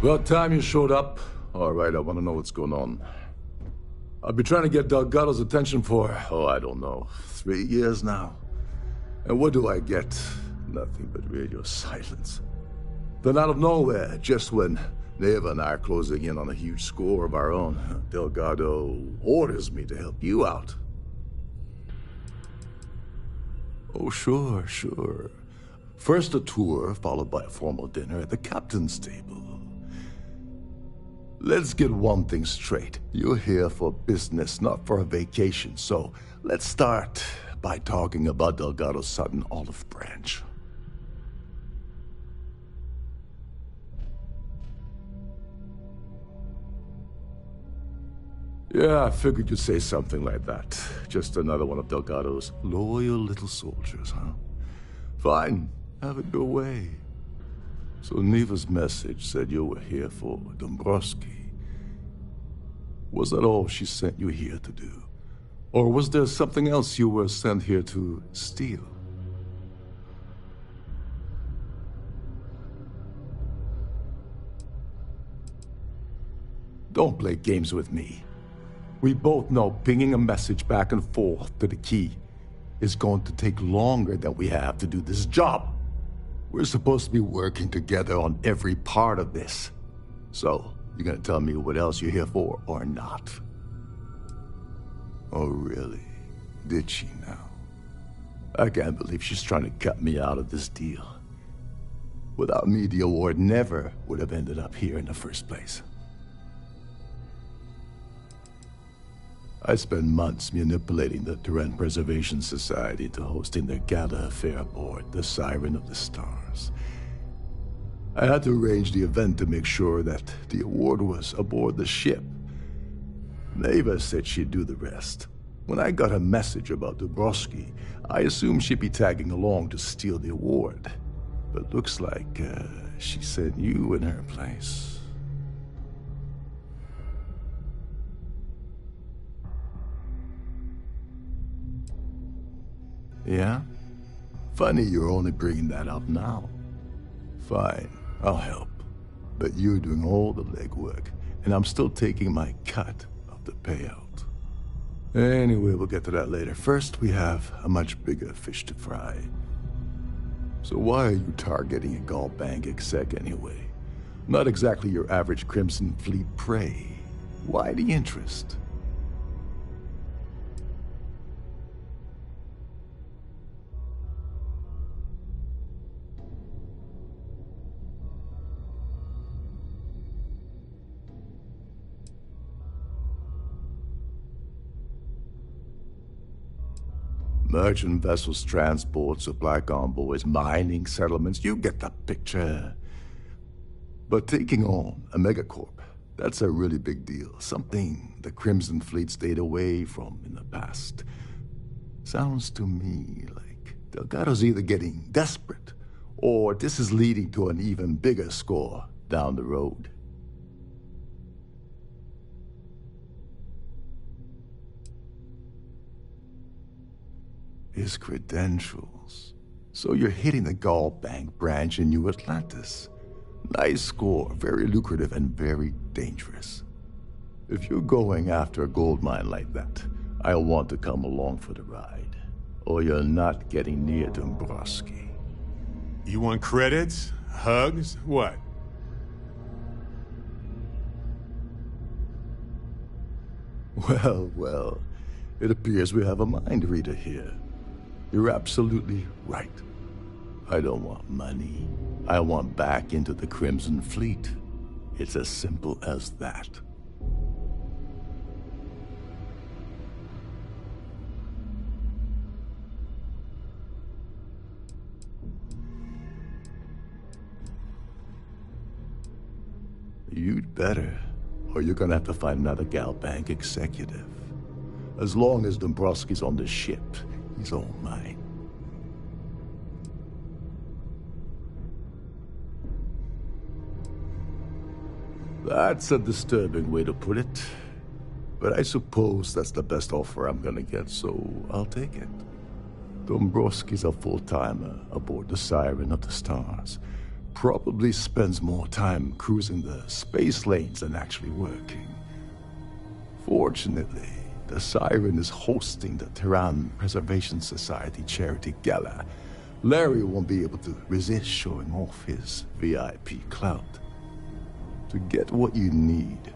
About time you showed up. All right, I want to know what's going on. I've been trying to get Delgado's attention for, I don't know, 3 years now. And what do I get? Nothing but radio silence. Then out of nowhere, just when Neva and I are closing in on a huge score of our own, Delgado orders me to help you out. Oh, sure. First a tour, followed by a formal dinner at the captain's table. Let's get one thing straight. You're here for business, not for a vacation, so let's start by talking about Delgado's sudden olive branch. Yeah, I figured you'd say something like that. Just another one of Delgado's loyal little soldiers, huh? Fine, have it your way. So Neva's message said you were here for Dombrowski. Was that all she sent you here to do? Or was there something else you were sent here to steal? Don't play games with me. We both know pinging a message back and forth to the key is going to take longer than we have to do this job. We're supposed to be working together on every part of this. So, you gonna tell me what else you're here for or not? Oh, really? Did she now? I can't believe she's trying to cut me out of this deal. Without me, the award never would have ended up here in the first place. I spent months manipulating the Terran Preservation Society to hosting their gala affair aboard the Siren of the Stars. I had to arrange the event to make sure that the award was aboard the ship. Neva said she'd do the rest. When I got a message about Dombrowski, I assumed she'd be tagging along to steal the award. But looks like she sent you in her place. Yeah? Funny you're only bringing that up now. Fine, I'll help. But you're doing all the legwork, and I'm still taking my cut of the payout. Anyway, we'll get to that later. First, we have a much bigger fish to fry. So why are you targeting a Gall Bank exec anyway? Not exactly your average Crimson Fleet prey. Why the interest? Merchant vessels, transport, supply convoys, mining settlements, you get the picture. But taking on a megacorp, that's a really big deal. Something the Crimson Fleet stayed away from in the past. Sounds to me like Delgado's either getting desperate, or this is leading to an even bigger score down the road. His credentials. So you're hitting the Gall Bank branch in New Atlantis. Nice score, very lucrative and very dangerous. If you're going after a gold mine like that, I'll want to come along for the ride. Or you're not getting near Dombrowski. You want credits? Hugs? What? Well, it appears we have a mind reader here. You're absolutely right. I don't want money. I want back into the Crimson Fleet. It's as simple as that. You'd better, or you're gonna have to find another Gall Bank executive. As long as Dombrowski's on the ship, he's all mine. That's a disturbing way to put it. But I suppose that's the best offer I'm gonna get, so I'll take it. Dombrowski's a full-timer aboard the Siren of the Stars. probably spends more time cruising the space lanes than actually working. Fortunately, the Siren is hosting the Terran Preservation Society charity gala. Larry won't be able to resist showing off his VIP clout. To get what you need,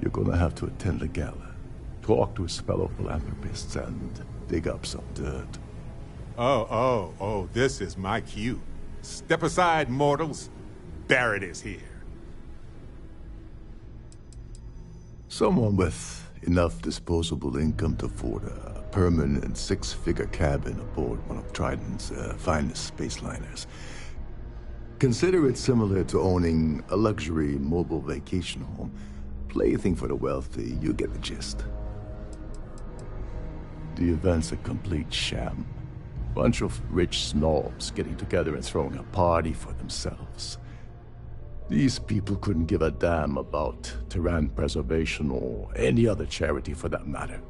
you're gonna have to attend the gala, talk to his fellow philanthropists, and dig up some dirt. Oh, this is my cue. Step aside, mortals. Barrett is here. Someone with enough disposable income to afford a permanent six-figure cabin aboard one of Trident's finest space liners. Consider it similar to owning a luxury mobile vacation home. Plaything for the wealthy, you get the gist. The event's a complete sham. Bunch of rich snobs getting together and throwing a party for themselves. These people couldn't give a damn about Terran preservation or any other charity for that matter.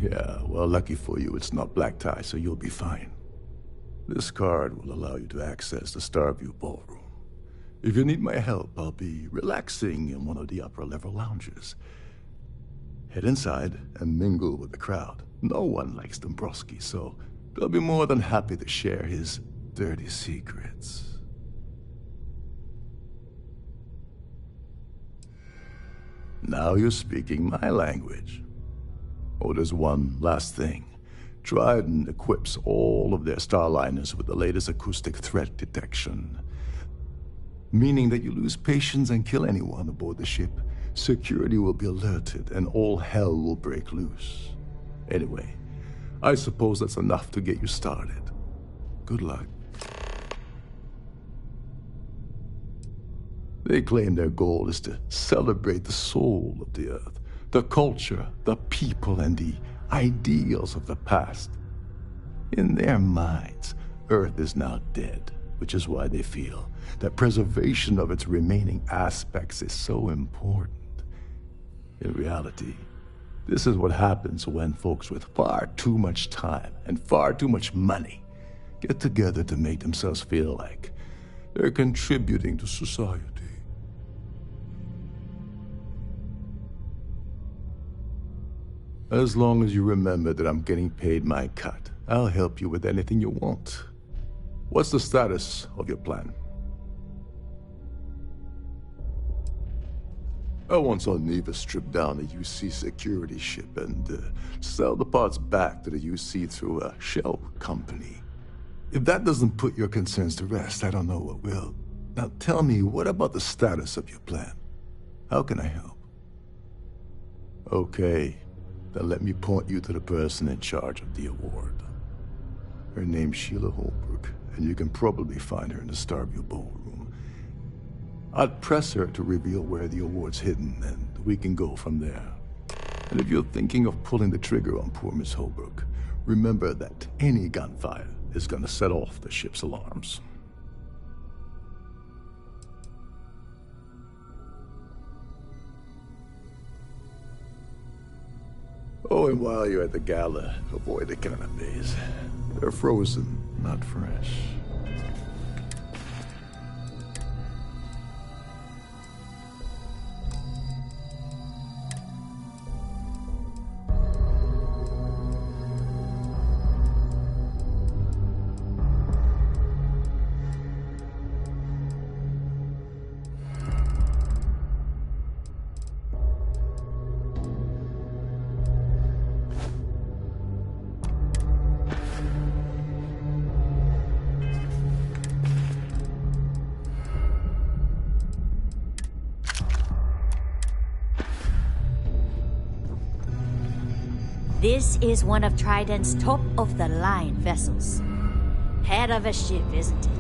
Yeah, well, lucky for you, it's not black tie, so you'll be fine. This card will allow you to access the Starfield ballroom. If you need my help, I'll be relaxing in one of the upper-level lounges. Head inside and mingle with the crowd. No one likes Dombrowski, so they'll be more than happy to share his dirty secrets. Now you're speaking my language. Oh, there's one last thing. Trident equips all of their starliners with the latest acoustic threat detection. Meaning that you lose patience and kill anyone aboard the ship, security will be alerted and all hell will break loose. Anyway, I suppose that's enough to get you started. Good luck. They claim their goal is to celebrate the soul of the Earth, the culture, the people, and the ideals of the past. In their minds, Earth is now dead, which is why they feel that preservation of its remaining aspects is so important. In reality, this is what happens when folks with far too much time and far too much money get together to make themselves feel like they're contributing to society. As long as you remember that I'm getting paid my cut, I'll help you with anything you want. What's the status of your plan? I once saw Neva strip down a UC security ship and sell the parts back to the UC through a shell company. If that doesn't put your concerns to rest, I don't know what will. Now tell me, what about the status of your plan? How can I help? Okay, then let me point you to the person in charge of the award. Her name's Sheila Holbrook, and you can probably find her in the Starfield ballroom. I'd press her to reveal where the award's hidden, and we can go from there. And if you're thinking of pulling the trigger on poor Miss Holbrook, remember that any gunfire is gonna set off the ship's alarms. Oh, and while you're at the gala, avoid the canapes. They're frozen, not fresh. This is one of Trident's top-of-the-line vessels. Head of a ship, isn't it?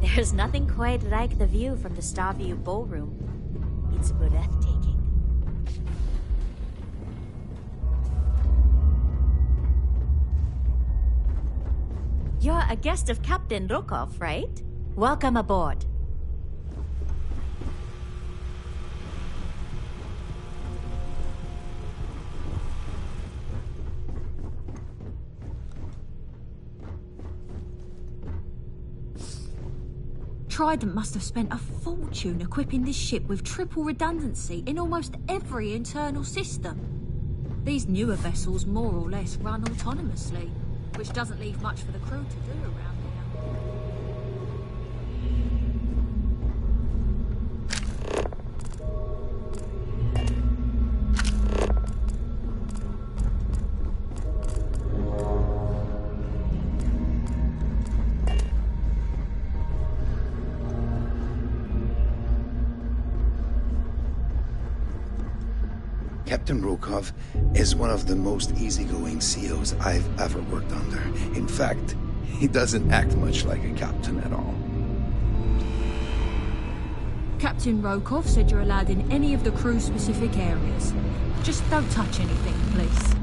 There's nothing quite like the view from the Starfield ballroom. It's breathtaking. You're a guest of Captain Rokov, right? Welcome aboard. Trident must have spent a fortune equipping this ship with triple redundancy in almost every internal system. These newer vessels more or less run autonomously, which doesn't leave much for the crew to do around here. Captain Rokov is one of the most easygoing COs I've ever worked under. In fact, he doesn't act much like a captain at all. Captain Rokov said you're allowed in any of the crew-specific areas. Just don't touch anything, please.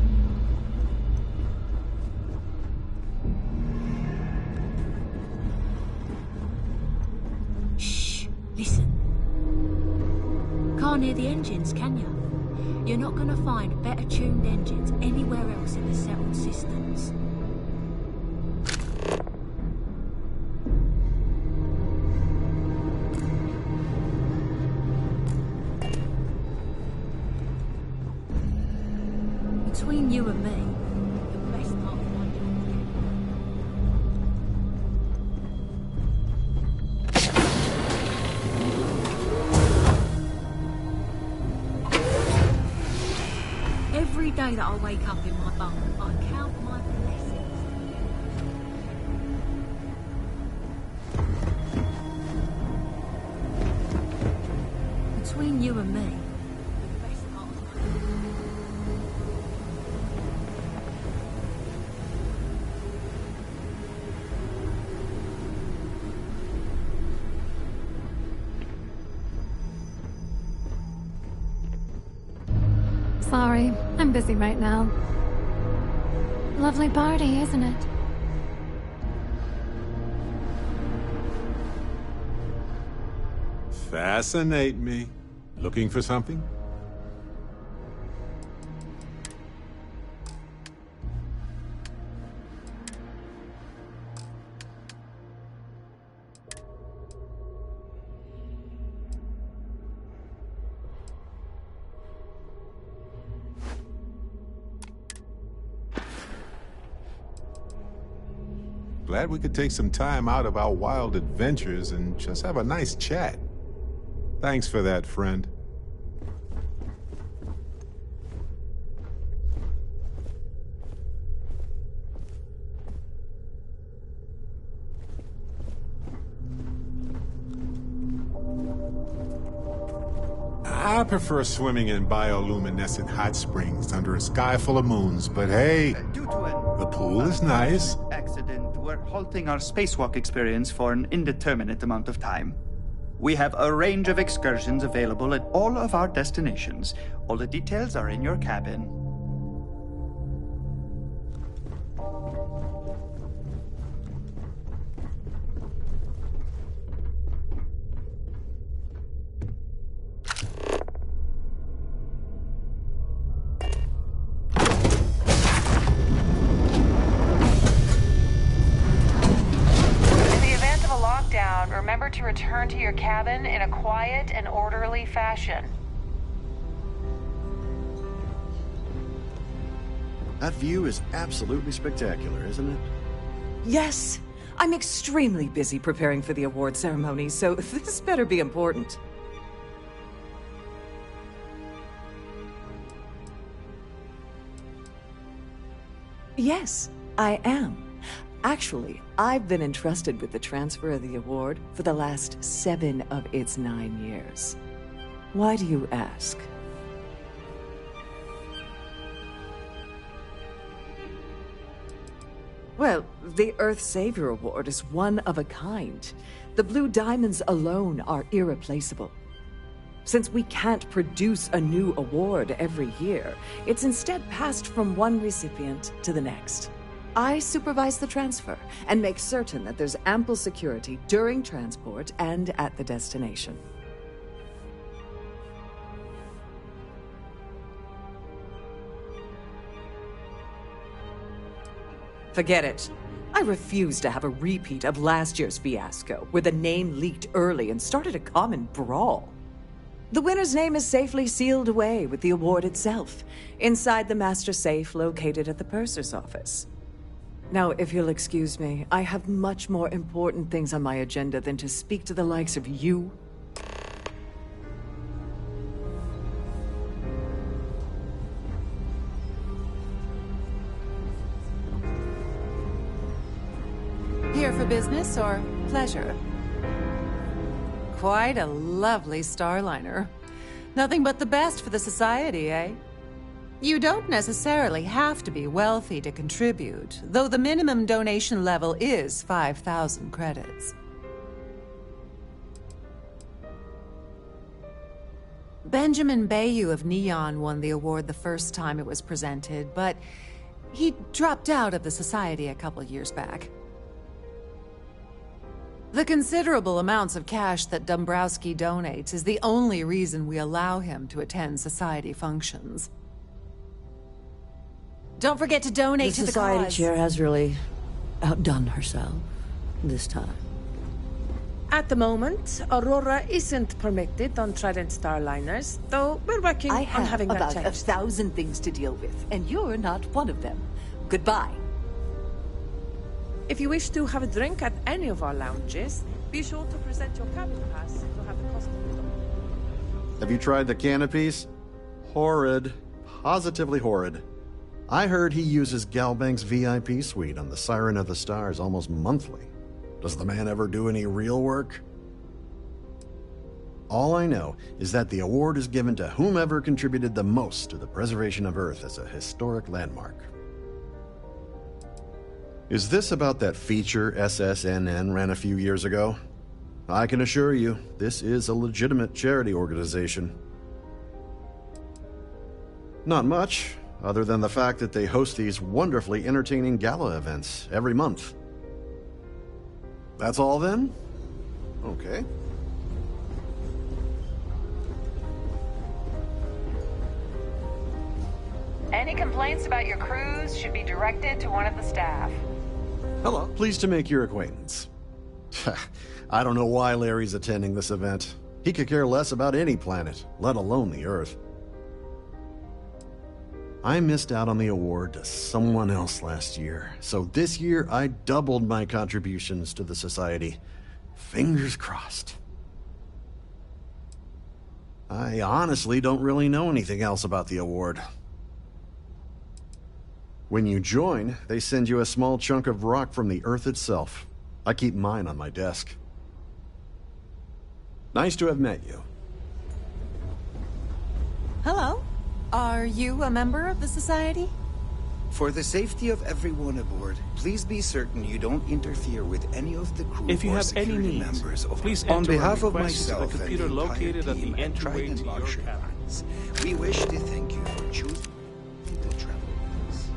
Shh, listen. Can't hear the engines, can you? You're not going to find better-tuned engines anywhere else in the settled systems. Between you and me, the best part of my Every day that I wake up in my bunk, I count my blessings. Between you and me, the best part of my Sorry, I'm busy right now. Lovely party, isn't it? Fascinate me. Looking for something? Glad we could take some time out of our wild adventures and just have a nice chat. Thanks for that, friend. I prefer swimming in bioluminescent hot springs under a sky full of moons, but hey, Due to an the pool is nice. accident, we're halting our spacewalk experience for an indeterminate amount of time. We have a range of excursions available at all of our destinations. All the details are in your cabin. Remember to return to your cabin in a quiet and orderly fashion. That view is absolutely spectacular, isn't it? Yes. I'm extremely busy preparing for the award ceremony, so this better be important. Yes, I am. Actually, I've been entrusted with the transfer of the award for the last 7 of its 9 years. Why do you ask? Well, the Earth Savior Award is one of a kind. The Blue Diamonds alone are irreplaceable. Since we can't produce a new award every year, it's instead passed from one recipient to the next. I supervise the transfer and make certain that there's ample security during transport and at the destination. Forget it. I refuse to have a repeat of last year's fiasco, where the name leaked early and started a common brawl. The winner's name is safely sealed away with the award itself, inside the master safe located at the purser's office. Now, if you'll excuse me, I have much more important things on my agenda than to speak to the likes of you. Here for business or pleasure? Quite a lovely Starliner. Nothing but the best for the society, eh? You don't necessarily have to be wealthy to contribute, though the minimum donation level is 5,000 credits. Benjamin Bayou of Neon won the award the first time it was presented, but he dropped out of the society a couple years back. The considerable amounts of cash that Dombrowski donates is the only reason we allow him to attend society functions. Don't forget to donate to the society cause. chair has really outdone herself this time. At the moment, Aurora isn't permitted on Trident Starliners, though we're working on having that about changed. 1,000 things to deal with, and you're not one of them. Goodbye. If you wish to have a drink at any of our lounges, be sure to present your cabin pass to have the costume. Have you tried the canopies? Horrid. Positively horrid. I heard he uses Galbank's VIP suite on the Siren of the Stars almost monthly. Does the man ever do any real work? All I know is that the award is given to whomever contributed the most to the preservation of Earth as a historic landmark. Is this about that feature SSNN ran a few years ago? I can assure you, this is a legitimate charity organization. Not much, other than the fact that they host these wonderfully entertaining gala events every month. That's all then? Okay. Any complaints about your cruise should be directed to one of the staff. Hello. Pleased to make your acquaintance. I don't know why Larry's attending this event. He could care less about any planet, let alone the Earth. I missed out on the award to someone else last year, so this year I doubled my contributions to the Society. Fingers crossed. I honestly don't really know anything else about the award. When you join, they send you a small chunk of rock from the Earth itself. I keep mine on my desk. Nice to have met you. Hello. Are you a member of the society? For the safety of everyone aboard, please be certain you don't interfere with any of the crew If you or have any security needs, members of please On enter behalf a of request to the myself computer and the located entire at the team entryway Trident to your Luxury cabin. Lines, we wish to thank you for choosing to travel with us.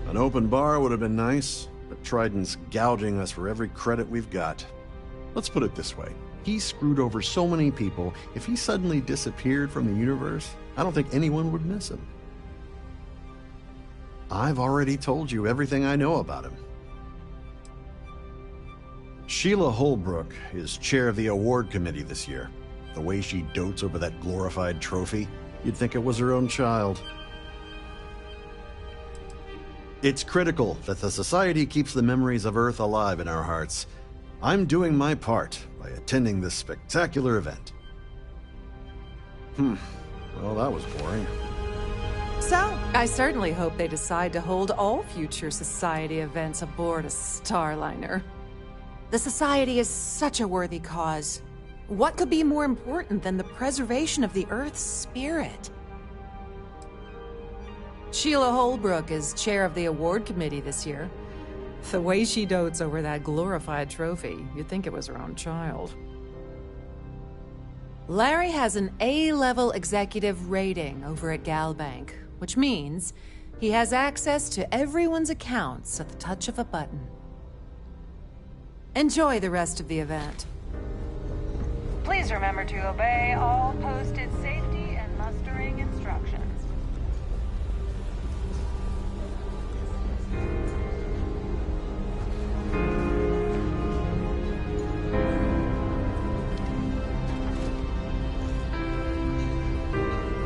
An open bar would have been nice, but Trident's gouging us for every credit we've got. Let's put it this way. He screwed over so many people, if he suddenly disappeared from the universe, I don't think anyone would miss him. I've already told you everything I know about him. Sheila Holbrook is chair of the award committee this year. The way she dotes over that glorified trophy, you'd think it was her own child. It's critical that the Society keeps the memories of Earth alive in our hearts. I'm doing my part by attending this spectacular event. Well, that was boring. So, I certainly hope they decide to hold all future Society events aboard a Starliner. The Society is such a worthy cause. What could be more important than the preservation of the Earth's spirit? Sheila Holbrook is chair of the award committee this year. The way she dotes over that glorified trophy, you'd think it was her own child. Larry has an A-level executive rating over at Galbank, which means he has access to everyone's accounts at the touch of a button. Enjoy the rest of the event. Please remember to obey all posted safety and mustering instructions.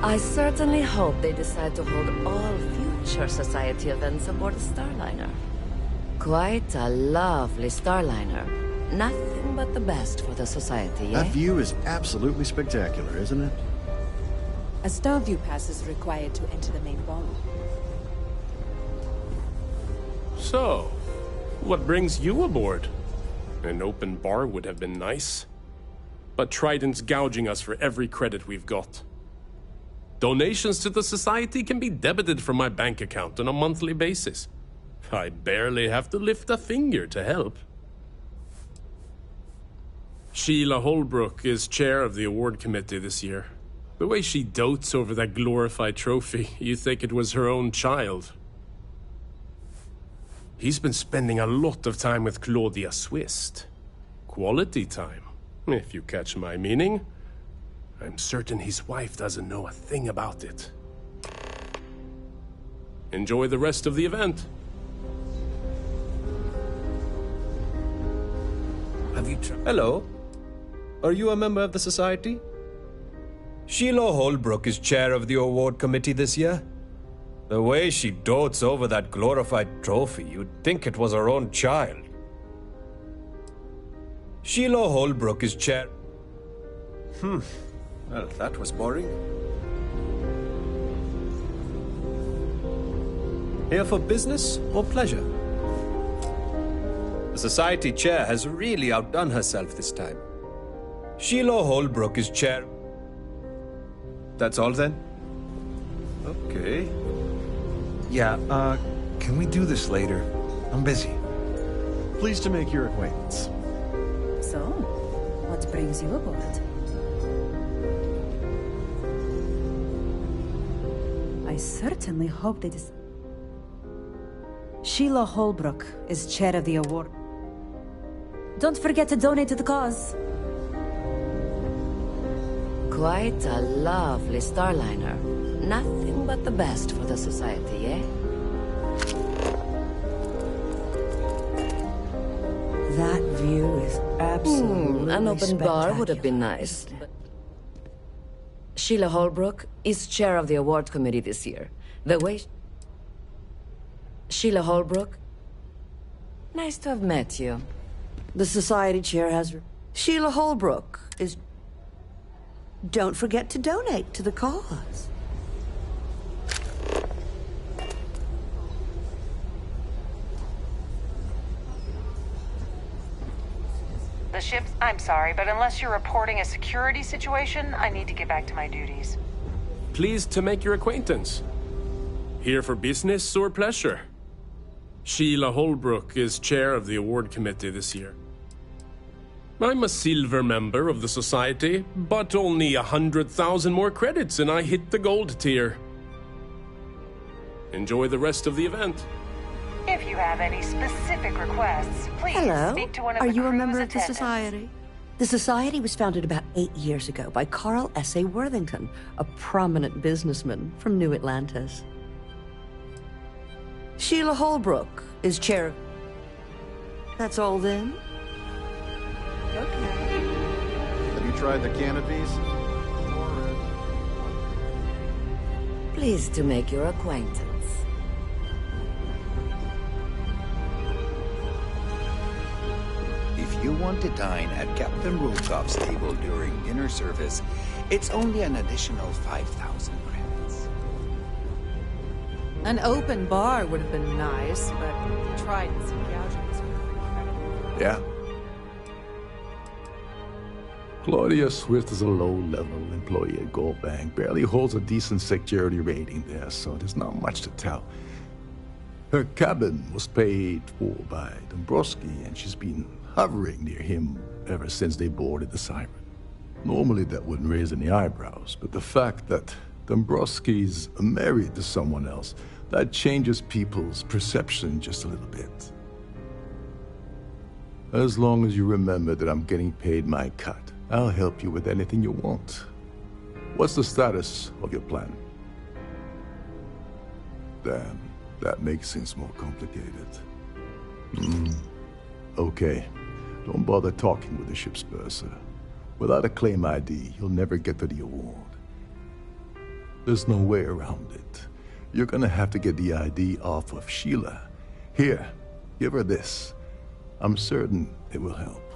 I certainly hope they decide to hold all future Society events aboard the Starliner. Quite a lovely Starliner. Nothing but the best for the Society, That eh? view is absolutely spectacular, isn't it? A Starview pass is required to enter the main ballroom. So, what brings you aboard? An open bar would have been nice. But Trident's gouging us for every credit we've got. Donations to the Society can be debited from my bank account on a monthly basis. I barely have to lift a finger to help. Sheila Holbrook is chair of the award committee this year. The way she dotes over that glorified trophy, you think it was her own child. He's been spending a lot of time with Claudia Swist. Quality time, if you catch my meaning. I'm certain his wife doesn't know a thing about it. Enjoy the rest of the event. Have you Hello? Are you a member of the Society? Sheila Holbrook is chair of the award committee this year. The way she dotes over that glorified trophy, you'd think it was her own child. Sheila Holbrook is chair... Well, that was boring. Here for business or pleasure? The Society chair has really outdone herself this time. Sheila Holbrook is chair... That's all then? Okay. Yeah, can we do this later? I'm busy. Pleased to make your acquaintance. So, what brings you aboard? I certainly hope they Sheila Holbrook is chair of the award. Don't forget to donate to the cause. Quite a lovely Starliner. Nothing but the best for the Society, eh? That view is absolutely An open bar would have been nice. spectacular. Sheila Holbrook is chair of the award committee this year. The way... Sheila Holbrook? Nice to have met you. The Society chair has... Sheila Holbrook is... Don't forget to donate to the cause. The ship's... I'm sorry, but unless you're reporting a security situation, I need to get back to my duties. Pleased to make your acquaintance. Here for business or pleasure? Sheila Holbrook is chair of the award committee this year. I'm a silver member of the Society, but only 100,000 more credits and I hit the gold tier. Enjoy the rest of the event. If you have any specific requests, please Hello. speak to one of Are the you a crew's member of the attendants. Society? The Society was founded about 8 years ago by Carl S.A. Worthington, a prominent businessman from New Atlantis. Sheila Holbrook is chair of... That's all then? Okay. Have you tried the canopies? Pleased to make your acquaintance. If you want to dine at Captain Rokoff's table during dinner service, it's only an additional 5,000 credits. An open bar would have been nice, but Trident's gouging us for free credit. Yeah. Claudia Swift is a low-level employee at Gold Bank, barely holds a decent security rating there, so there's not much to tell. Her cabin was paid for by Dombrowski, and she's been hovering near him ever since they boarded the Siren. Normally that wouldn't raise any eyebrows, but the fact that Dombrowski's married to someone else, that changes people's perception just a little bit. As long as you remember that I'm getting paid my cut, I'll help you with anything you want. What's the status of your plan? Damn, that makes things more complicated. Okay, don't bother talking with the ship's purser. Without a claim ID, you'll never get to the award. There's no way around it. You're gonna have to get the ID off of Sheila. Here, give her this. I'm certain it will help.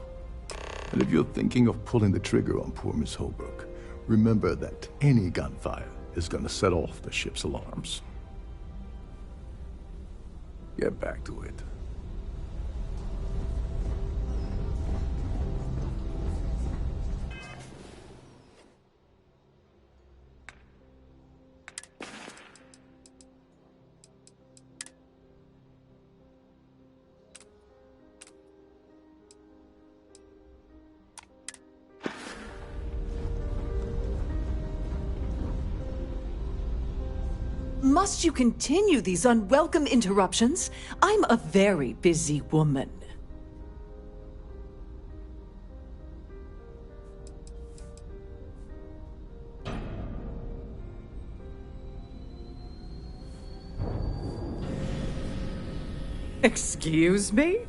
And if you're thinking of pulling the trigger on poor Miss Holbrook, remember that any gunfire is gonna set off the ship's alarms. Get back to it. Must you continue these unwelcome interruptions? I'm a very busy woman. Excuse me?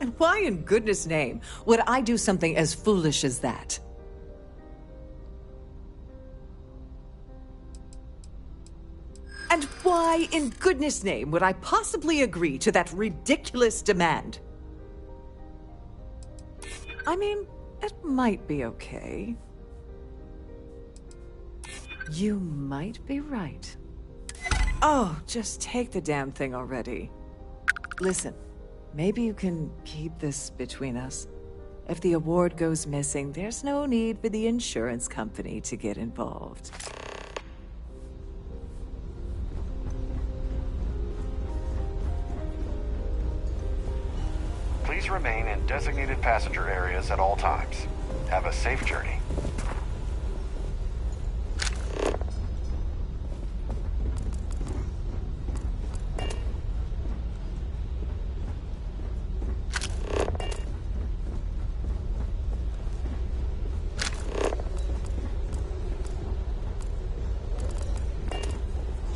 And why in goodness' name would I do something as foolish as that? And why in goodness' name would I possibly agree to that ridiculous demand? I mean, it might be okay. You might be right. Oh, just take the damn thing already. Listen, maybe you can keep this between us. If the award goes missing, there's no need for the insurance company to get involved. Please remain in designated passenger areas at all times. Have a safe journey.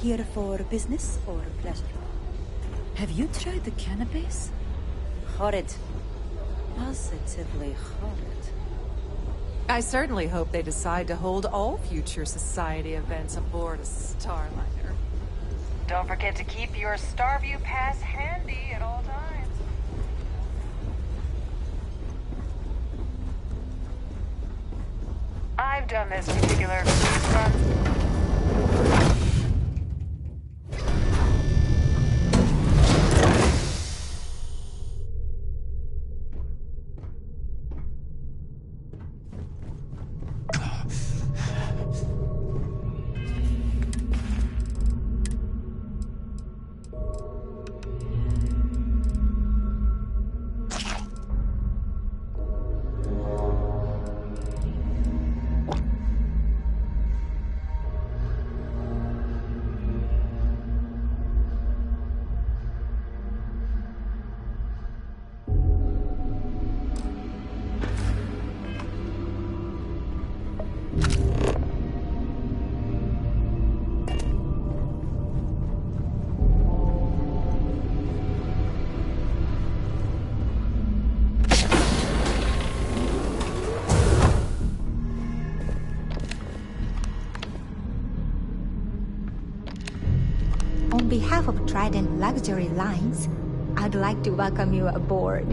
Here for business or pleasure? Have you tried the cannabis? Horrid. Positively horrid. I certainly hope they decide to hold all future society events aboard a Starliner. Don't forget to keep your Starview pass handy at all times. I've done this particular cruise run. On behalf of Trident Luxury Lines, I'd like to welcome you aboard.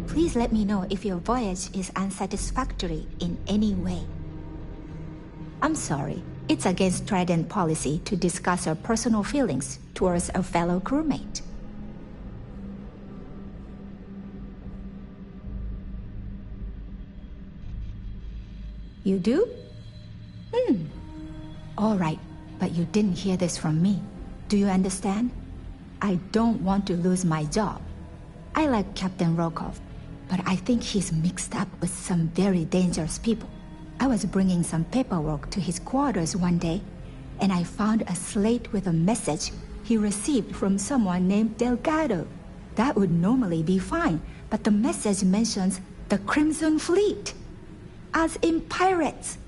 Please let me know if your voyage is unsatisfactory in any way. I'm sorry, it's against Trident policy to discuss our personal feelings towards a fellow crewmate. You do? All right. But you didn't hear this from me. Do you understand? I don't want to lose my job. I like Captain Rokov, but I think he's mixed up with some very dangerous people. I was bringing some paperwork to his quarters one day, and I found a slate with a message he received from someone named Delgado. That would normally be fine, but the message mentions the Crimson Fleet, as in pirates.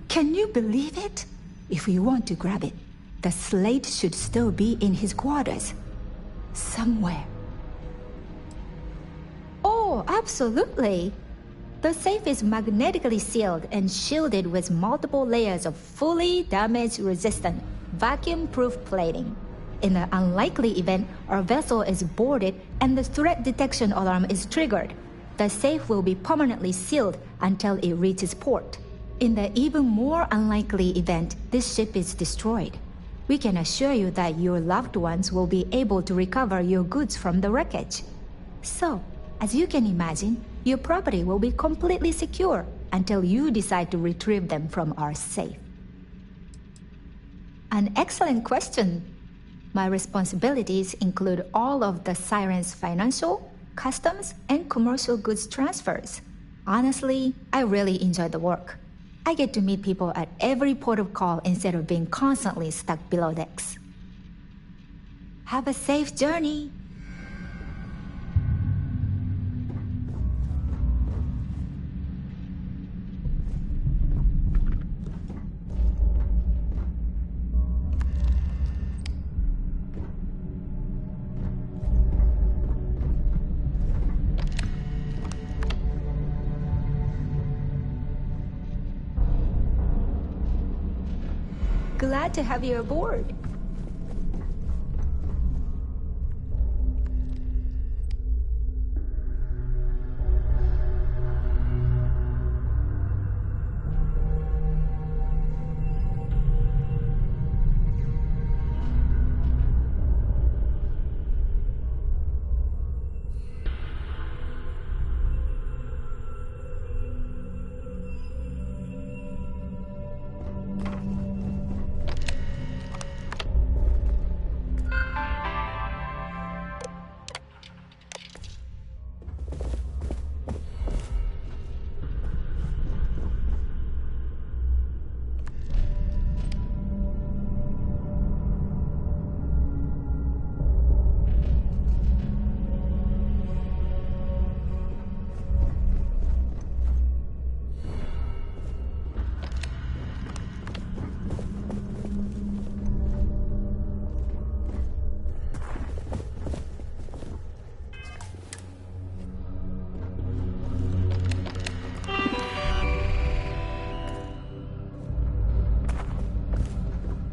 Can you believe it? If we want to grab it, the slate should still be in his quarters. Somewhere. Oh, absolutely. The safe is magnetically sealed and shielded with multiple layers of fully damage-resistant, vacuum-proof plating. In the unlikely event our vessel is boarded and the threat detection alarm is triggered, the safe will be permanently sealed until it reaches port. In the even more unlikely event this ship is destroyed, we can assure you that your loved ones will be able to recover your goods from the wreckage. So, as you can imagine, your property will be completely secure until you decide to retrieve them from our safe. An excellent question. My responsibilities include all of the Siren's financial, customs, and commercial goods transfers. Honestly, I really enjoy the work. I get to meet people at every port of call instead of being constantly stuck below decks. Have a safe journey. Glad to have you aboard.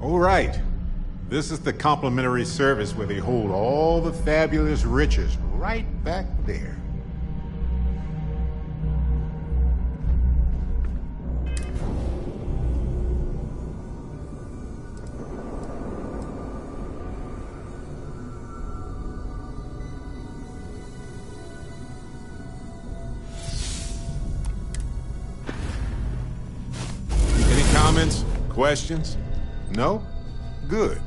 All right. This is the complimentary service where they hold all the fabulous riches right back there. Any comments? Questions? No? Good.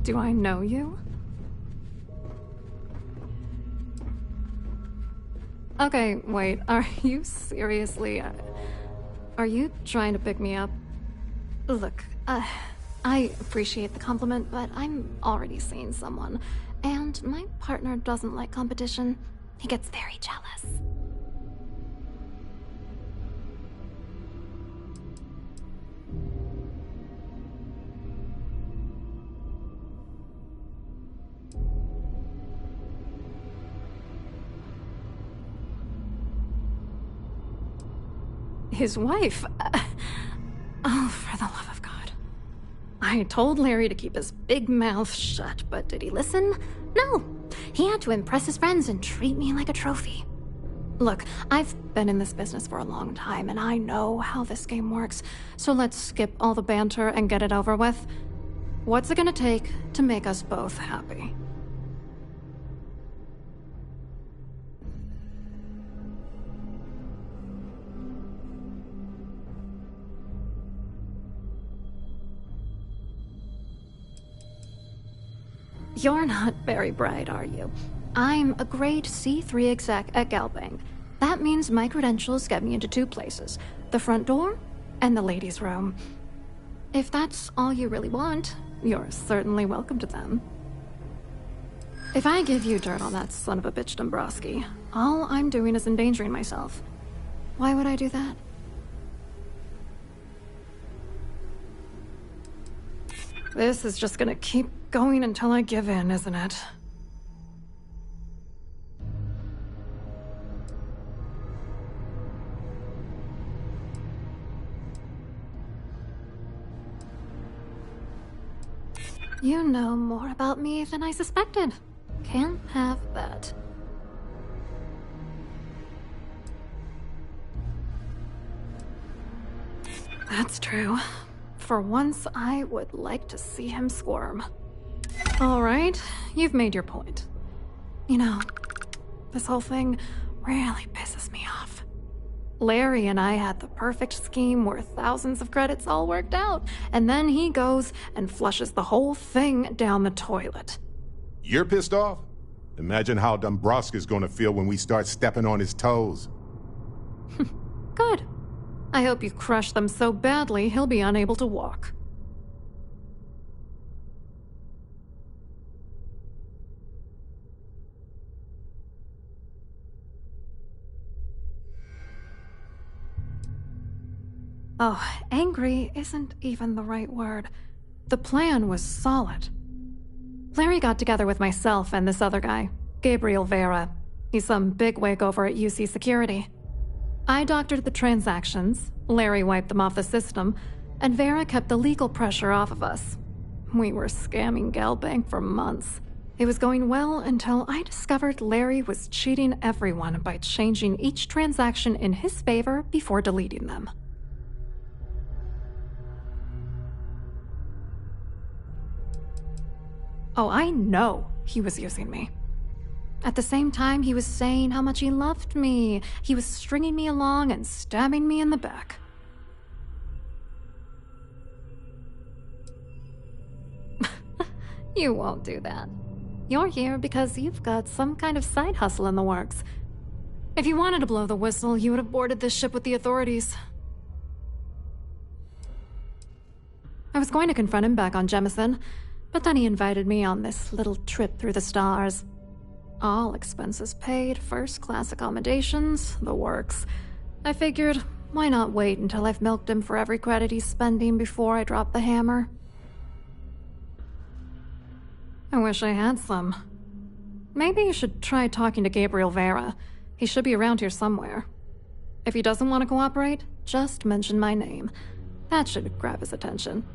Do I know you? Okay, wait, are you seriously... Are you trying to pick me up? Look, I appreciate the compliment, but I'm already seeing someone. And my partner doesn't like competition. He gets very jealous. His wife? Oh, for the love of God. I told Larry to keep his big mouth shut, but did he listen? No. He had to impress his friends and treat me like a trophy. Look, I've been in this business for a long time, and I know how this game works, so let's skip all the banter and get it over with. What's it gonna take to make us both happy? You're not very bright, are you? I'm a grade C3 exec at Galbank. That means my credentials get me into 2 places, the front door and the ladies' room. If that's all you really want, you're certainly welcome to them. If I give you dirt on that son of a bitch Dombrowski, all I'm doing is endangering myself. Why would I do that? This is just gonna keep going until I give in, isn't it? You know more about me than I suspected. Can't have that. That's true. For once, I would like to see him squirm. All right, you've made your point. You know, this whole thing really pisses me off. Larry and I had the perfect scheme where thousands of credits all worked out, and then he goes and flushes the whole thing down the toilet. You're pissed off? Imagine how Dombrowski's gonna feel when we start stepping on his toes. Good. I hope you crush them so badly he'll be unable to walk. Oh, angry isn't even the right word. The plan was solid. Larry got together with myself and this other guy, Gabriel Vera. He's some bigwig over at UC Security. I doctored the transactions, Larry wiped them off the system, and Vera kept the legal pressure off of us. We were scamming Galbank for months. It was going well until I discovered Larry was cheating everyone by changing each transaction in his favor before deleting them. Oh, I know he was using me. At the same time, he was saying how much he loved me. He was stringing me along and stabbing me in the back. You won't do that. You're here because you've got some kind of side hustle in the works. If you wanted to blow the whistle, you would have boarded this ship with the authorities. I was going to confront him back on Jemison, but then he invited me on this little trip through the stars. All expenses paid, first-class accommodations, the works. I figured, why not wait until I've milked him for every credit he's spending before I drop the hammer? I wish I had some. Maybe you should try talking to Gabriel Vera. He should be around here somewhere. If he doesn't want to cooperate, just mention my name. That should grab his attention.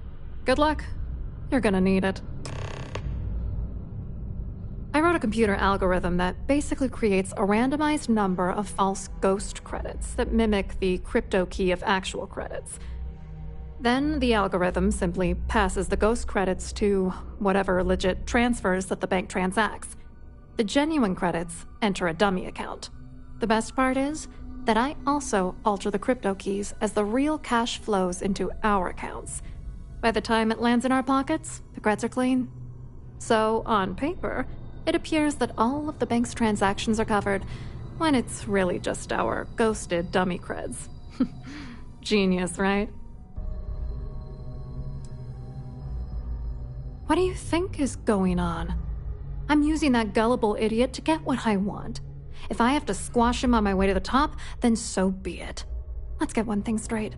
Good luck. You're gonna need it. I wrote a computer algorithm that basically creates a randomized number of false ghost credits that mimic the crypto key of actual credits. Then the algorithm simply passes the ghost credits to whatever legit transfers that the bank transacts. The genuine credits enter a dummy account. The best part is that I also alter the crypto keys as the real cash flows into our accounts. By the time it lands in our pockets, the creds are clean. So, on paper, it appears that all of the bank's transactions are covered, when it's really just our ghosted dummy creds. Genius, right? What do you think is going on? I'm using that gullible idiot to get what I want. If I have to squash him on my way to the top, then so be it. Let's get one thing straight.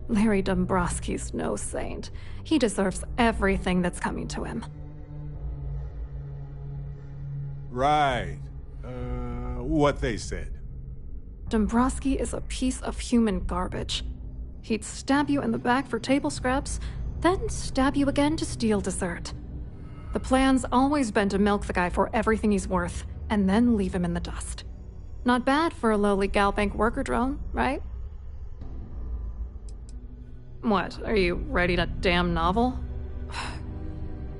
Larry Dombrowski's no saint. He deserves everything that's coming to him. Right. What they said. Dombrowski is a piece of human garbage. He'd stab you in the back for table scraps, then stab you again to steal dessert. The plan's always been to milk the guy for everything he's worth, and then leave him in the dust. Not bad for a lowly Galbank worker drone, right? What, are you writing a damn novel?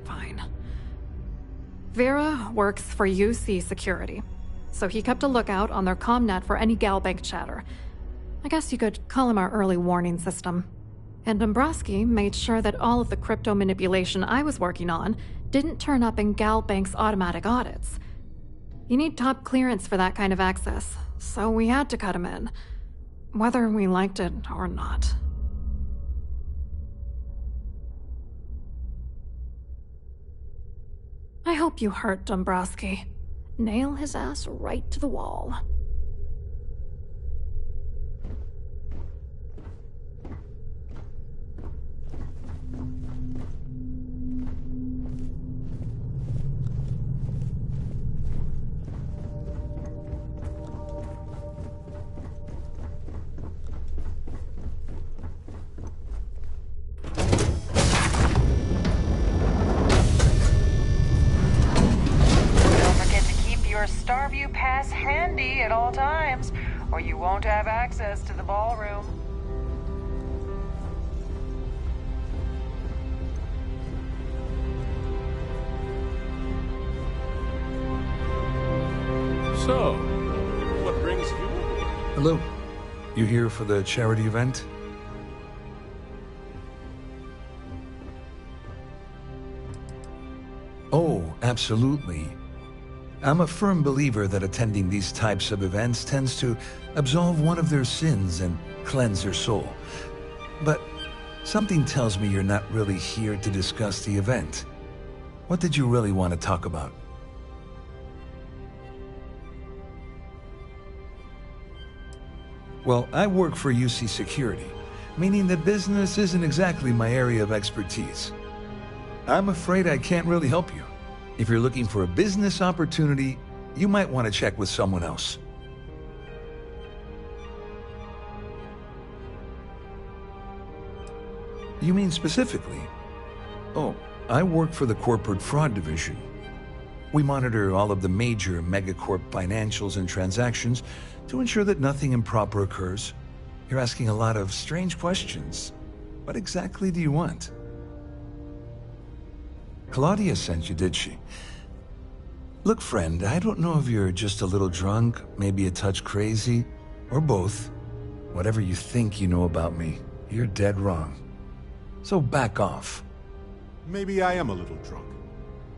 Fine. Vera works for UC Security, so he kept a lookout on their commnet for any Galbank chatter. I guess you could call him our early warning system. And Dombrowski made sure that all of the crypto manipulation I was working on didn't turn up in Galbank's automatic audits. You need top clearance for that kind of access, so we had to cut him in, whether we liked it or not. I hope you hurt Dombrowski. Nail his ass right to the wall. Starview pass handy at all times, or you won't have access to the ballroom. So, what brings you aboard? Hello. You here for the charity event? Oh, absolutely. I'm a firm believer that attending these types of events tends to absolve one of their sins and cleanse their soul. But something tells me you're not really here to discuss the event. What did you really want to talk about? Well, I work for UC Security, meaning that business isn't exactly my area of expertise. I'm afraid I can't really help you. If you're looking for a business opportunity, you might want to check with someone else. You mean specifically? Oh, I work for the Corporate Fraud Division. We monitor all of the major megacorp financials and transactions to ensure that nothing improper occurs. You're asking a lot of strange questions. What exactly do you want? Claudia sent you, did she? Look, friend, I don't know if you're just a little drunk, maybe a touch crazy, or both. Whatever you think you know about me, you're dead wrong. So back off. Maybe I am a little drunk,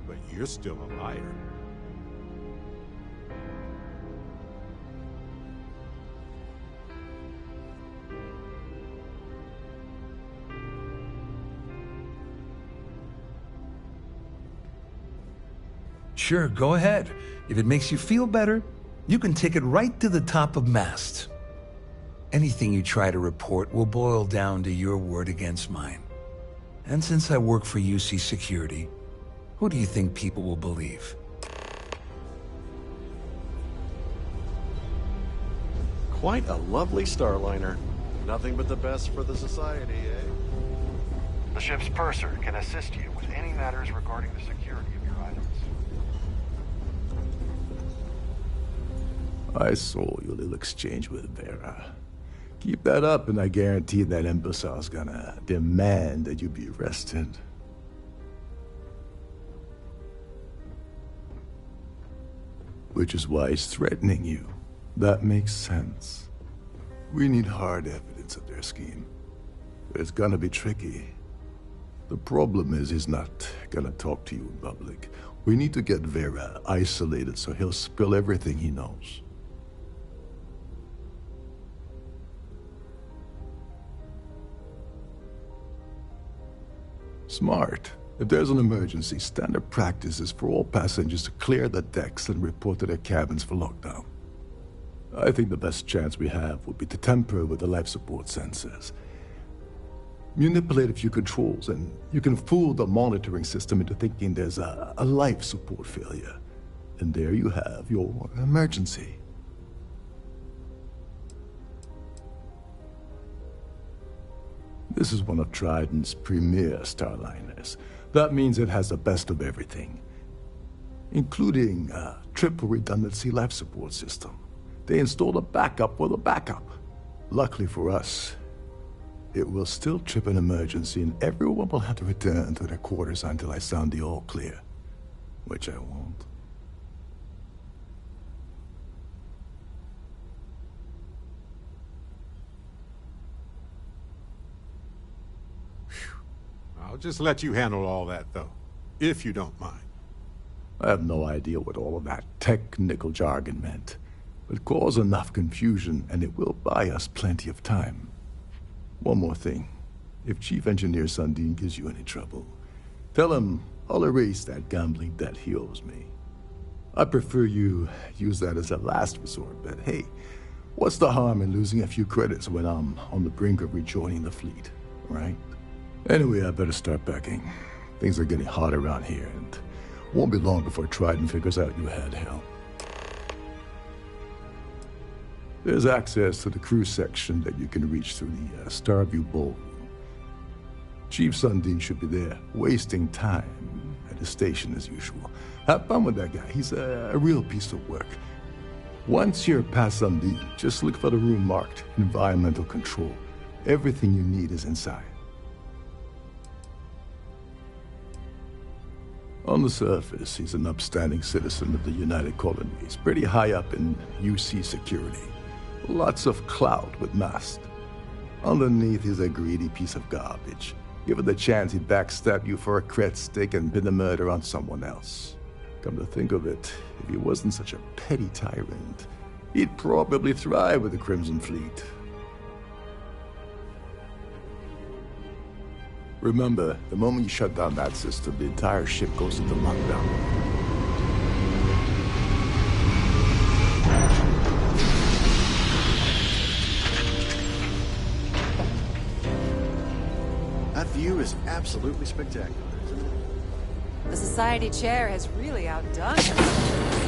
but you're still a liar. Sure, go ahead. If it makes you feel better, you can take it right to the top of mast. Anything you try to report will boil down to your word against mine. And since I work for UC Security, who do you think people will believe? Quite a lovely Starliner. Nothing but the best for the society, eh? The ship's purser can assist you with any matters regarding the security of your items. I saw your little exchange with Vera. Keep that up and I guarantee that imbecile's gonna demand that you be arrested. Which is why he's threatening you. That makes sense. We need hard evidence of their scheme. But it's gonna be tricky. The problem is he's not gonna talk to you in public We need to get Vera isolated so he'll spill everything he knows. Smart. If there's an emergency, standard practice is for all passengers to clear the decks and report to their cabins for lockdown. I think the best chance we have would be to tamper with the life support sensors. Manipulate a few controls, and you can fool the monitoring system into thinking there's a life support failure. And there you have your emergency. This is one of Trident's premier Starliners. That means it has the best of everything, including a triple redundancy life support system. They installed a backup for the backup. Luckily for us, it will still trip an emergency and everyone will have to return to their quarters until I sound the all clear, which I won't. I'll just let you handle all that, though, if you don't mind. I have no idea what all of that technical jargon meant, but cause enough confusion and it will buy us plenty of time. One more thing. If Chief Engineer Sundin gives you any trouble, tell him I'll erase that gambling debt he owes me. I prefer you use that as a last resort, but hey, what's the harm in losing a few credits when I'm on the brink of rejoining the fleet, right? Anyway, I better start packing. Things are getting hot around here, and won't be long before Trident figures out you had help. There's access to the crew section that you can reach through the Starview ballroom. Chief Sundin should be there, wasting time at his station as usual. Have fun with that guy. He's a real piece of work. Once you're past Sundin, just look for the room marked Environmental Control. Everything you need is inside. On the surface, he's an upstanding citizen of the United Colonies, pretty high up in UC security. Lots of clout with mast. Underneath, he's a greedy piece of garbage. Given the chance, he'd backstab you for a cred stick and pin the murder on someone else. Come to think of it, if he wasn't such a petty tyrant, he'd probably thrive with the Crimson Fleet. Remember, the moment you shut down that system, the entire ship goes into lockdown. That view is absolutely spectacular, isn't it? The Society chair has really outdone herself.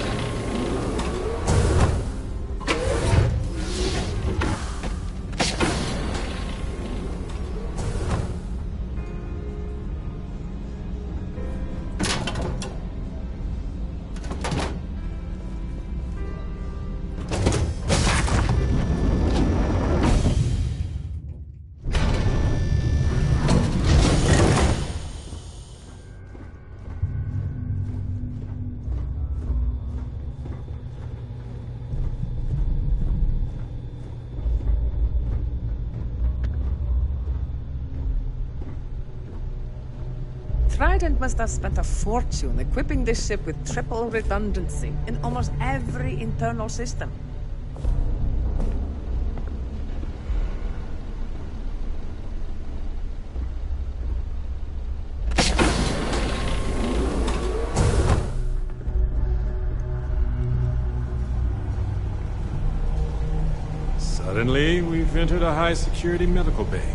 Trident must have spent a fortune equipping this ship with triple redundancy in almost every internal system. Suddenly, we've entered a high-security medical bay.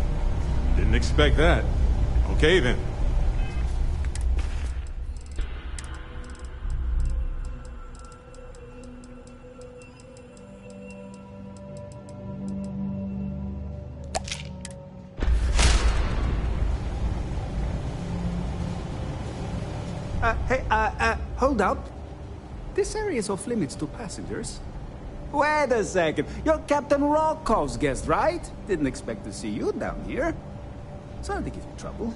Didn't expect that. Okay, then. Hold up. This area is off limits to passengers. Wait a second. You're Captain Rokov's guest, right? Didn't expect to see you down here. Sorry to give you trouble.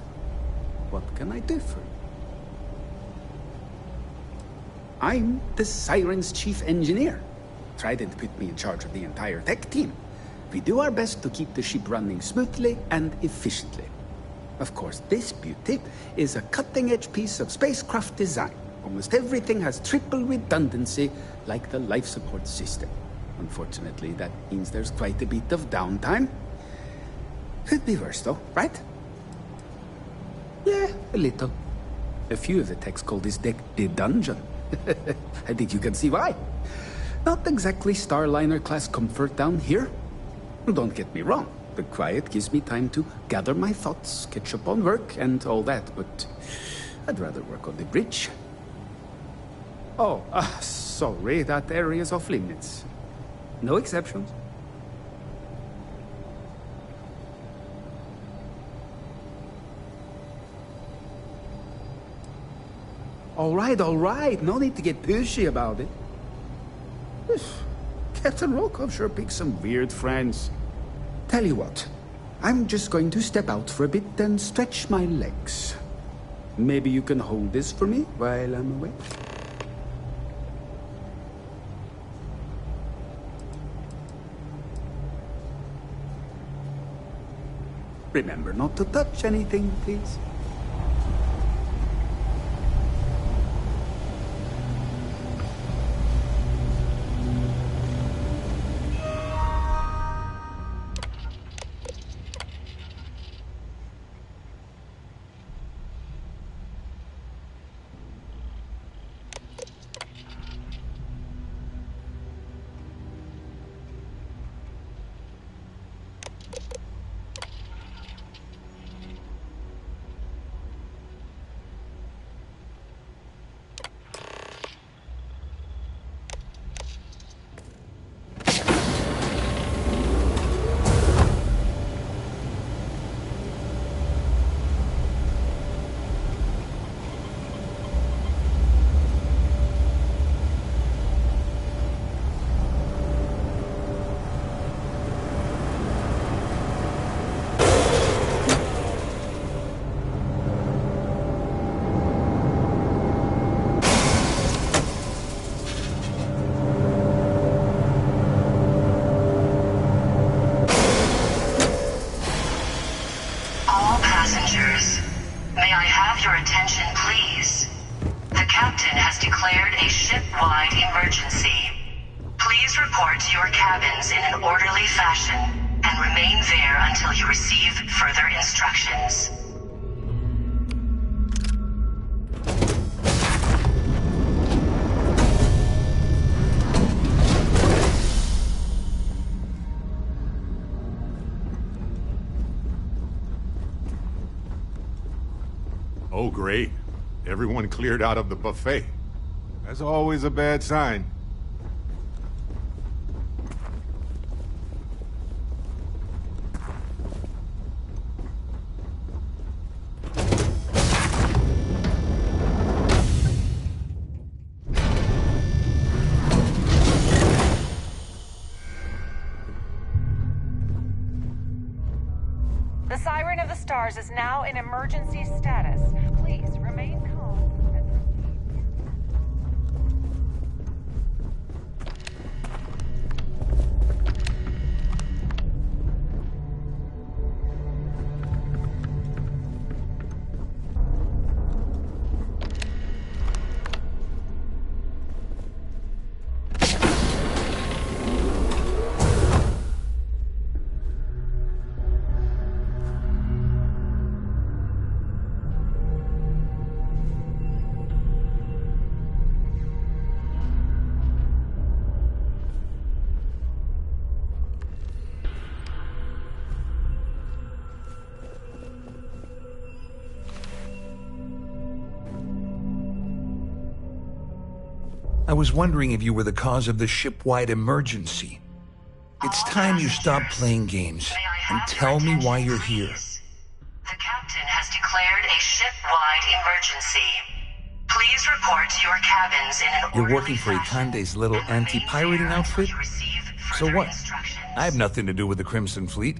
What can I do for you? I'm the Siren's chief engineer. Trident put me in charge of the entire tech team. We do our best to keep the ship running smoothly and efficiently. Of course, this beauty is a cutting-edge piece of spacecraft design. Almost everything has triple redundancy, like the life support system. Unfortunately, that means there's quite a bit of downtime. Could be worse, though, right? Yeah, a little. A few of the techs call this deck the dungeon. I think you can see why. Not exactly Starliner-class comfort down here. Don't get me wrong. The quiet gives me time to gather my thoughts, catch up on work, and all that, but I'd rather work on the bridge. Oh, sorry, that area's off limits. No exceptions. All right. No need to get pushy about it. Captain Rokov sure picks some weird friends. Tell you what, I'm just going to step out for a bit and stretch my legs. Maybe you can hold this for me while I'm away? Remember not to touch anything, please. Oh, great. Everyone cleared out of the buffet. That's always a bad sign. The Siren of the Stars is now in emergency status. Please remain calm and I was wondering if you were the cause of the ship-wide emergency. It's time you stop playing games and tell me why you're here. The captain has declared a ship-wide emergency. Please report to your cabins in an You're working for Ikande's little anti-pirating outfit? So what? I have nothing to do with the Crimson Fleet.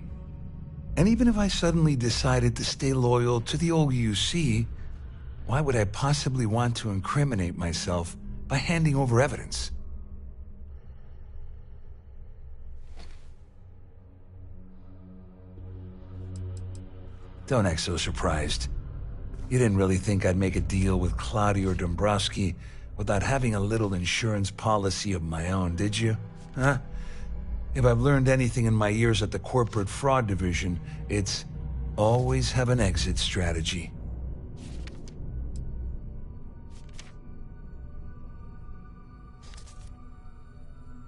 And even if I suddenly decided to stay loyal to the old UC, why would I possibly want to incriminate myself by handing over evidence? Don't act so surprised. You didn't really think I'd make a deal with Claudia or Dombrowski without having a little insurance policy of my own, did you? Huh? If I've learned anything in my years at the corporate fraud division, it's always have an exit strategy.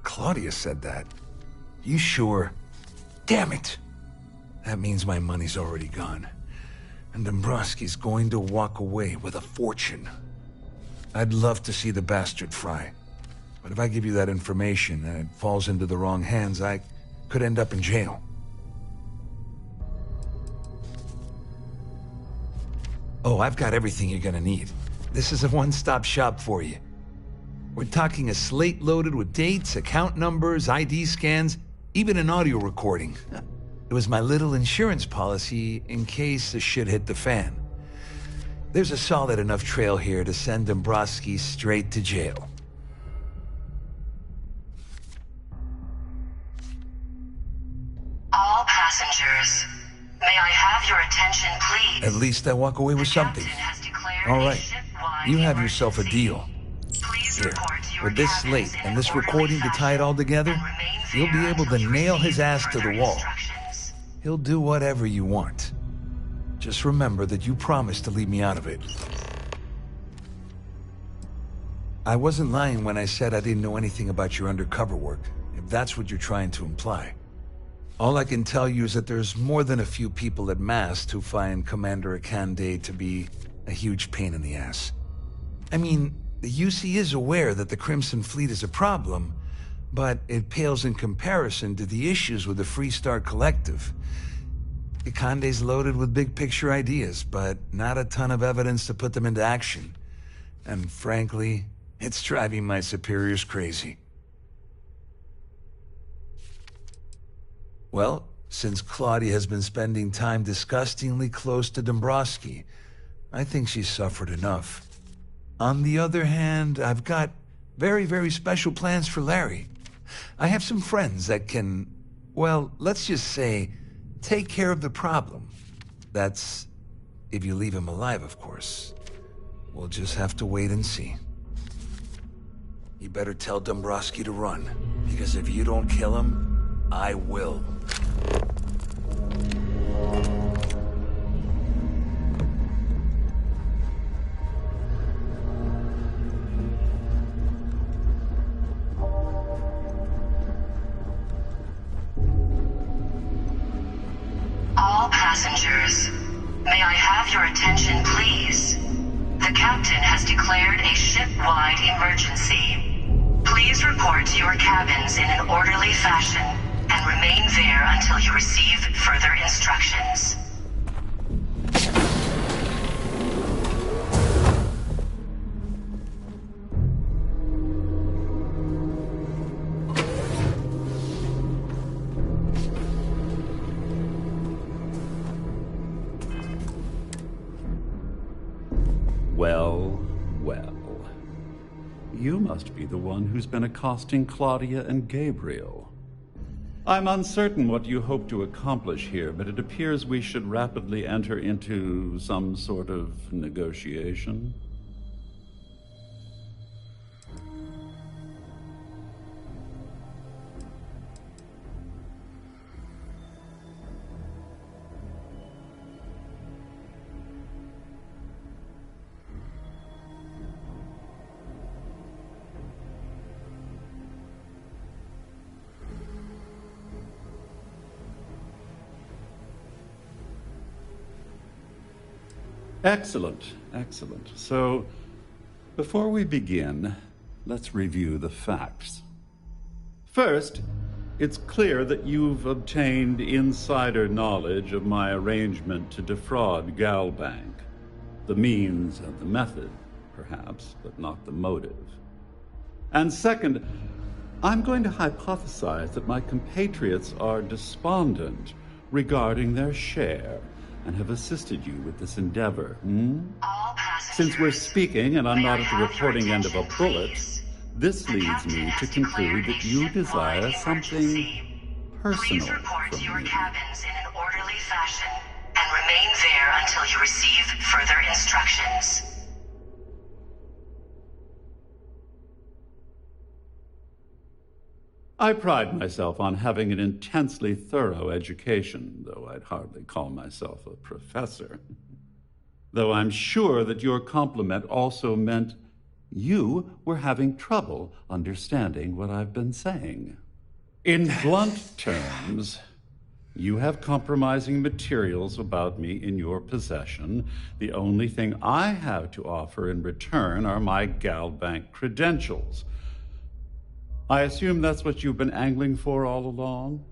Claudia said that. You sure? Damn it! That means my money's already gone. And Dombrowski's going to walk away with a fortune. I'd love to see the bastard fry. But if I give you that information and it falls into the wrong hands, I could end up in jail. Oh, I've got everything you're gonna need. This is a one-stop shop for you. We're talking a slate loaded with dates, account numbers, ID scans, even an audio recording. It was my little insurance policy in case the shit hit the fan. There's a solid enough trail here to send Dombrowski straight to jail. All passengers, may I have your attention, please? At least I walk away with something. All right, you have yourself a deal. Here, with this slate and this recording to tie it all together, you'll be able to nail his ass to the wall. He'll do whatever you want. Just remember that you promised to leave me out of it. I wasn't lying when I said I didn't know anything about your undercover work, if that's what you're trying to imply. All I can tell you is that there's more than a few people at Mast who find Commander Akande to be a huge pain in the ass. I mean, the UC is aware that the Crimson Fleet is a problem, but it pales in comparison to the issues with the Freestar Collective. Akande's loaded with big-picture ideas, but not a ton of evidence to put them into action. And frankly, it's driving my superiors crazy. Well, since Claudia has been spending time disgustingly close to Dombrowski, I think she's suffered enough. On the other hand, I've got very, very special plans for Larry. I have some friends that can, well, let's just say, take care of the problem. That's if you leave him alive, of course. We'll just have to wait and see. You better tell Dombrowski to run, because if you don't kill him, I will. All passengers, may I have your attention, please? The captain has declared a ship-wide emergency. Please report to your cabins in an orderly fashion and remain there until you receive further instructions. Well, well. You must be the one who's been accosting Claudia and Gabriel. I'm uncertain what you hope to accomplish here, but it appears we should rapidly enter into some sort of negotiation. Excellent, excellent. So, before we begin, let's review the facts. First, it's clear that you've obtained insider knowledge of my arrangement to defraud Galbank. The means and the method, perhaps, but not the motive. And second, I'm going to hypothesize that my compatriots are despondent regarding their share and have assisted you with this endeavor, Since we're speaking and I'm not at the reporting end of a bullet, this leads me to conclude that you desire something personal Please report to your cabins in an orderly fashion and remain there until you receive further instructions. I pride myself on having an intensely thorough education, though I'd hardly call myself a professor. Though I'm sure that your compliment also meant you were having trouble understanding what I've been saying. In blunt terms, you have compromising materials about me in your possession. The only thing I have to offer in return are my Galbank credentials. I assume that's what you've been angling for all along?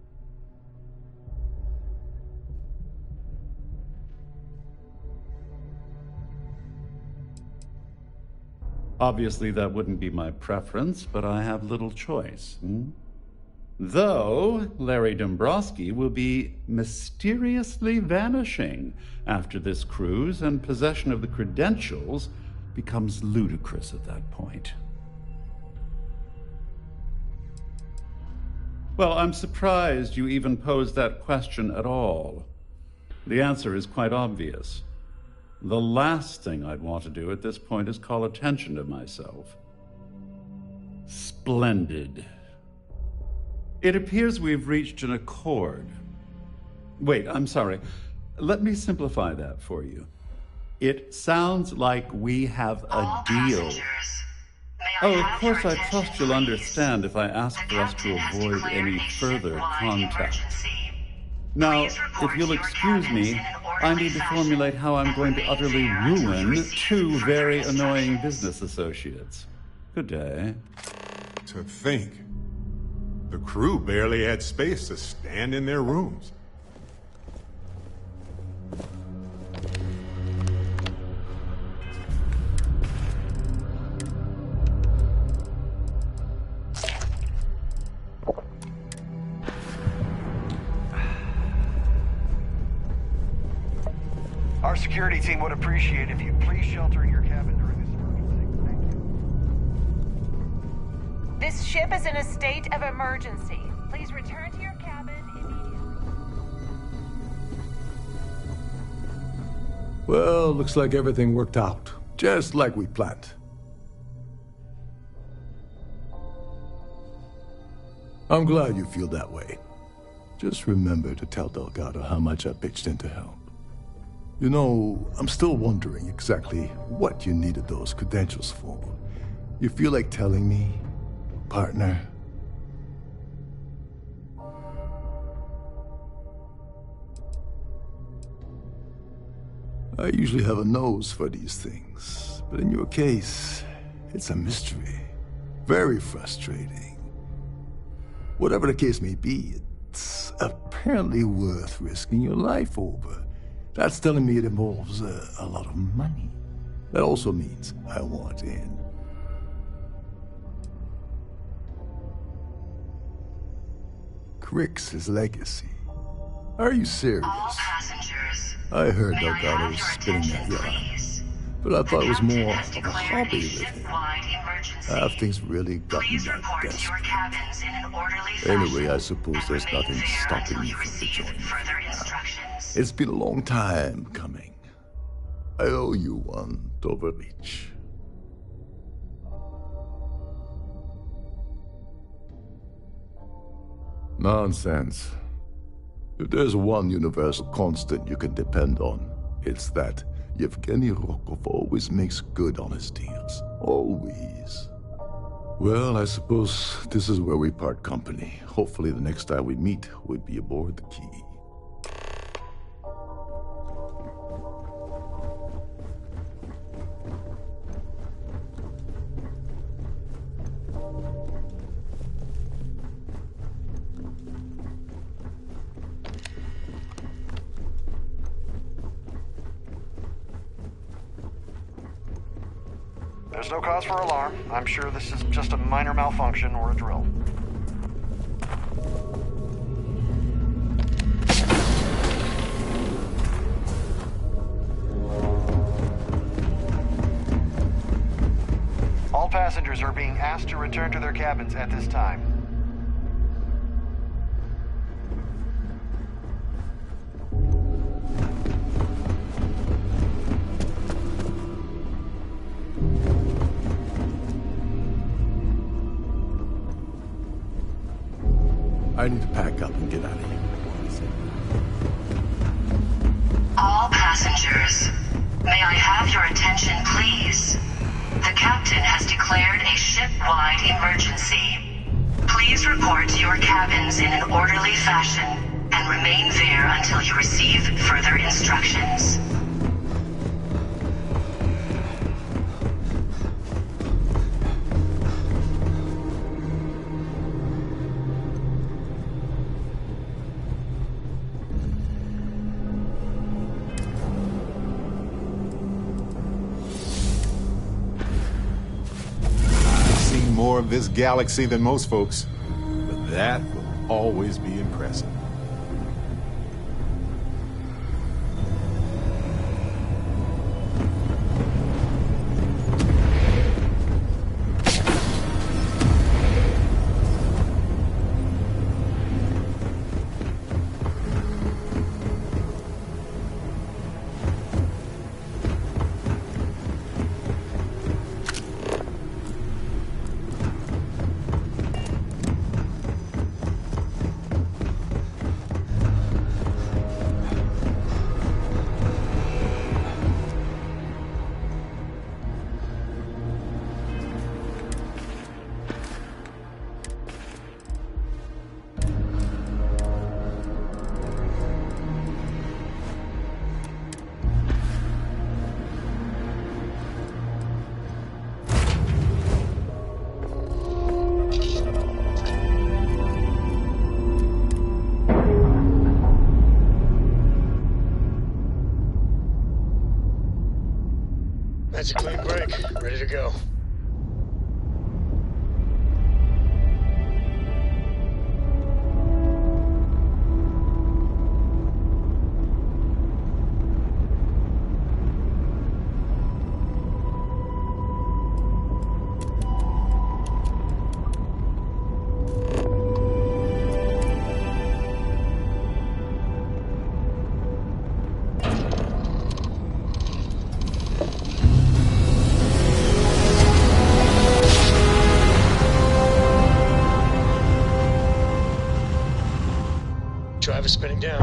Obviously, that wouldn't be my preference, but I have little choice. Though Larry Dombrowski will be mysteriously vanishing after this cruise, and possession of the credentials becomes ludicrous at that point. Well, I'm surprised you even posed that question at all. The answer is quite obvious. The last thing I'd want to do at this point is call attention to myself. Splendid. It appears we've reached an accord. Wait, I'm sorry. Let me simplify that for you. It sounds like we have a deal. Oh, of course, I trust you'll understand if I ask for us to avoid any further contact. Now, if you'll excuse me, I need to formulate how I'm going to utterly ruin two very annoying business associates. Good day. To think, the crew barely had space to stand in their rooms. Our security team would appreciate if you please shelter in your cabin during this emergency. Thank you. This ship is in a state of emergency. Please return to your cabin immediately. Well, looks like everything worked out, just like we planned. I'm glad you feel that way. Just remember to tell Delgado how much I pitched in to help. You know, I'm still wondering exactly what you needed those credentials for. You feel like telling me, partner? I usually have a nose for these things, but in your case, it's a mystery. Very frustrating. Whatever the case may be, it's apparently worth risking your life over. That's telling me it involves a lot of money. That also means I want in. Crick's legacy. Are you serious? All passengers. I heard Delgado was spinning that yacht, but I thought it was more of a hobby with him. Have things really gotten that desperate? Anyway, I suppose there's nothing stopping me from joining now. It's been a long time coming. I owe you one, Doverich. Nonsense. If there's one universal constant you can depend on, it's that Yevgeny Rokov always makes good on his deals. Always. Well, I suppose this is where we part company. Hopefully the next time we meet, we'll be aboard the Key. There's no cause for alarm. I'm sure this is just a minor malfunction or a drill. All passengers are being asked to return to their cabins at this time. I need to pack up and get out of here. All passengers, may I have your attention, please? The captain has declared a ship-wide emergency. Please report to your cabins in an orderly fashion and remain there until you receive further instructions. More of this galaxy than most folks, but that will always be impressive. That's a clean break. Ready to go. Drive is spinning down.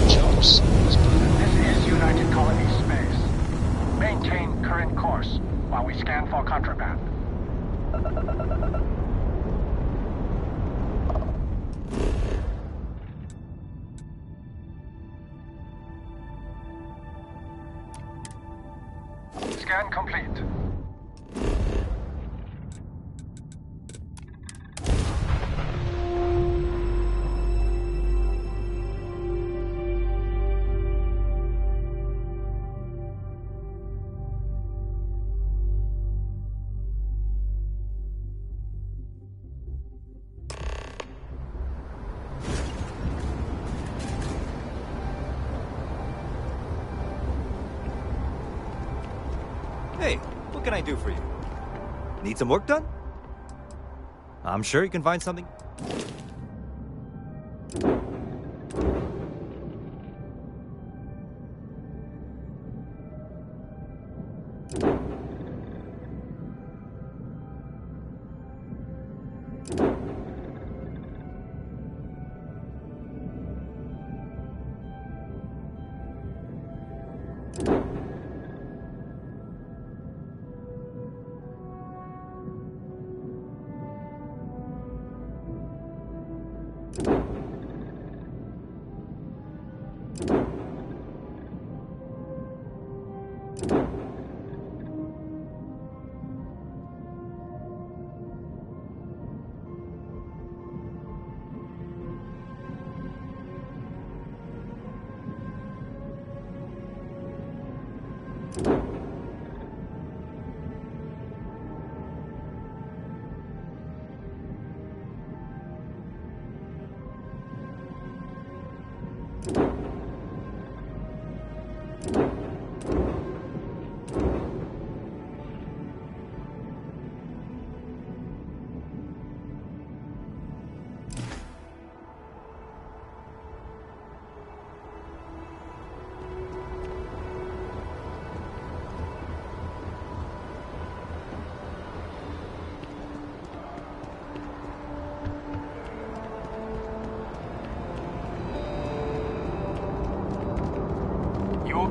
Jumps. This is United Colony Space. Maintain current course while we scan for contraband. Scan complete. Hey, what can I do for you? Need some work done? I'm sure you can find something.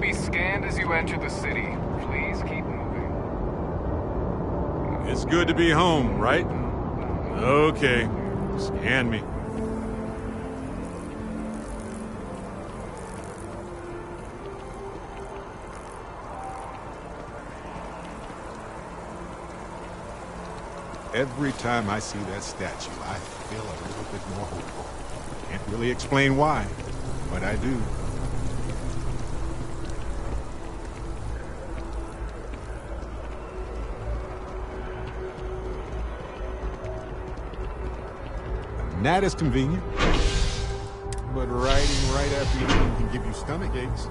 be scanned as you enter the city. Please keep moving. It's good to be home, right? Okay. Scan me. Every time I see that statue, I feel a little bit more hopeful. Can't really explain why, but I do. That is convenient, but riding right after you eat can give you stomach aches.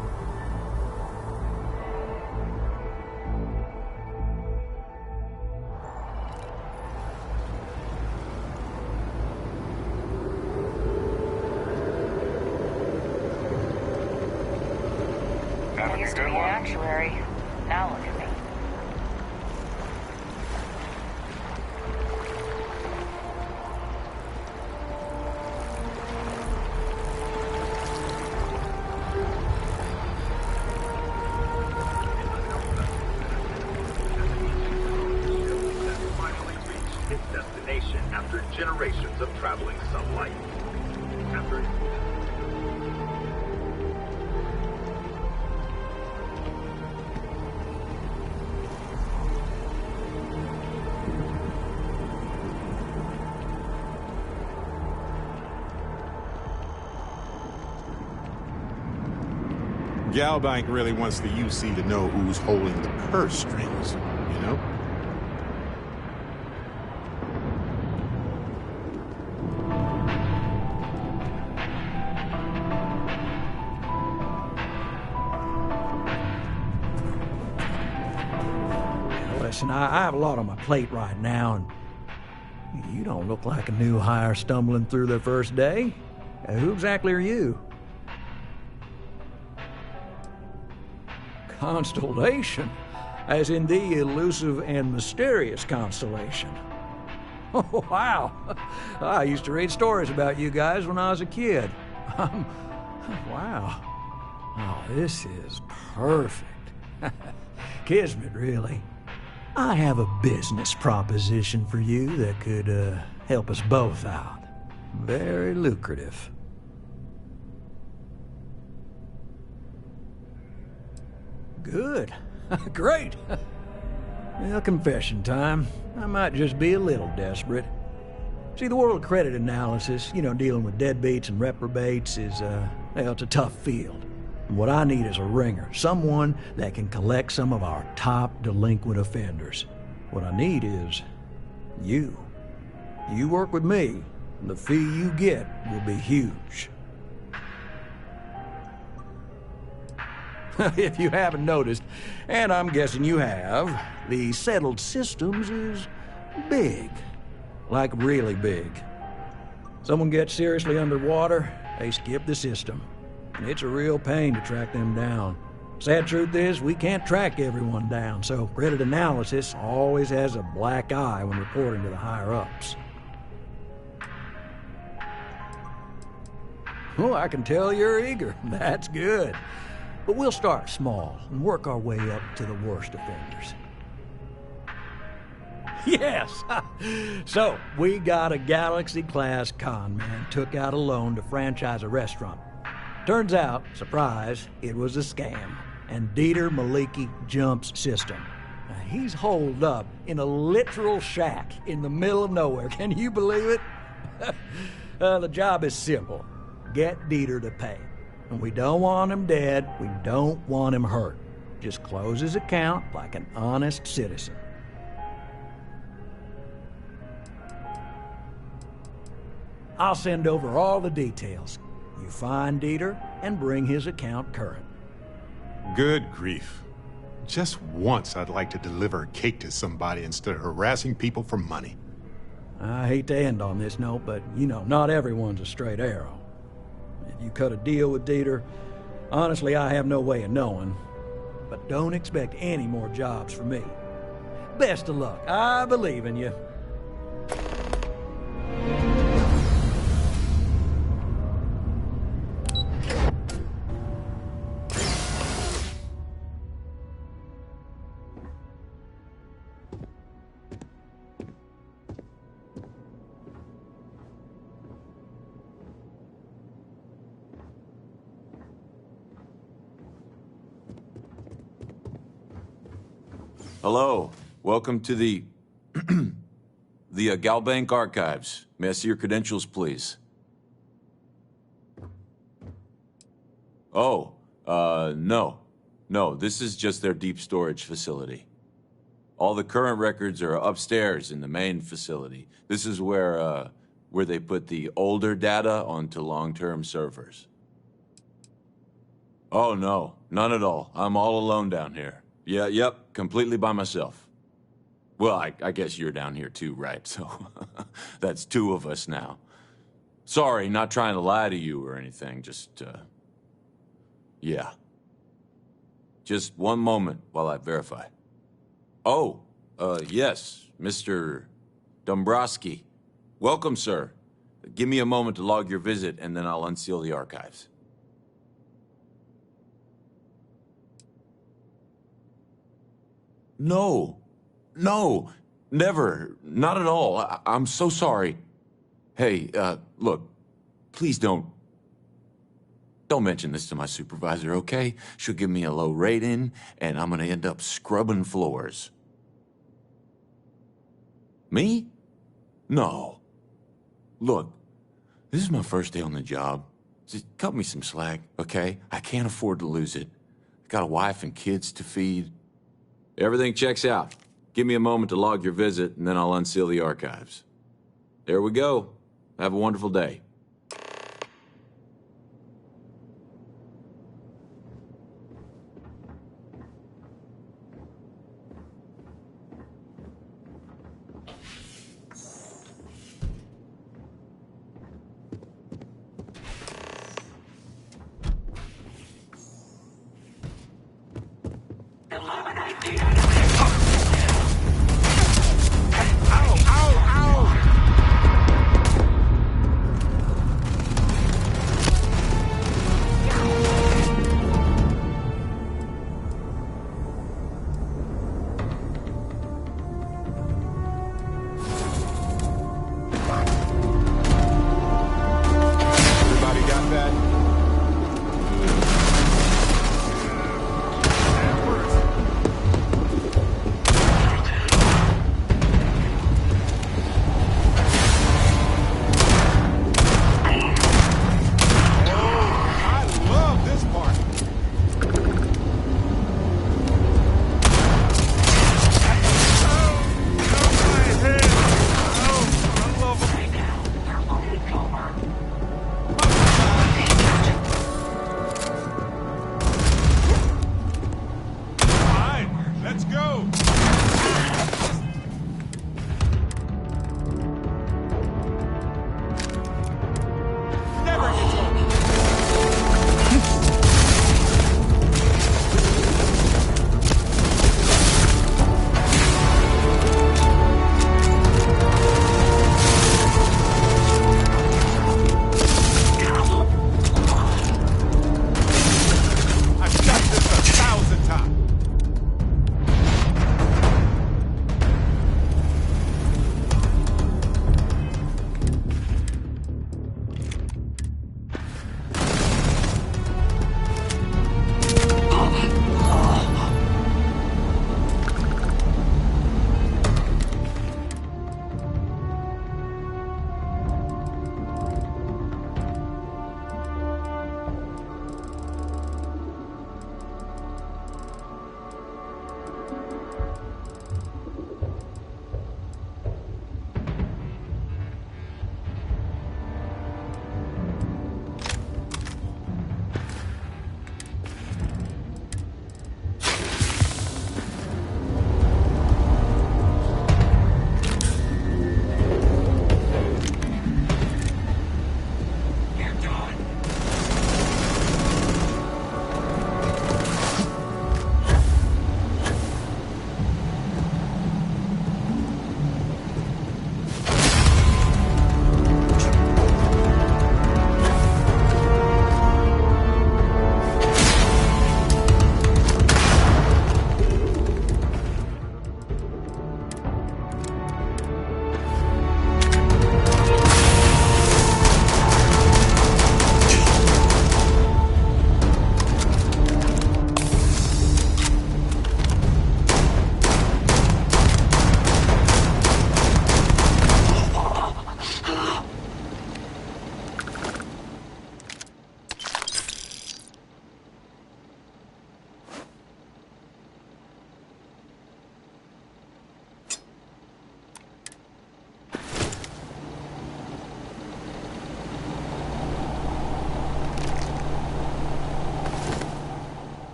I used to be an actuary. Now look at me. After generations of traveling sunlight. Galbank really wants the UC to know who's holding the purse strings, you know? Listen, I have a lot on my plate right now, and you don't look like a new hire stumbling through their first day. Who exactly are you? Constellation, as in the elusive and mysterious constellation. Oh, wow. I used to read stories about you guys when I was a kid. Wow. Oh, this is perfect. Kismet, really. I have a business proposition for you that could help us both out. Very lucrative. Good. Great. Well, confession time. I might just be a little desperate. See, the world of credit analysis, dealing with deadbeats and reprobates is, it's a tough field. And what I need is a ringer, someone that can collect some of our top delinquent offenders. What I need is you. You work with me, and the fee you get will be huge. If you haven't noticed, and I'm guessing you have, the settled systems is big. Like really big. Someone gets seriously underwater, they skip the system. And it's a real pain to track them down. Sad truth is, we can't track everyone down, so credit analysis always has a black eye when reporting to the higher-ups. Oh, I can tell you're eager. That's good. But we'll start small and work our way up to the worst offenders. Yes! So, we got a Galaxy-class con man took out a loan to franchise a restaurant. Turns out, surprise, it was a scam. And Dieter Maliki Jump's system. He's holed up in a literal shack in the middle of nowhere. Can you believe it? The job is simple. Get Dieter to pay. And we don't want him dead, we don't want him hurt. Just close his account like an honest citizen. I'll send over all the details. You find Dieter and bring his account current. Good grief. Just once I'd like to deliver a cake to somebody instead of harassing people for money. I hate to end on this note, but not everyone's a straight arrow. If you cut a deal with Dieter, honestly, I have no way of knowing. But don't expect any more jobs from me. Best of luck. I believe in you. Hello. Welcome to the... the Galbank Archives. May I see your credentials, please? Oh, no. No, this is just their deep storage facility. All the current records are upstairs in the main facility. This is where they put the older data onto long-term servers. Oh, no. None at all. I'm all alone down here. Yeah, yep, completely by myself. Well, I guess you're down here too, right? So, that's two of us now. Sorry, not trying to lie to you or anything, just, yeah. Just one moment while I verify. Oh, yes, Mr. Dombrowski. Welcome, sir. Give me a moment to log your visit, and then I'll unseal the archives. No. No. Never. Not at all. I'm so sorry. Hey, look, please don't mention this to my supervisor, okay? She'll give me a low rating, and I'm gonna end up scrubbing floors. Me? No. Look, this is my first day on the job. Just cut me some slack, okay? I can't afford to lose it. I got a wife and kids to feed. Everything checks out. Give me a moment to log your visit, and then I'll unseal the archives. There we go. Have a wonderful day.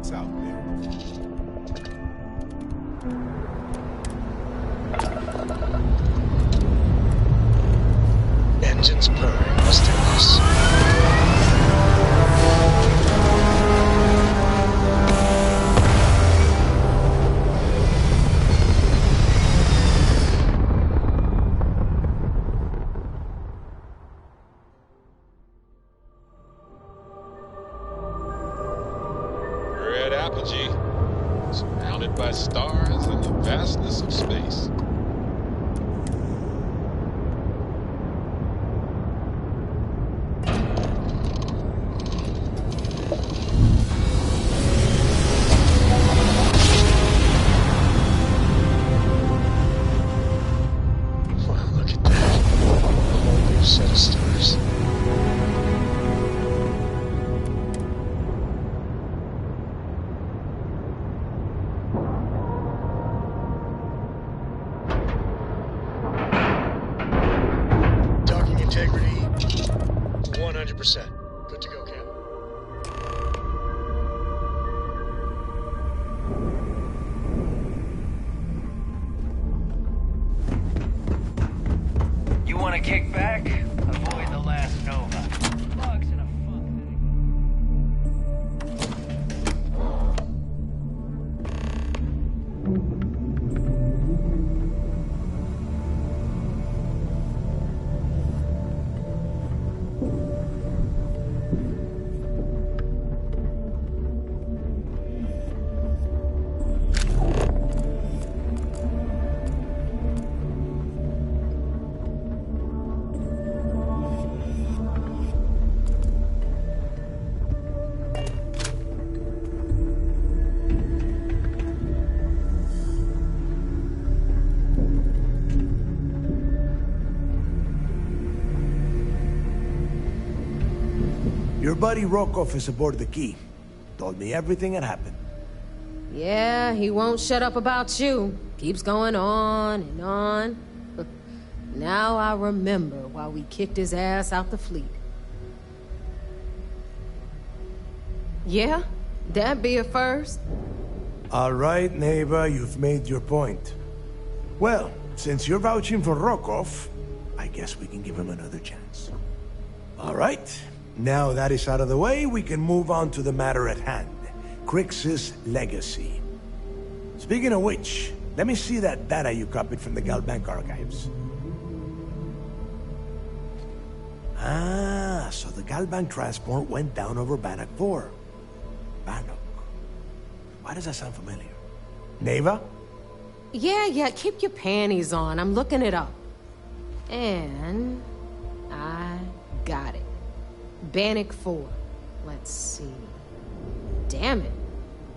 what's out there. Engines purring. Let's do this. Red apogee, surrounded by stars and the vastness of space. Wow, look at that. A whole new set of stars. Docking integrity, 100%. Good to go, Cap. You want to kick back? Avoid the last Nova. Bugs in a Your buddy Rokov is aboard the Key. Told me everything that happened. Yeah, he won't shut up about you. Keeps going on and on. Now I remember why we kicked his ass out the fleet. Yeah, that'd be a first. All right, Neva, you've made your point. Well, since you're vouching for Rokov, I guess we can give him another chance. All right. Now that is out of the way, we can move on to the matter at hand. Crix's legacy. Speaking of which, let me see that data you copied from the Galbank archives. Ah, so the Galbank transport went down over Bannock 4. Bannock. Why does that sound familiar? Neva? Yeah, keep your panties on. I'm looking it up. And I got it. Bannock 4. Let's see. Damn it.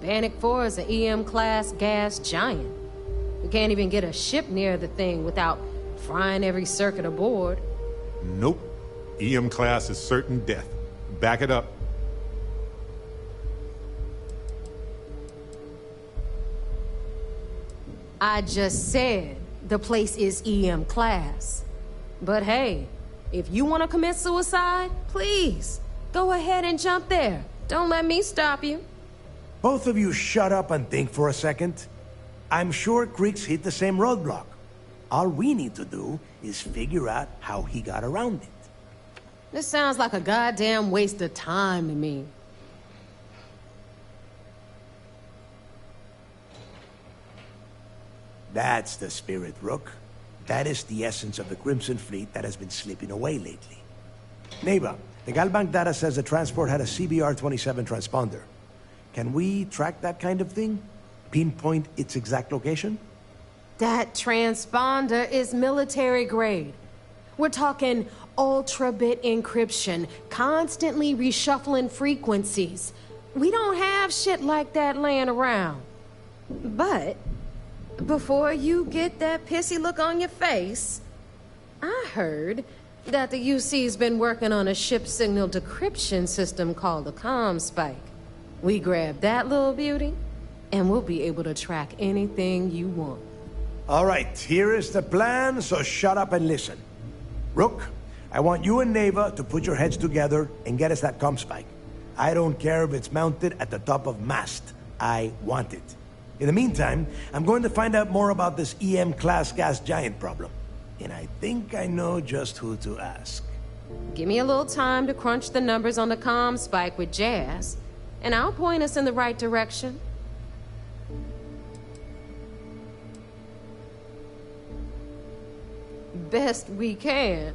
Bannock 4 is an EM-class gas giant. We can't even get a ship near the thing without frying every circuit aboard. Nope. EM class is certain death. Back it up. I just said the place is EM class. But hey, if you want to commit suicide, please, go ahead and jump there. Don't let me stop you. Both of you shut up and think for a second. I'm sure Crix hit the same roadblock. All we need to do is figure out how he got around it. This sounds like a goddamn waste of time to me. That's the spirit, Rook. That is the essence of the Crimson Fleet that has been slipping away lately. Neva, the Galbank data says the transport had a CBR-27 transponder. Can we track that kind of thing? Pinpoint its exact location? That transponder is military grade. We're talking ultra-bit encryption, constantly reshuffling frequencies. We don't have shit like that laying around. But before you get that pissy look on your face, I heard that the UC's been working on a ship signal decryption system called a ComSpike. We grab that little beauty, and we'll be able to track anything you want. All right, here is the plan, so shut up and listen. Rook, I want you and Neva to put your heads together and get us that ComSpike. I don't care if it's mounted at the top of mast. I want it. In the meantime, I'm going to find out more about this EM-class gas giant problem. And I think I know just who to ask. Give me a little time to crunch the numbers on the comm spike with Jazz, and I'll point us in the right direction. Best we can.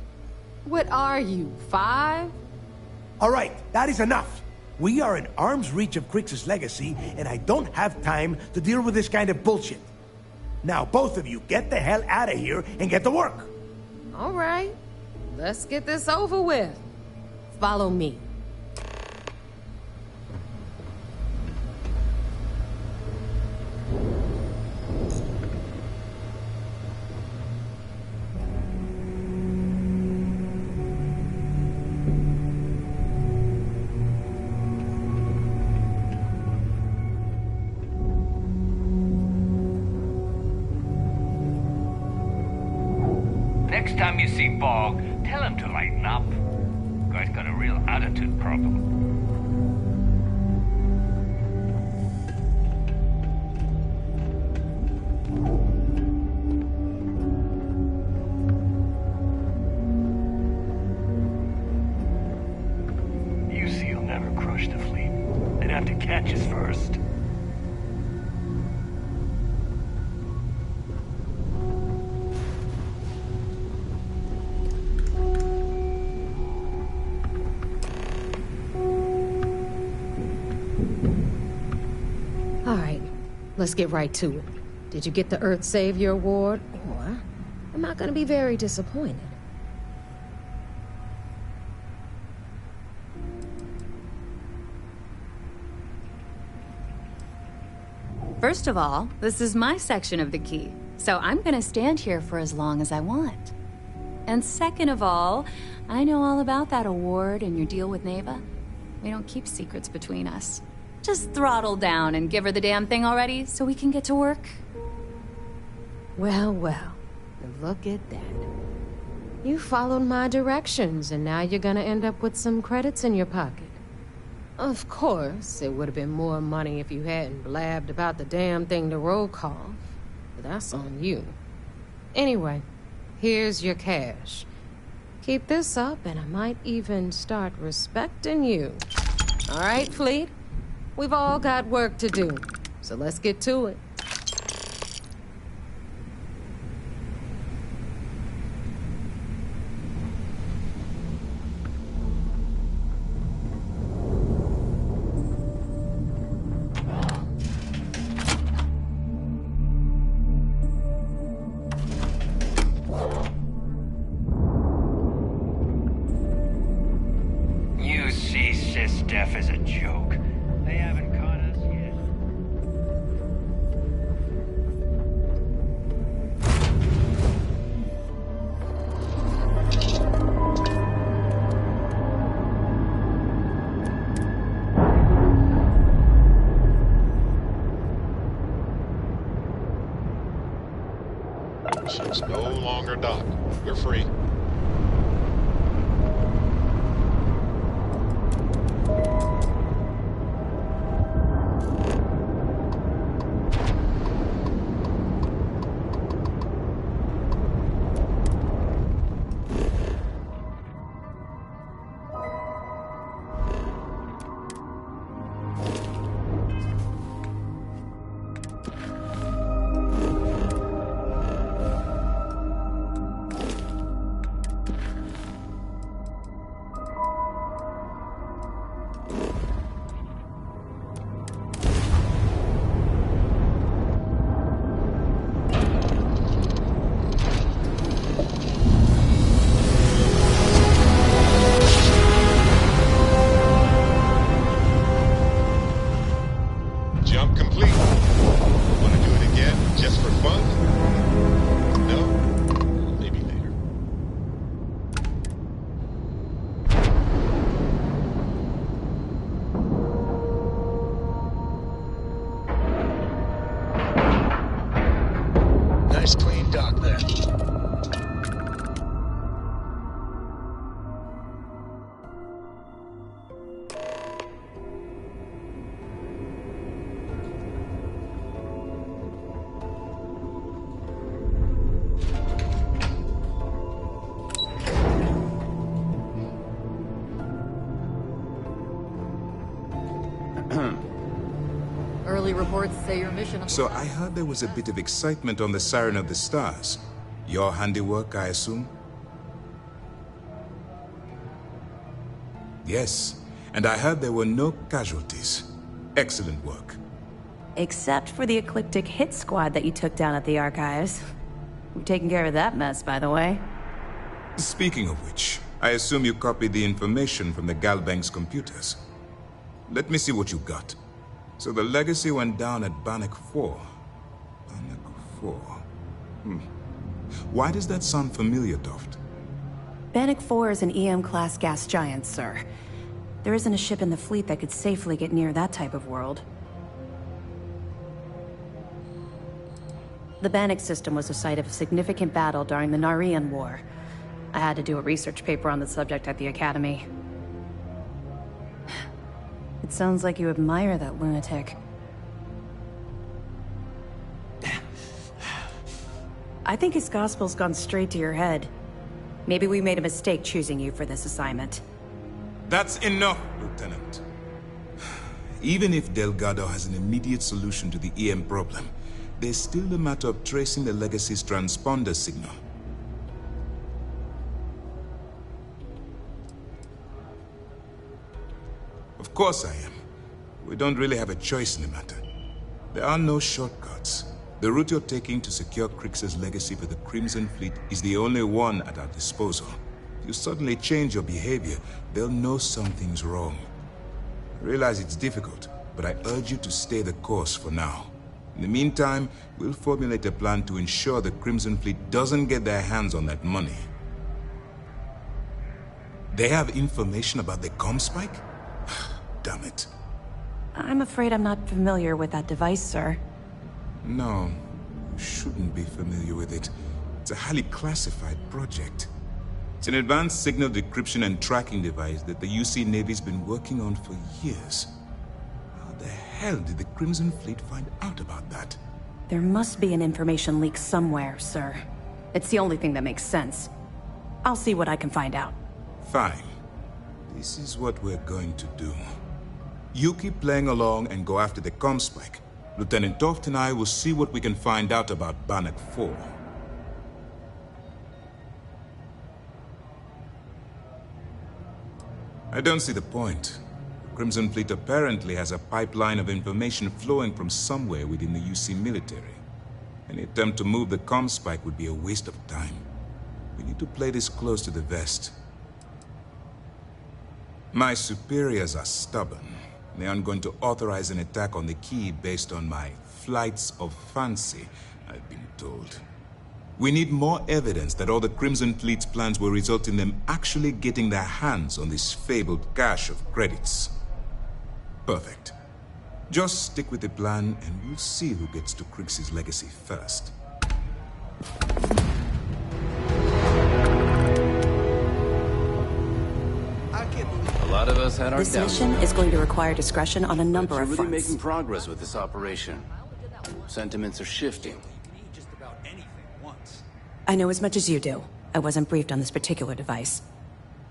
What are you, 5? All right, that is enough. We are in arm's reach of Crix's legacy, and I don't have time to deal with this kind of bullshit. Now, both of you, get the hell out of here and get to work. All right, let's get this over with. Follow me. Next time you see Bog, tell him to lighten up. Guy's got a real attitude problem. You see, he'll never crush the fleet. They'd have to catch us first. Let's get right to it. Did you get the Earth Savior Award? Or I'm not gonna be very disappointed. First of all, this is my section of the key, so I'm gonna stand here for as long as I want. And second of all, I know all about that award and your deal with Neva. We don't keep secrets between us. Just throttle down and give her the damn thing already so we can get to work. Well, well. Look at that. You followed my directions, and now you're gonna end up with some credits in your pocket. Of course, it would have been more money if you hadn't blabbed about the damn thing to roll call. But that's on you. Anyway, here's your cash. Keep this up, and I might even start respecting you. All right, Fleet? We've all got work to do, so let's get to it. You see Sis Def as a joke. They haven't caught us yet. Ship's no longer docked. You're free. Jump complete. Want to do it again, just for fun? No? Maybe later. Nice clean dock there. Early reports say your mission... So I heard there was a bit of excitement on the Siren of the Stars. Your handiwork, I assume? Yes, and I heard there were no casualties. Excellent work. Except for the eclectic hit squad that you took down at the archives. We've taken care of that mess, by the way. Speaking of which, I assume you copied the information from the Galbank's computers. Let me see what you got. So the legacy went down at Bannock 4. Bannock 4. Why does that sound familiar, Toft? Bannock 4 is an EM-class gas giant, sir. There isn't a ship in the fleet that could safely get near that type of world. The Bannock system was the site of a significant battle during the Narian War. I had to do a research paper on the subject at the Academy. It sounds like you admire that lunatic. I think his gospel's gone straight to your head. Maybe we made a mistake choosing you for this assignment. That's enough, Lieutenant. Even if Delgado has an immediate solution to the EM problem, there's still the matter of tracing the Legacy's transponder signal. Of course I am. We don't really have a choice in the matter. There are no shortcuts. The route you're taking to secure Crix's legacy for the Crimson Fleet is the only one at our disposal. If you suddenly change your behavior, they'll know something's wrong. I realize it's difficult, but I urge you to stay the course for now. In the meantime, we'll formulate a plan to ensure the Crimson Fleet doesn't get their hands on that money. They have information about the Comspike? Damn it. I'm afraid I'm not familiar with that device, sir. No, you shouldn't be familiar with it. It's a highly classified project. It's an advanced signal decryption and tracking device that the UC Navy's been working on for years. How the hell did the Crimson Fleet find out about that? There must be an information leak somewhere, sir. It's the only thing that makes sense. I'll see what I can find out. Fine. This is what we're going to do. You keep playing along and go after the Comspike. Lieutenant Toft and I will see what we can find out about Bannock 4. I don't see the point. The Crimson Fleet apparently has a pipeline of information flowing from somewhere within the UC military. Any attempt to move the Comspike would be a waste of time. We need to play this close to the vest. My superiors are stubborn. They aren't going to authorize an attack on the key based on my flights of fancy, I've been told. We need more evidence that all the Crimson Fleet's plans will result in them actually getting their hands on this fabled cache of credits. Perfect. Just stick with the plan and we'll see who gets to Crix's legacy first. A lot of us had our This doubts. mission is going to require discretion on a number You're of really fronts. making progress with this operation. Sentiments are shifting. I know as much as you do. I wasn't briefed on this particular device.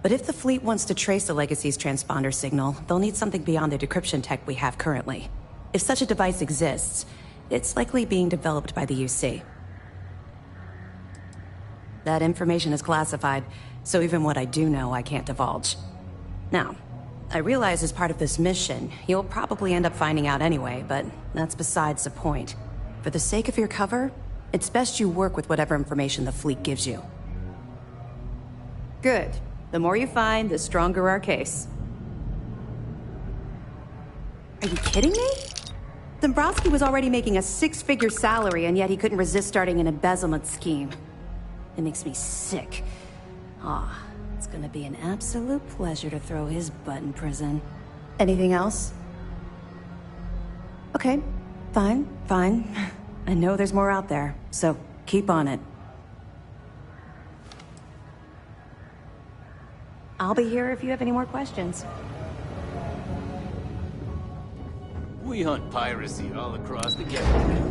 But if the fleet wants to trace the Legacy's transponder signal, they'll need something beyond the decryption tech we have currently. If such a device exists, it's likely being developed by the UC. That information is classified, so even what I do know, I can't divulge. Now, I realize as part of this mission, you'll probably end up finding out anyway, but that's besides the point. For the sake of your cover, it's best you work with whatever information the fleet gives you. Good. The more you find, the stronger our case. Are you kidding me? Dombrowski was already making a 6-figure salary, and yet he couldn't resist starting an embezzlement scheme. It makes me sick. It's gonna be an absolute pleasure to throw his butt in prison. Anything else? Okay, fine. I know there's more out there, so keep on it. I'll be here if you have any more questions. We hunt piracy all across the galaxy.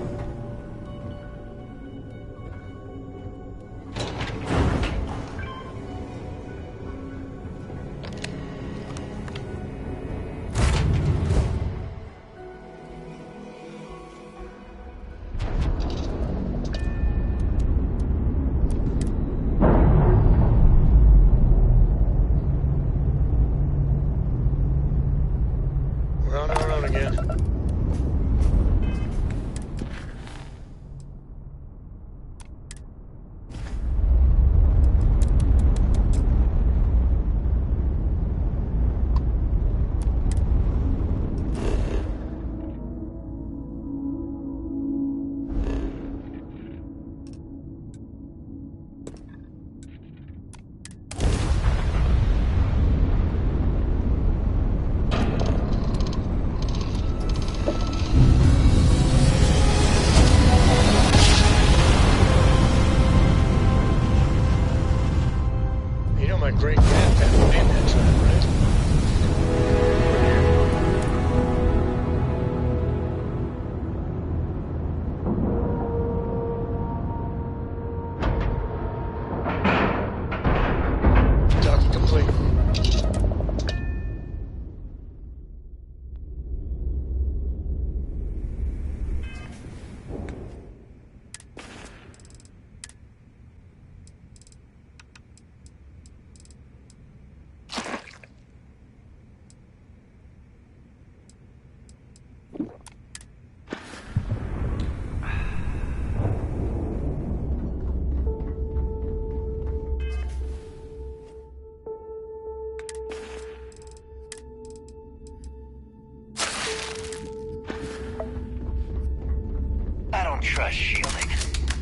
trust shielding.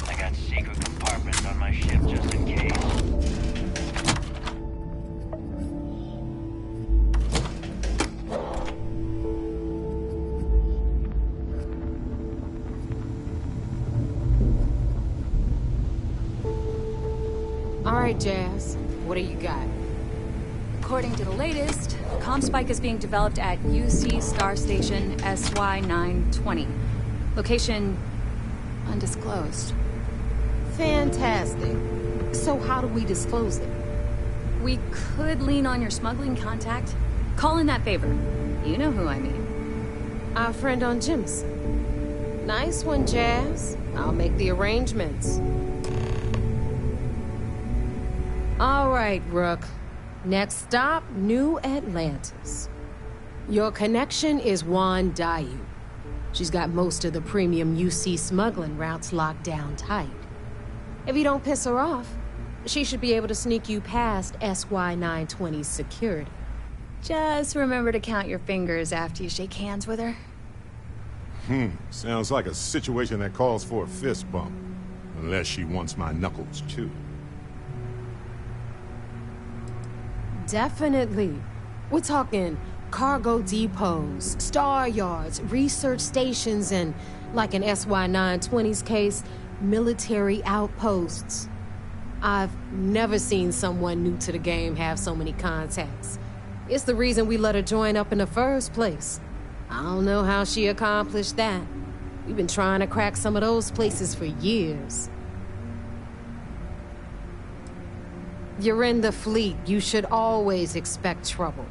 I got secret compartments on my ship just in case. All right, Jazz. What do you got? According to the latest, ComSpike is being developed at UC Star Station SY-920. Location undisclosed. Fantastic. So how do we disclose it? We could lean on your smuggling contact. Call in that favor. You know who I mean. Our friend on Jimson. Nice one, Jazz. I'll make the arrangements. All right, Rook. Next stop, New Atlantis. Your connection is Juan Dayu. She's got most of the premium UC smuggling routes locked down tight. If you don't piss her off, she should be able to sneak you past SY-920's security. Just remember to count your fingers after you shake hands with her. Sounds like a situation that calls for a fist bump. Unless she wants my knuckles, too. Definitely. We're talking cargo depots, star yards, research stations, and, like in SY-920's case, military outposts. I've never seen someone new to the game have so many contacts. It's the reason we let her join up in the first place. I don't know how she accomplished that. We've been trying to crack some of those places for years. You're in the fleet. You should always expect trouble.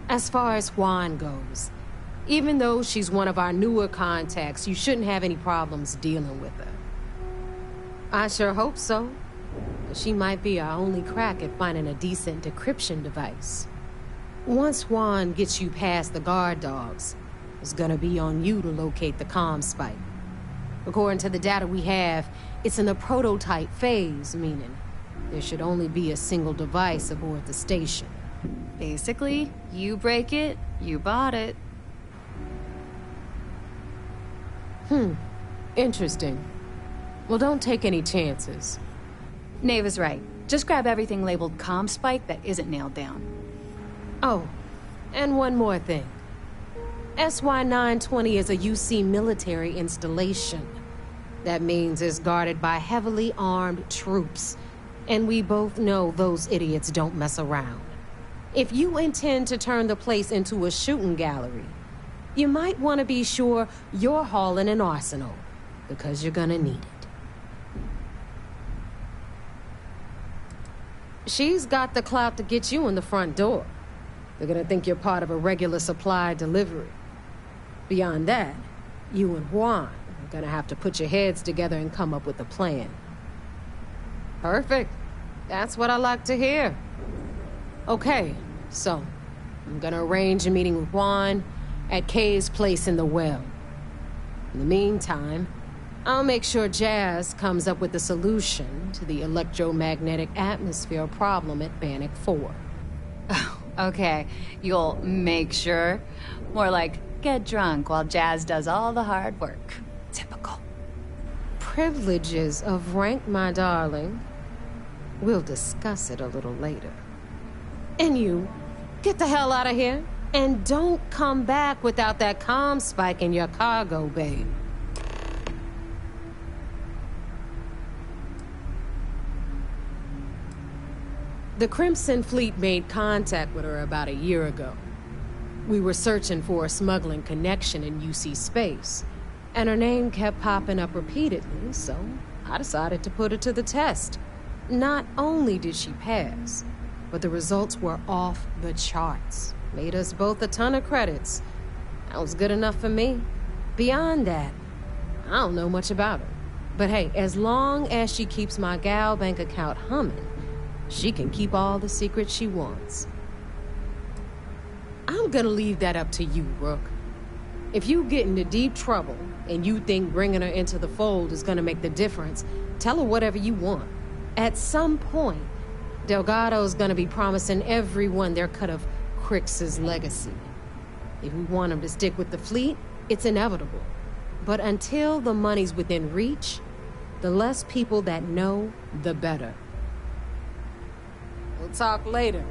As far as Juan goes, even though she's one of our newer contacts, you shouldn't have any problems dealing with her. I sure hope so. She might be our only crack at finding a decent decryption device. Once Juan gets you past the guard dogs, it's gonna be on you to locate the ComSpike. According to the data we have, it's in the prototype phase, meaning there should only be a single device aboard the station. Basically, you break it, you bought it. Interesting. Well, don't take any chances. Nave is right. Just grab everything labeled ComSpike that isn't nailed down. Oh, and one more thing. SY-920 is a UC military installation. That means it's guarded by heavily armed troops. And we both know those idiots don't mess around. If you intend to turn the place into a shooting gallery, you might want to be sure you're hauling an arsenal, because you're gonna need it. She's got the clout to get you in the front door. They're gonna think you're part of a regular supply delivery. Beyond that, you and Juan are gonna have to put your heads together and come up with a plan. Perfect. That's what I like to hear. Okay, so I'm gonna arrange a meeting with Juan at Kay's place in the well. In the meantime, I'll make sure Jazz comes up with a solution to the electromagnetic atmosphere problem at Bannock 4. Okay, you'll make sure. More like, get drunk while Jazz does all the hard work. Typical. Privileges of rank, my darling. We'll discuss it a little later. And you, get the hell out of here. And don't come back without that ComSpike in your cargo bay. The Crimson Fleet made contact with her about a year ago. We were searching for a smuggling connection in UC space, and her name kept popping up repeatedly, so I decided to put her to the test. Not only did she pass, but the results were off the charts. Made us both a ton of credits. That was good enough for me. Beyond that, I don't know much about her. But hey, as long as she keeps my gal bank account humming, she can keep all the secrets she wants. I'm gonna leave that up to you, Rook. If you get into deep trouble and you think bringing her into the fold is gonna make the difference, tell her whatever you want. At some point, Delgado's gonna be promising everyone their cut of Crix's legacy. If we want him to stick with the fleet, it's inevitable. But until the money's within reach, the less people that know, the better. We'll talk later.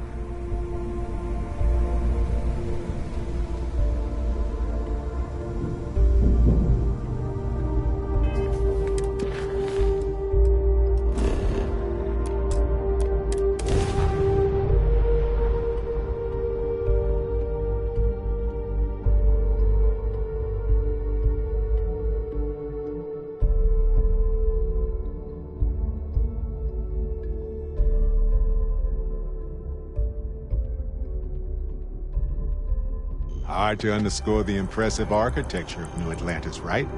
Hard to underscore the impressive architecture of New Atlantis, right?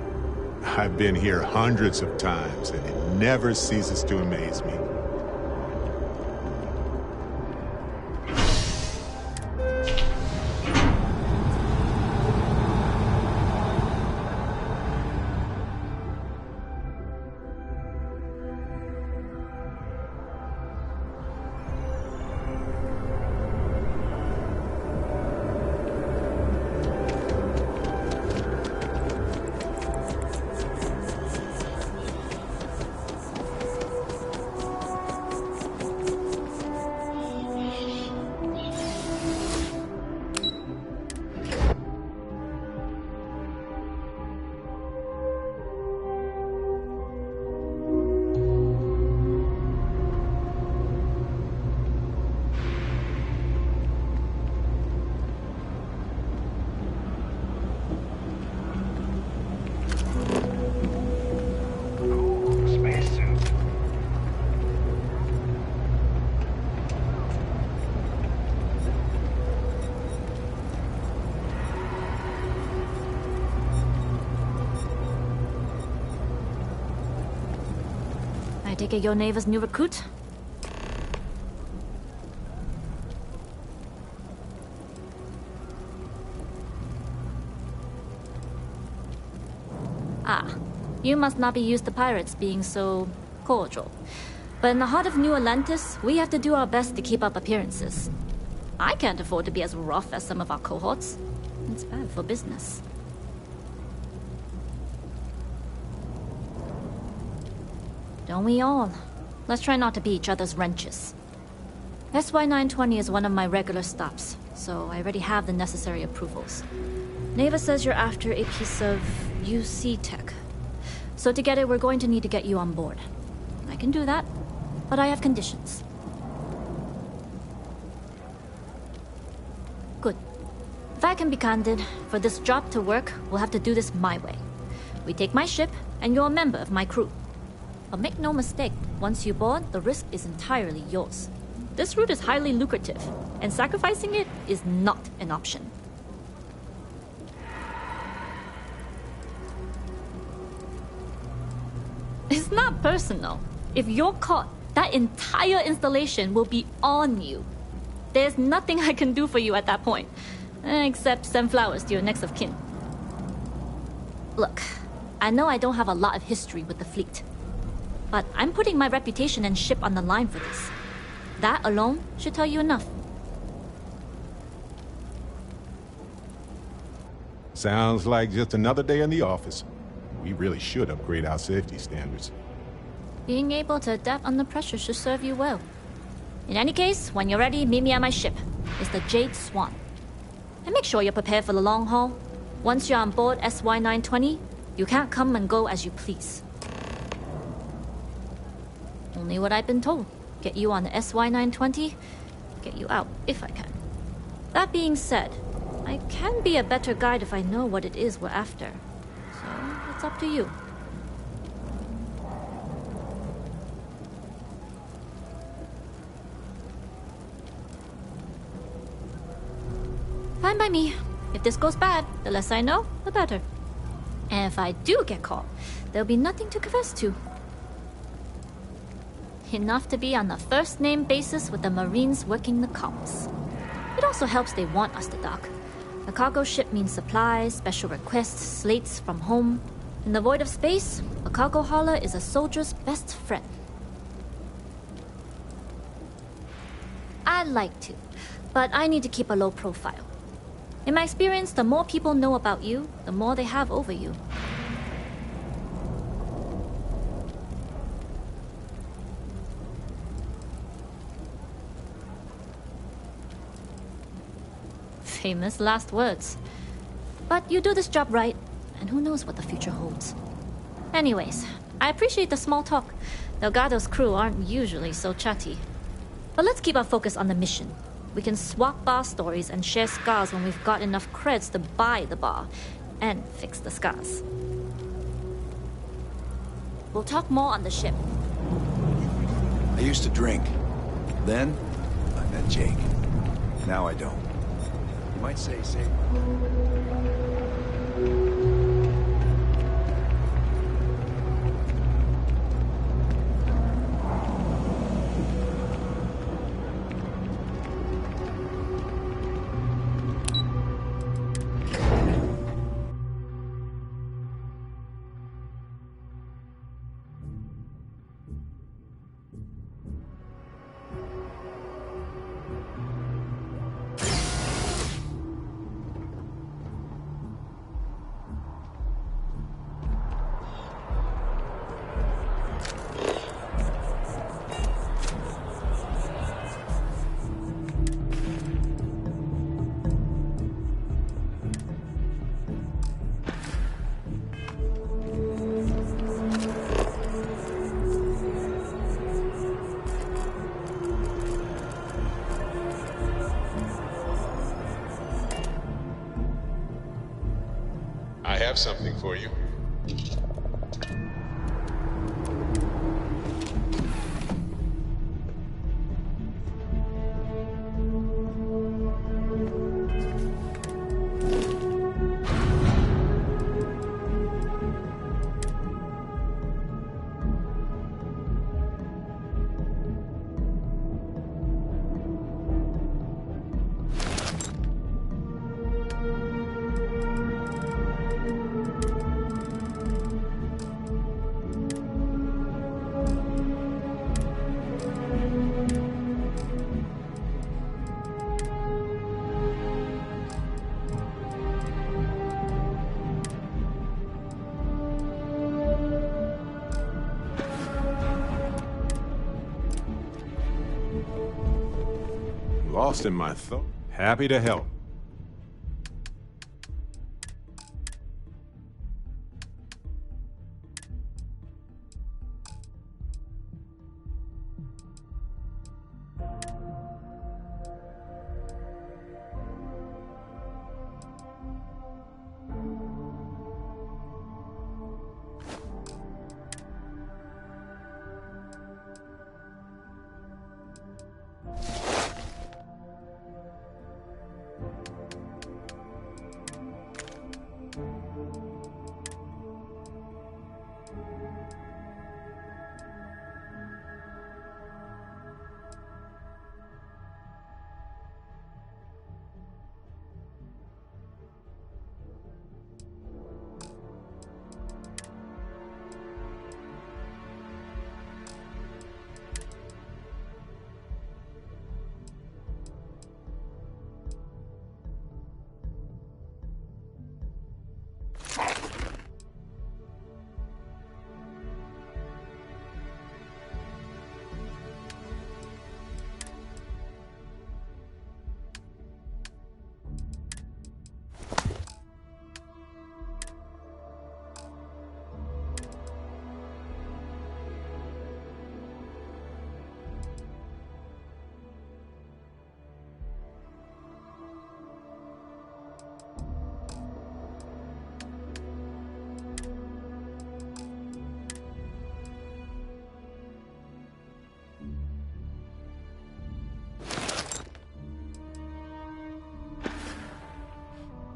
I've been here hundreds of times, and it never ceases to amaze me. I take it your neighbor's new recruit? Ah, you must not be used to pirates being so cordial. But in the heart of New Atlantis, we have to do our best to keep up appearances. I can't afford to be as rough as some of our cohorts. It's bad for business. Don't we all? Let's try not to be each other's wrenches. SY-920 is one of my regular stops, so I already have the necessary approvals. Neva says you're after a piece of UC tech. So to get it, we're going to need to get you on board. I can do that, but I have conditions. Good. If I can be candid, for this job to work, we'll have to do this my way. We take my ship, and you're a member of my crew. But make no mistake, once you board, the risk is entirely yours. This route is highly lucrative, and sacrificing it is not an option. It's not personal. If you're caught, that entire installation will be on you. There's nothing I can do for you at that point, except send flowers to your next of kin. Look, I know I don't have a lot of history with the fleet, but I'm putting my reputation and ship on the line for this. That alone should tell you enough. Sounds like just another day in the office. We really should upgrade our safety standards. Being able to adapt under pressure should serve you well. In any case, when you're ready, meet me at my ship. It's the Jade Swan. And make sure you're prepared for the long haul. Once you're on board SY-920, you can't come and go as you please. Only what I've been told. Get you on the SY-920, get you out if I can. That being said, I can be a better guide if I know what it is we're after. So, it's up to you. Fine by me. If this goes bad, the less I know, the better. And if I do get caught, there'll be nothing to confess to. Enough to be on a first-name basis with the Marines working the comms. It also helps they want us to dock. A cargo ship means supplies, special requests, slates from home. In the void of space, a cargo hauler is a soldier's best friend. I'd like to, but I need to keep a low profile. In my experience, the more people know about you, the more they have over you. Famous last words. But you do this job right, and who knows what the future holds. Anyways, I appreciate the small talk. Delgado's crew aren't usually so chatty. But let's keep our focus on the mission. We can swap bar stories and share scars when we've got enough creds to buy the bar and fix the scars. We'll talk more on the ship. I used to drink. Then, I met Jake. Now I don't. You might say same. I have something for you. Lost in my thought. Happy to help.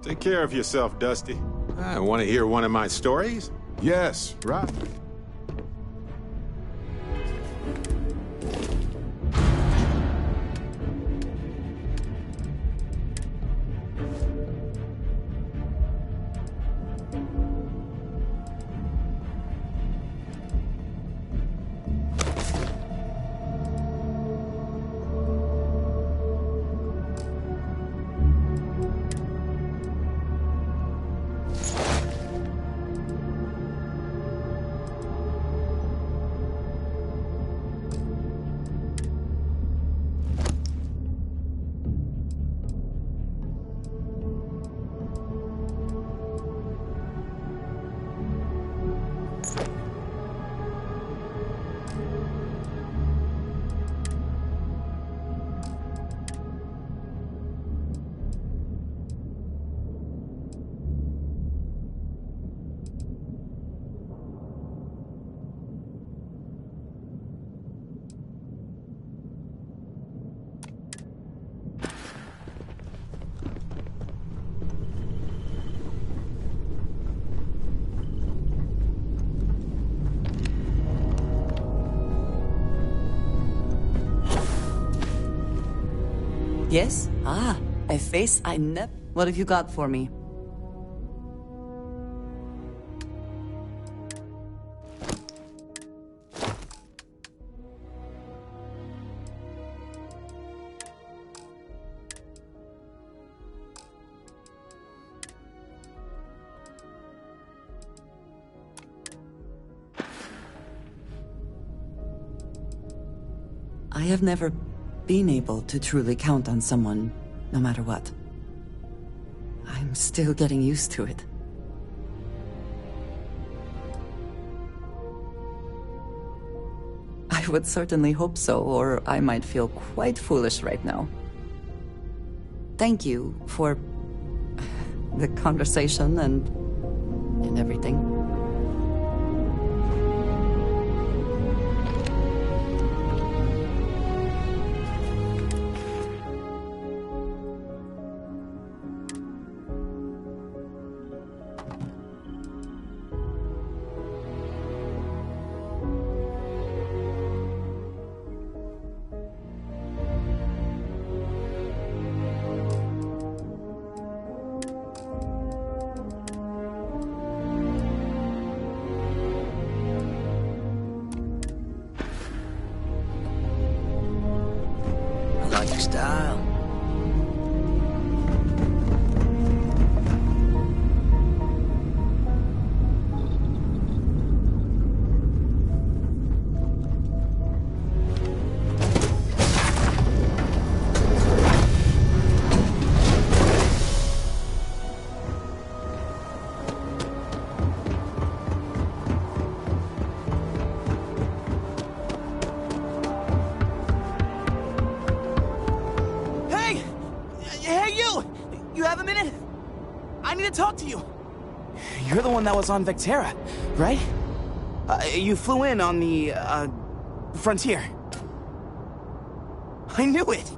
Take care of yourself, Dusty. I want to hear one of my stories? Yes, right. Yes? Ah, a face I never... What have you got for me? I have never been able to truly count on someone, no matter what. I'm still getting used to it. I would certainly hope so, or I might feel quite foolish right now. Thank you for the conversation and everything. Style. Talk to you. You're the one that was on Vectera, right? You flew in on the, Frontier. I knew it!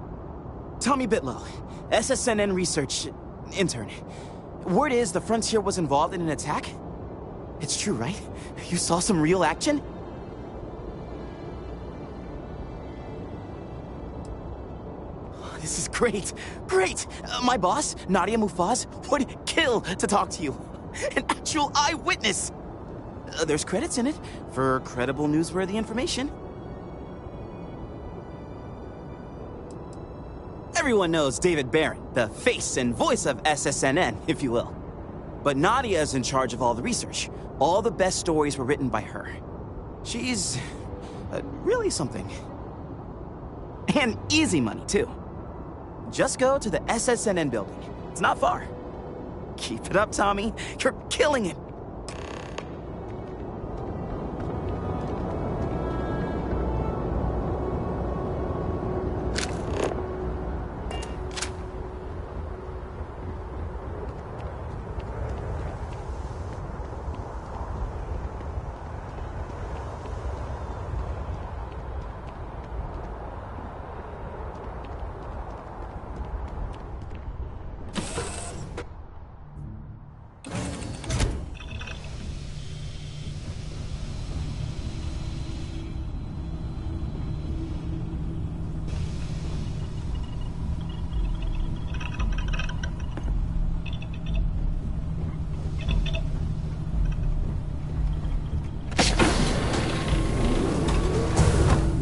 Tommy Bitlow, SSNN research intern. Word is the Frontier was involved in an attack? It's true, right? You saw some real action? This is great! Great! My boss, Nadia Mufaz, would kill to talk to you. An actual eyewitness! There's credits in it for credible, newsworthy information. Everyone knows David Barron, the face and voice of SSNN, if you will. But Nadia is in charge of all the research. All the best stories were written by her. She's... really something. And easy money, too. Just go to the SSNN building. It's not far. Keep it up, Tommy. You're killing it.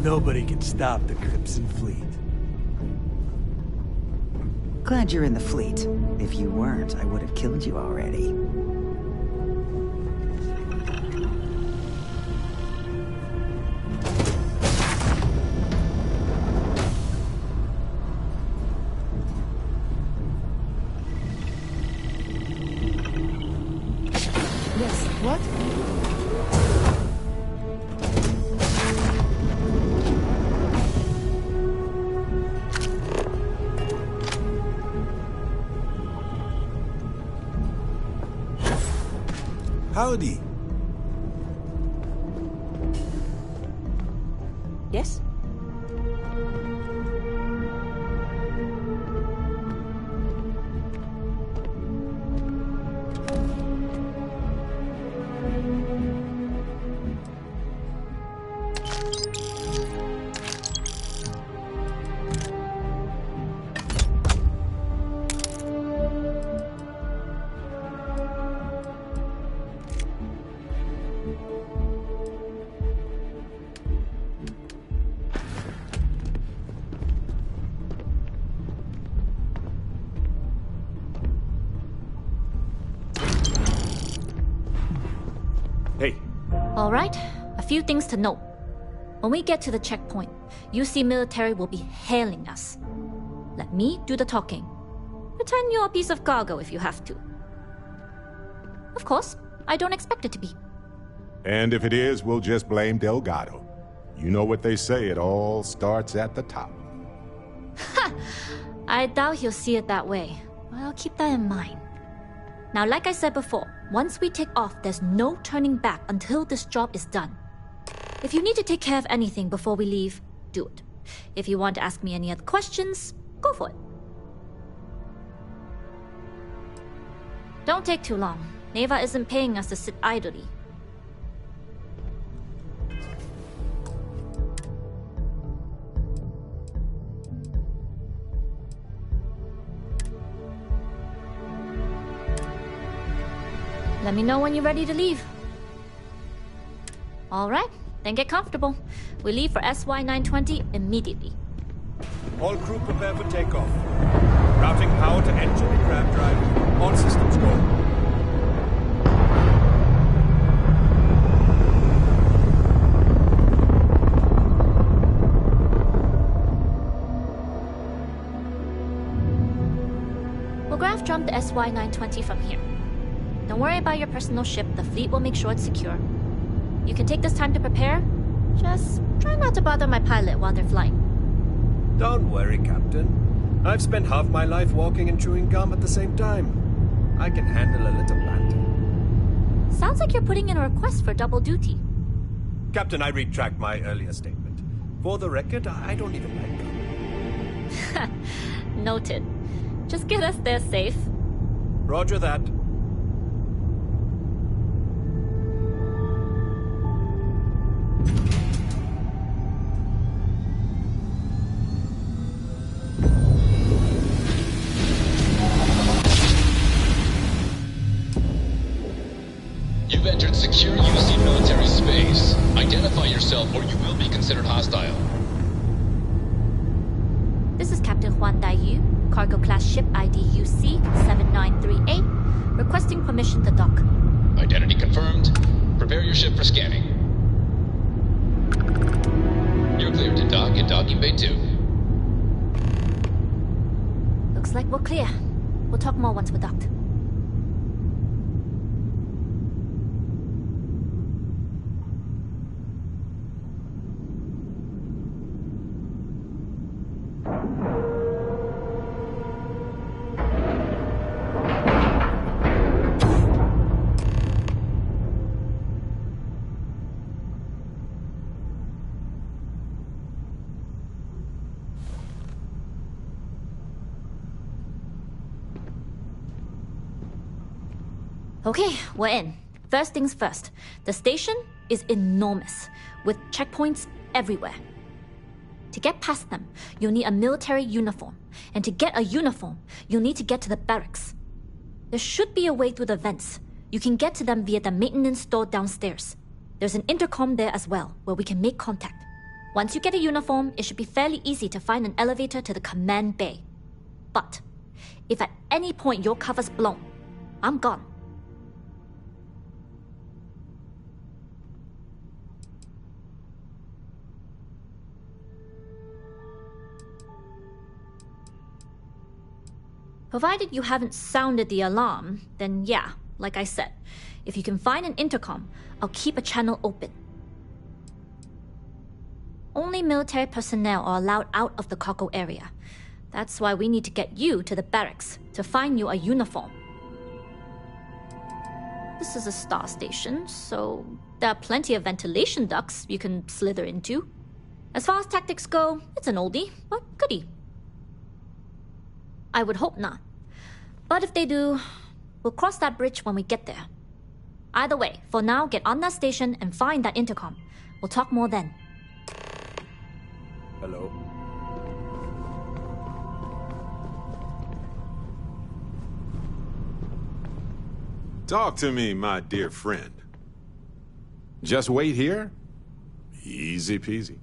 Nobody can stop the Crimson Fleet. Glad you're in the fleet. If you weren't, I would have killed you already. Yes, what? Howdy. Yes? Hey. All right, a few things to note. When we get to the checkpoint, UC military will be hailing us. Let me do the talking. Pretend you're a piece of cargo if you have to. Of course, I don't expect it to be. And if it is, we'll just blame Delgado. You know what they say, it all starts at the top. Ha! I doubt he'll see it that way, but I'll keep that in mind. Now, like I said before, once we take off, there's no turning back until this job is done. If you need to take care of anything before we leave, do it. If you want to ask me any other questions, go for it. Don't take too long. Neva isn't paying us to sit idly. Let me know when you're ready to leave. All right, then get comfortable. We leave for SY-920 immediately. All crew prepare for takeoff. Routing power to engine and ram drive. All systems go. We'll graph jump the SY-920 from here. Don't worry about your personal ship. The fleet will make sure it's secure. You can take this time to prepare. Just try not to bother my pilot while they're flying. Don't worry, Captain. I've spent half my life walking and chewing gum at the same time. I can handle a little banter. Sounds like you're putting in a request for double duty. Captain, I retract my earlier statement. For the record, I don't even like gum. Noted. Just get us there safe. Roger that. You've entered secure UC military space. Identify yourself or you will be considered hostile. This is Captain Huan Daiyu, cargo class ship ID UC 7938, requesting permission to dock. Identity confirmed. Prepare your ship for scanning. You're cleared to dock in docking bay 2. Looks like we're clear. We'll talk more once we're docked. Okay, we're in. First things first. The station is enormous, with checkpoints everywhere. To get past them, you'll need a military uniform. And to get a uniform, you'll need to get to the barracks. There should be a way through the vents. You can get to them via the maintenance store downstairs. There's an intercom there as well, where we can make contact. Once you get a uniform, it should be fairly easy to find an elevator to the command bay. But if at any point your cover's blown, I'm gone. Provided you haven't sounded the alarm, then yeah, like I said, if you can find an intercom, I'll keep a channel open. Only military personnel are allowed out of the cargo area. That's why we need to get you to the barracks to find you a uniform. This is a star station, so there are plenty of ventilation ducts you can slither into. As far as tactics go, it's an oldie, but goodie. I would hope not. But if they do, we'll cross that bridge when we get there. Either way, for now, get on that station and find that intercom. We'll talk more then. Hello. Talk to me, my dear friend. Just wait here? Easy peasy.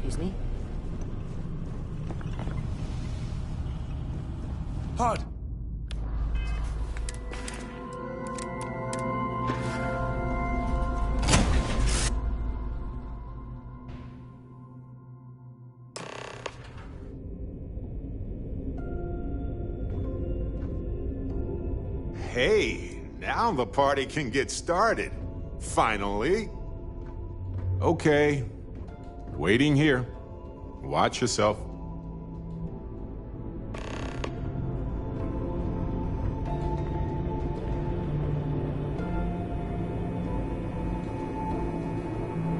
Excuse me? Hard. Hey, now the party can get started. Finally. Okay. Waiting here. Watch yourself.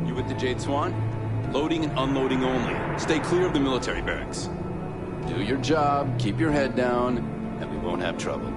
You with the Jade Swan? Loading and unloading only. Stay clear of the military barracks. Do your job, keep your head down, and we won't have trouble.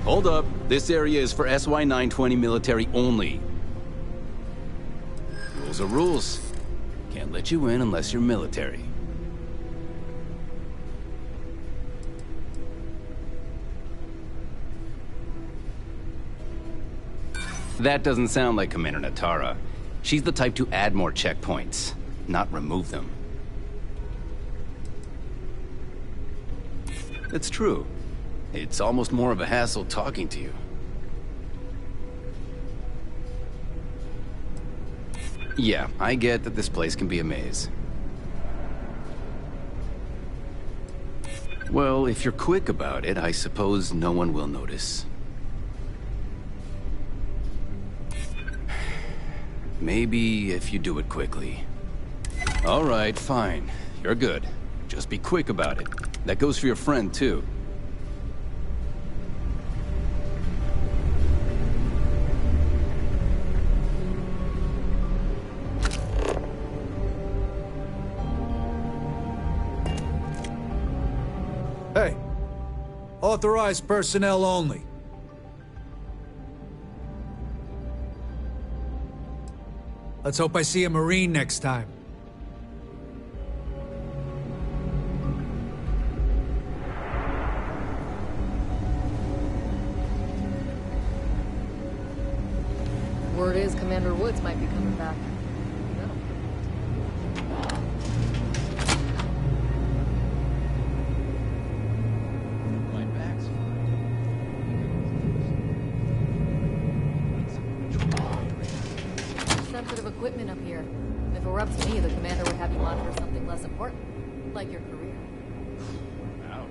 Hold up. This area is for SY-920 military only. Rules are rules. Can't let you in unless you're military. That doesn't sound like Commander Natara. She's the type to add more checkpoints, not remove them. It's true. It's almost more of a hassle talking to you. Yeah, I get that this place can be a maze. Well, if you're quick about it, I suppose no one will notice. Maybe if you do it quickly. All right, fine. You're good. Just be quick about it. That goes for your friend, too. Hey, authorized personnel only. Let's hope I see a Marine next time. Word is Commander Woods might be coming back. Sensitive equipment up here. If it were up to me, the commander would have you monitor something less important, like your career. Ouch.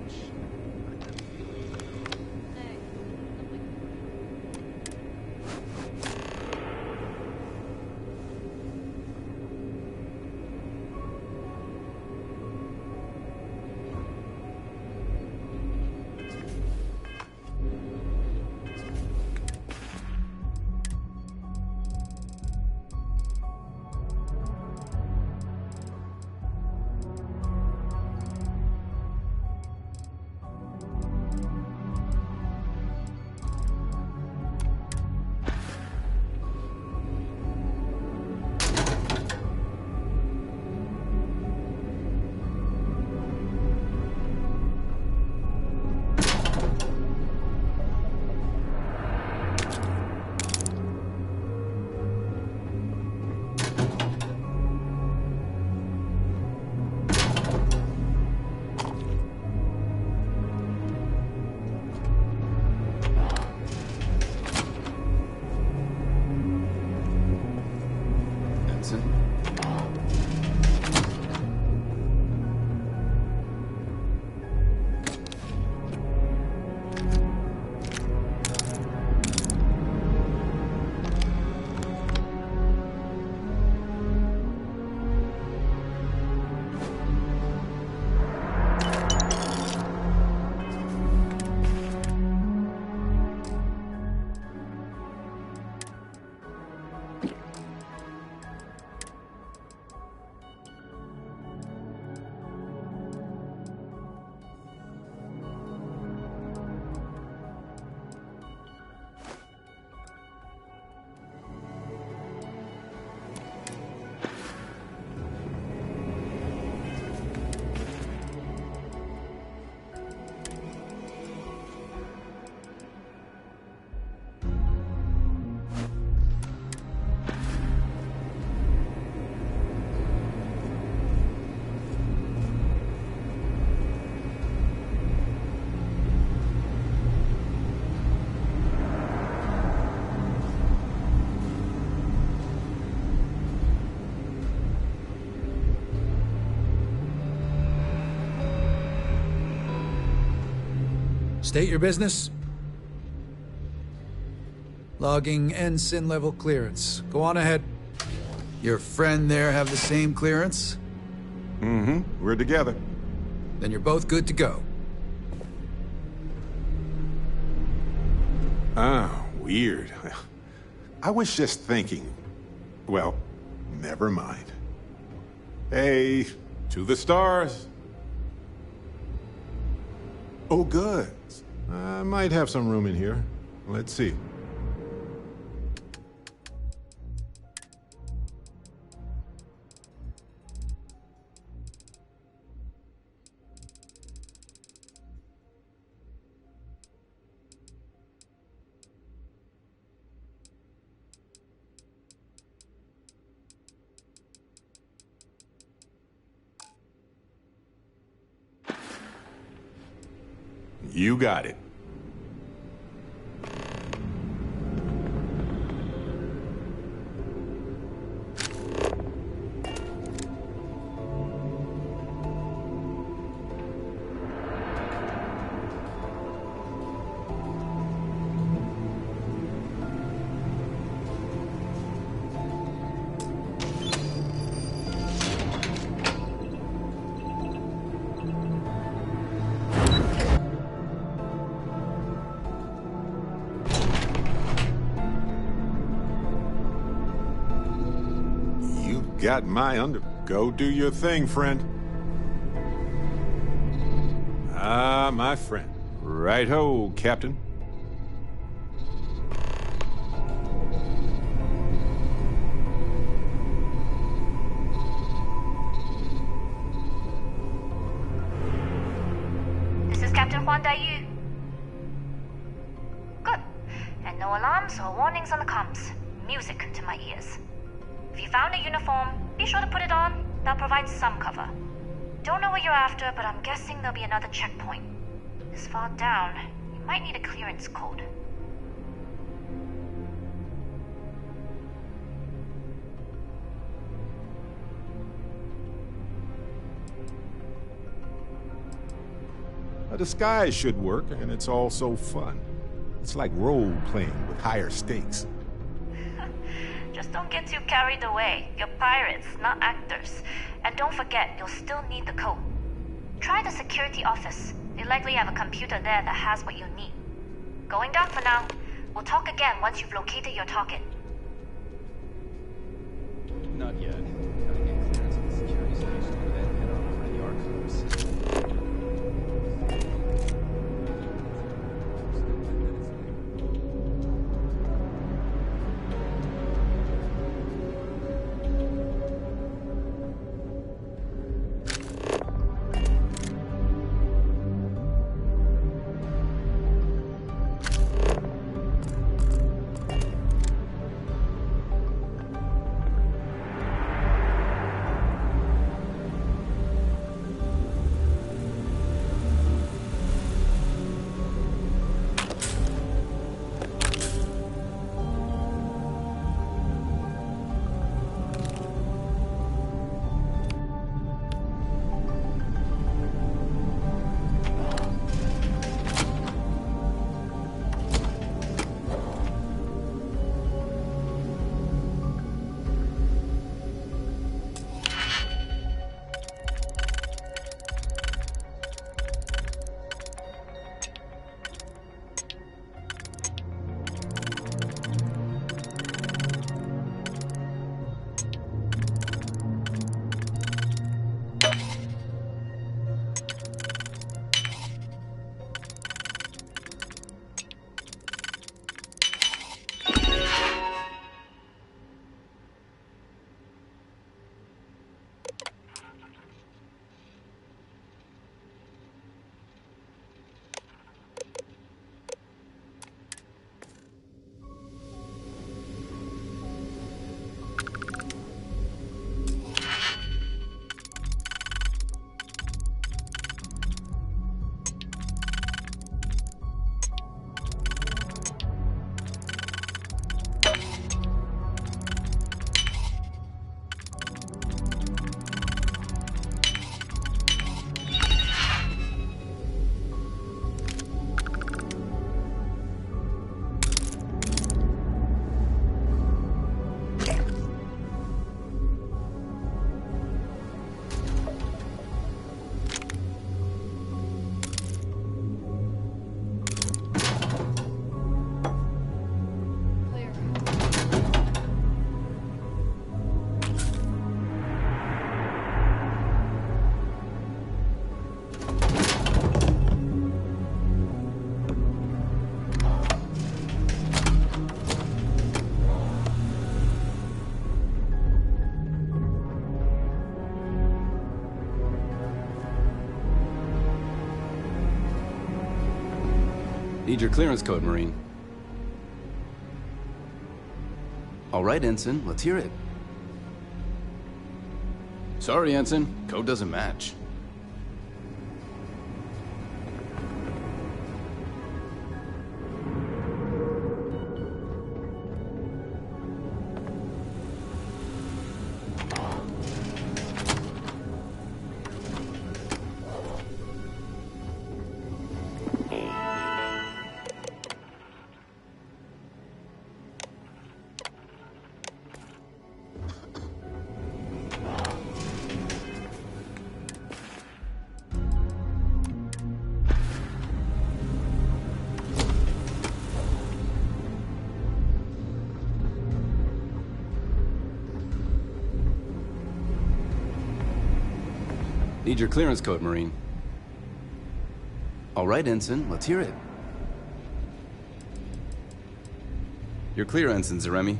State your business. Logging ensign level clearance. Go on ahead. Your friend there have the same clearance? Mm-hmm. We're together. Then you're both good to go. Ah, weird. I was just thinking. Well, never mind. Hey, to the stars. Oh, good. I might have some room in here. Let's see. You got it. Got my under... Go do your thing, friend. Ah, my friend. Right-ho, Captain. This is Captain Huan Daiyu. Good. And no alarms or warnings on the comms. Music to my ears. If you found a uniform, be sure to put it on. That'll provide some cover. Don't know what you're after, but I'm guessing there'll be another checkpoint. This far down, you might need a clearance code. A disguise should work, and it's all so fun. It's like role-playing with higher stakes. Just don't get too carried away. You're pirates, not actors. And don't forget, you'll still need the code. Try the security office. They likely have a computer there that has what you need. Going down for now. We'll talk again once you've located your target. Not yet. Gotta get clearance at the security station and then head on over to the archives. Need your clearance code, Marine. All right, Ensign, let's hear it. Sorry, Ensign. Code doesn't match. Need your clearance code, Marine. All right, Ensign, let's hear it. You're clear, Ensign Zaremi.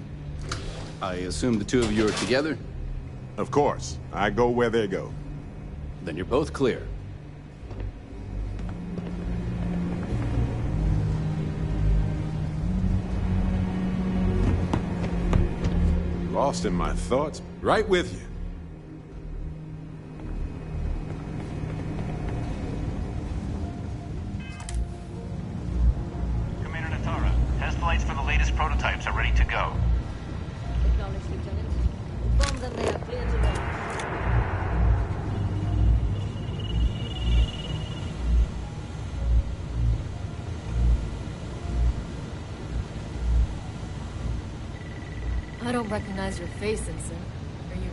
I assume the two of you are together? Of course. I go where they go. Then you're both clear. Lost in my thoughts. Right with you. Test flights for the latest prototypes are ready to go. Acknowledged, Lieutenant. Inform them they are clear to launch. I don't recognize your face, Ensign. Are you new?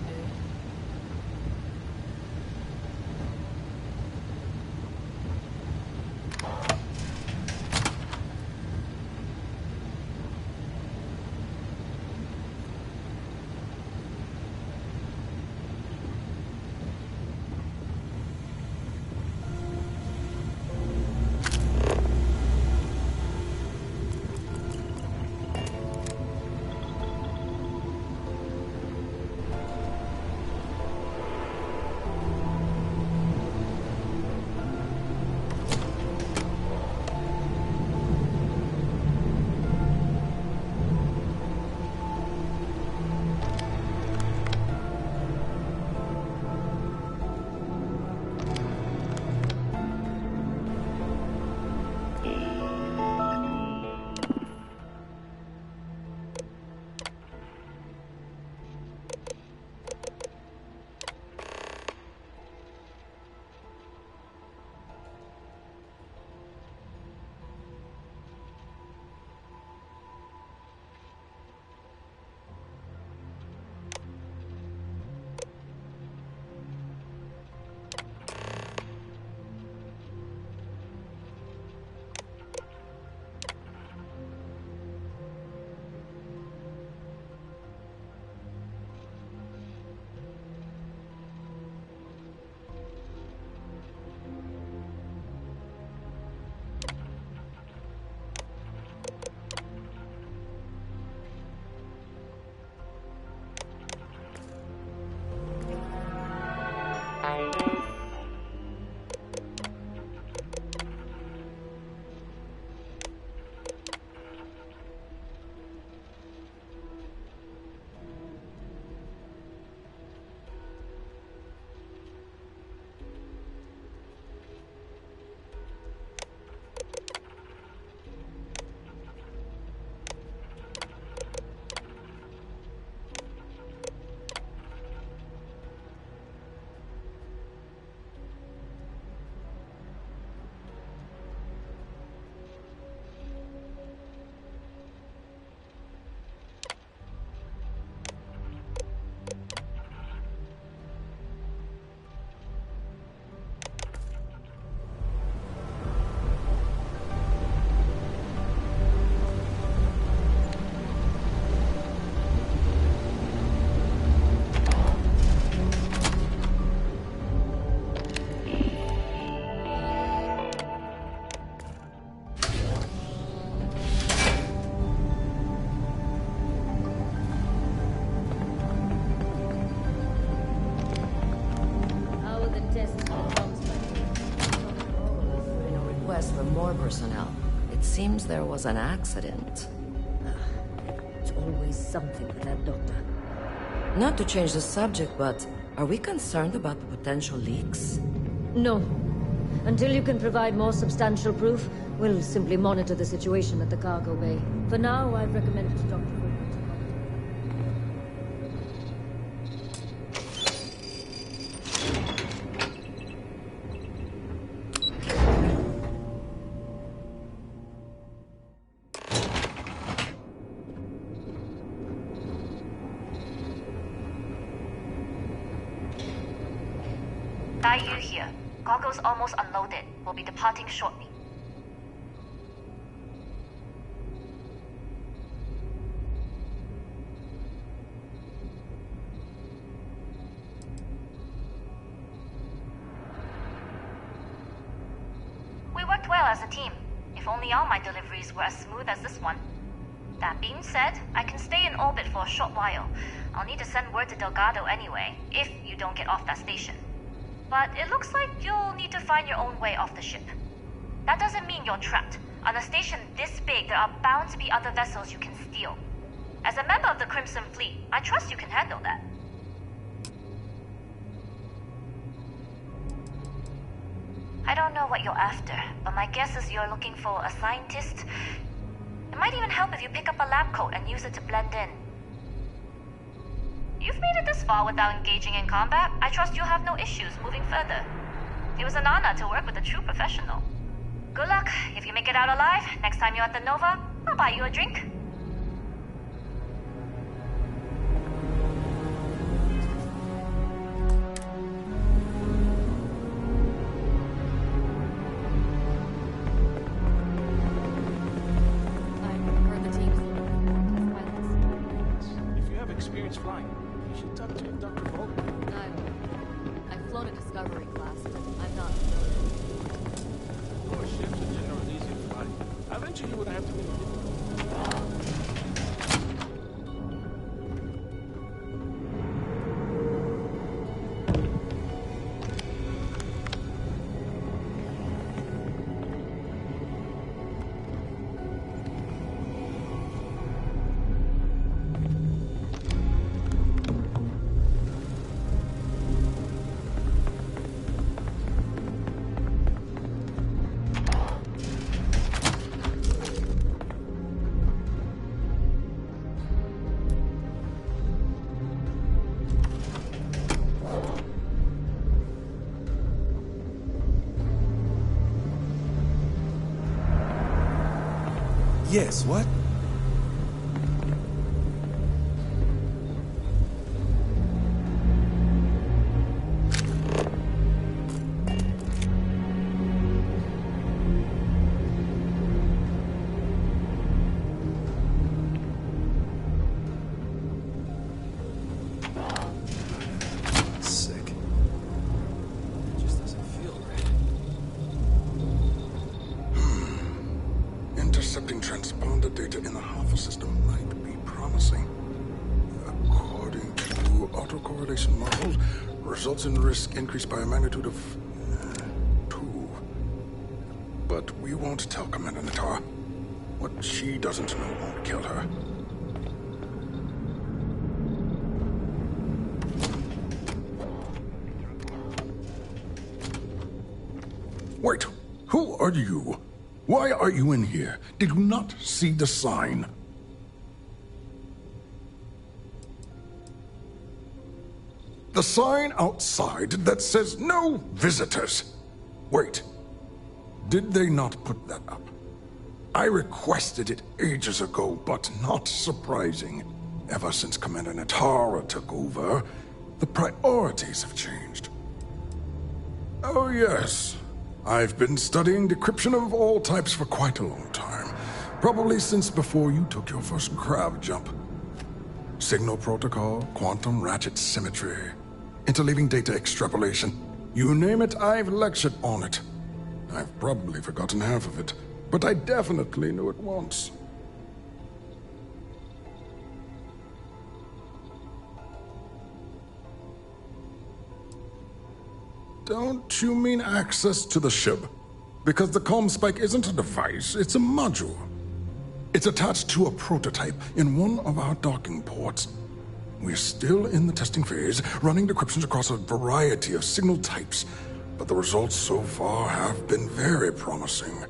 Request for more personnel. It Seems there was an accident. It's always something with that doctor. Not to change the subject, but are we concerned about the potential leaks? No. Until you can provide more substantial proof, we'll simply monitor the situation at the cargo bay. For now, I'd recommend it to Dr. Dayu here. Cargo's almost unloaded. We'll be departing shortly. We worked well as a team. If only all my deliveries were as smooth as this one. That being said, I can stay in orbit for a short while. I'll need to send word to Delgado anyway, if you don't get off that station. But it looks like you'll need to find your own way off the ship. That doesn't mean you're trapped. On a station this big, there are bound to be other vessels you can steal. As a member of the Crimson Fleet, I trust you can handle that. I don't know what you're after, but my guess is you're looking for a scientist. It might even help if you pick up a lab coat and use it to blend in. You've made it this far without engaging in combat. I trust you'll have no issues moving further. It was an honor to work with a true professional. Good luck. If you make it out alive, next time you're at the Nova, I'll buy you a drink. If you have experience flying, you should talk to Dr. Bolton. I've flown a Discovery class, but I'm not. Of course, ships in general are easy to fly. I venture you wouldn't have to be Yes, what? Sick. It just doesn't feel right. Intercepting transponder data in the Alpha system might be promising. According to autocorrelation models, results in risk increased by a magnitude of 2. But we won't tell Commander Natar. What she doesn't know won't kill her. Wait, who are you? Why are you in here? Did you not see the sign? The sign outside that says no visitors. Wait, did they not put that up? I requested it ages ago, but not surprising. Ever since Commander Natara took over, the priorities have changed. Oh yes. I've been studying decryption of all types for quite a long time. Probably since before you took your first grav jump. Signal protocol, quantum ratchet symmetry, interleaving data extrapolation. You name it, I've lectured on it. I've probably forgotten half of it, but I definitely knew it once. Don't you mean access to the ship? Because the comm spike isn't a device, it's a module. It's attached to a prototype in one of our docking ports. We're still in the testing phase, running decryptions across a variety of signal types, but the results so far have been very promising.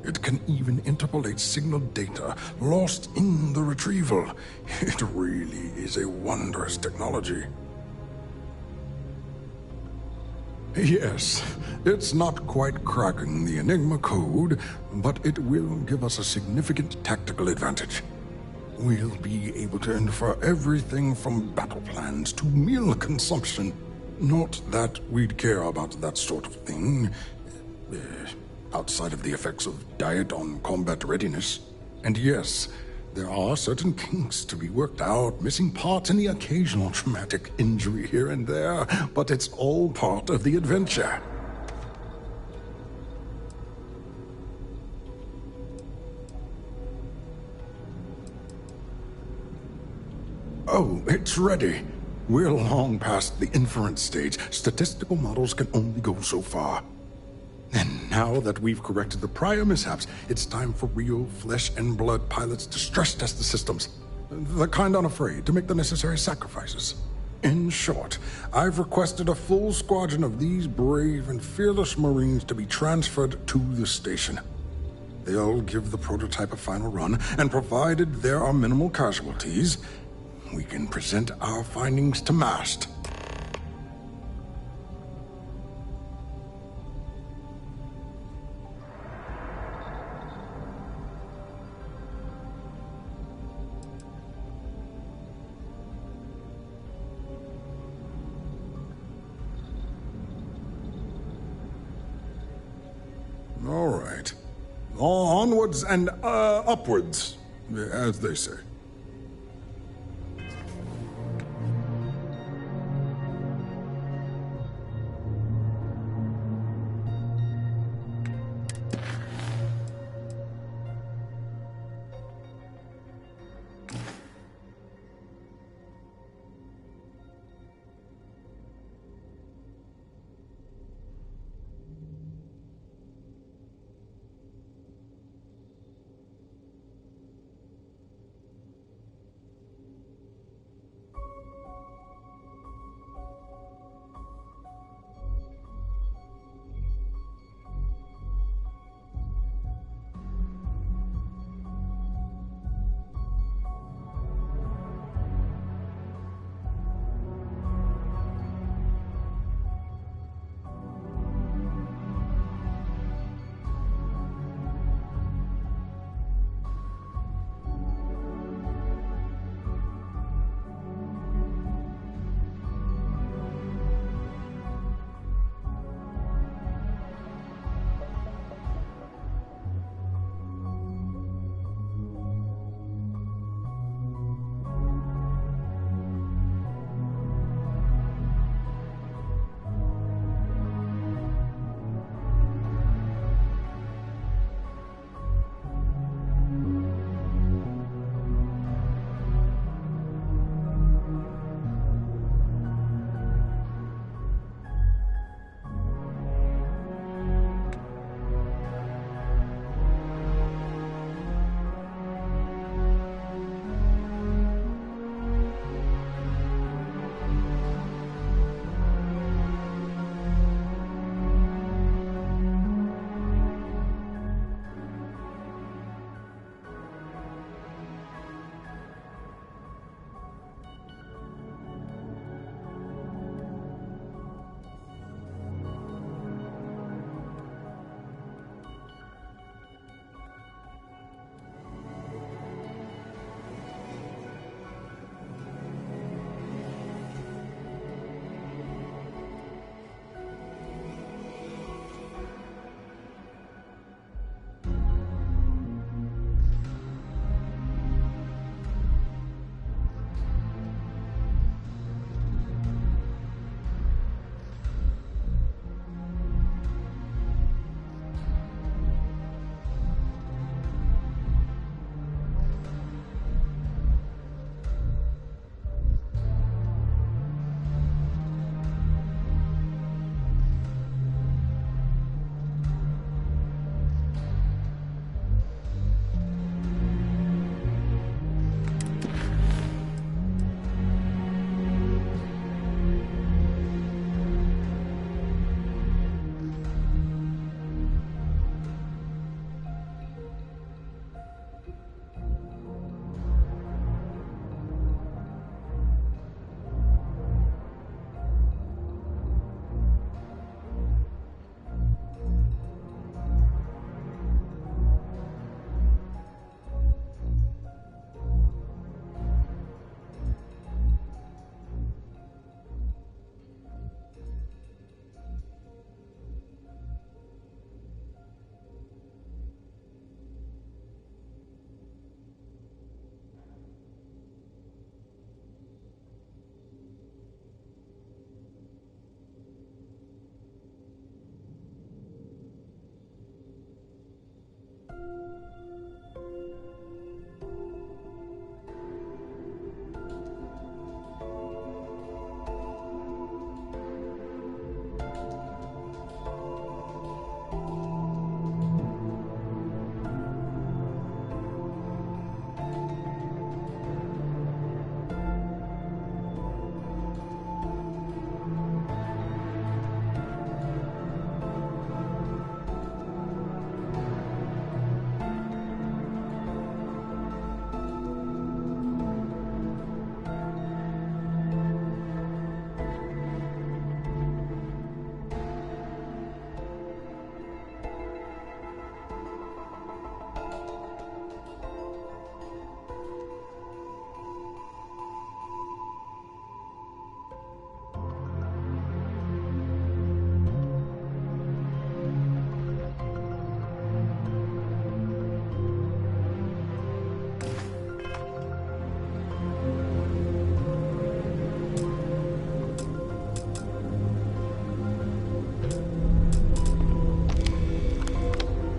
It can even interpolate signal data lost in the retrieval. It really is a wondrous technology. Yes, it's not quite cracking the Enigma code, but it will give us a significant tactical advantage. We'll be able to infer everything from battle plans to meal consumption. Not that we'd care about that sort of thing, outside of the effects of diet on combat readiness. And yes, there are certain kinks to be worked out, missing parts and the occasional traumatic injury here and there, but it's all part of the adventure. Oh, it's ready. We're long past the inference stage. Statistical models can only go so far. And now that we've corrected the prior mishaps, it's time for real flesh and blood pilots to stress test the systems. The kind unafraid to make the necessary sacrifices. In short, I've requested a full squadron of these brave and fearless Marines to be transferred to the station. They'll give the prototype a final run, and provided there are minimal casualties, we can present our findings to MAST. All right. Onwards and upwards, as they say.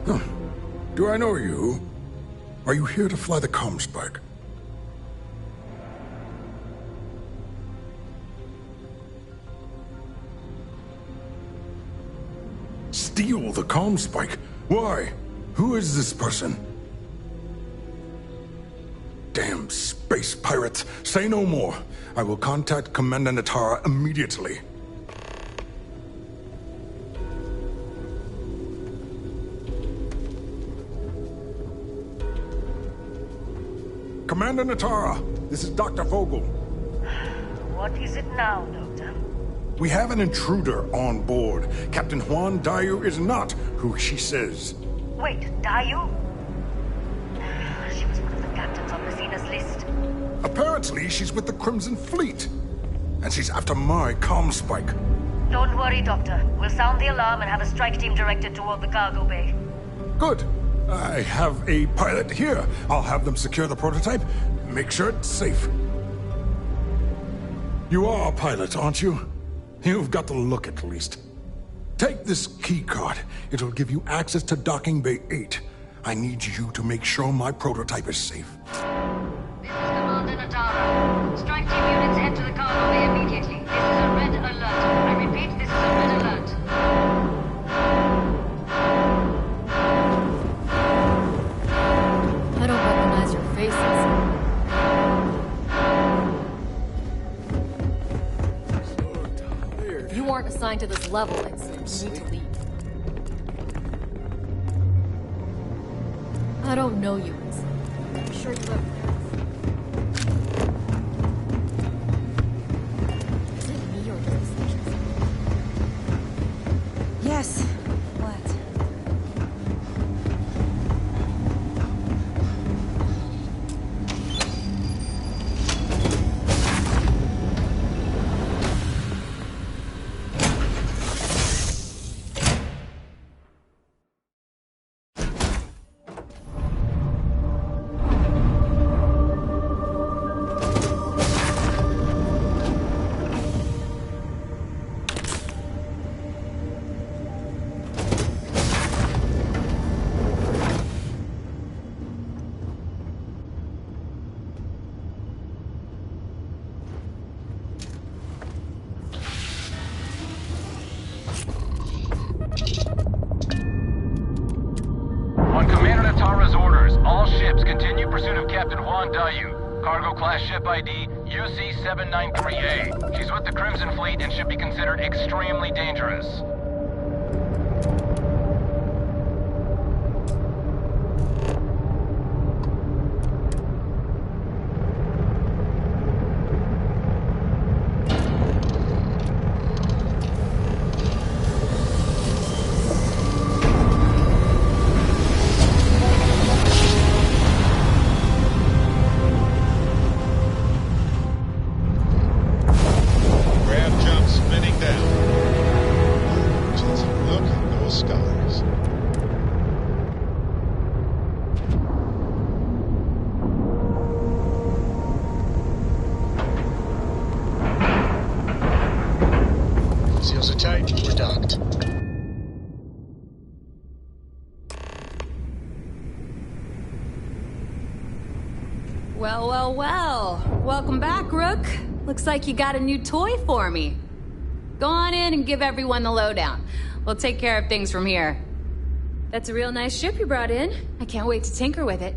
Do I know you? Are you here to fly the comm spike? Steal the comm spike? Why? Who is this person? Damn space pirates! Say no more. I will contact Commander Natara immediately. Commander Natara, this is Dr. Vogel. What is it now, Doctor? We have an intruder on board. Captain Juan Dayu is not who she says. Wait, Dayu? She was one of the captains on Messina's list. Apparently, she's with the Crimson Fleet. And she's after my comm spike. Don't worry, Doctor. We'll sound the alarm and have a strike team directed toward the cargo bay. Good. I have a pilot here. I'll have them secure the prototype. Make sure it's safe. You are a pilot, aren't you? You've got the look at least. Take this key card. It'll give you access to Docking Bay 8. I need you to make sure my prototype is safe. This is Commander Natara. Strike team units head to the cargo bay immediately. This is a red alert. I repeat, this is a red alert. I don't recognize your faces. You aren't assigned to this level, Ensign. You need to leave. I don't know you, Ensign. I'm sure you have friends. Is it me or does this station? Yes. What? On Commander Natara's orders, all ships continue pursuit of Captain Juan Dayu. Cargo class ship ID UC-793A. She's with the Crimson Fleet and should be considered extremely dangerous. Seals are tight. We're docked. Well, well, well. Welcome back, Rook. Looks like you got a new toy for me. Go on in and give everyone the lowdown. We'll take care of things from here. That's a real nice ship you brought in. I can't wait to tinker with it.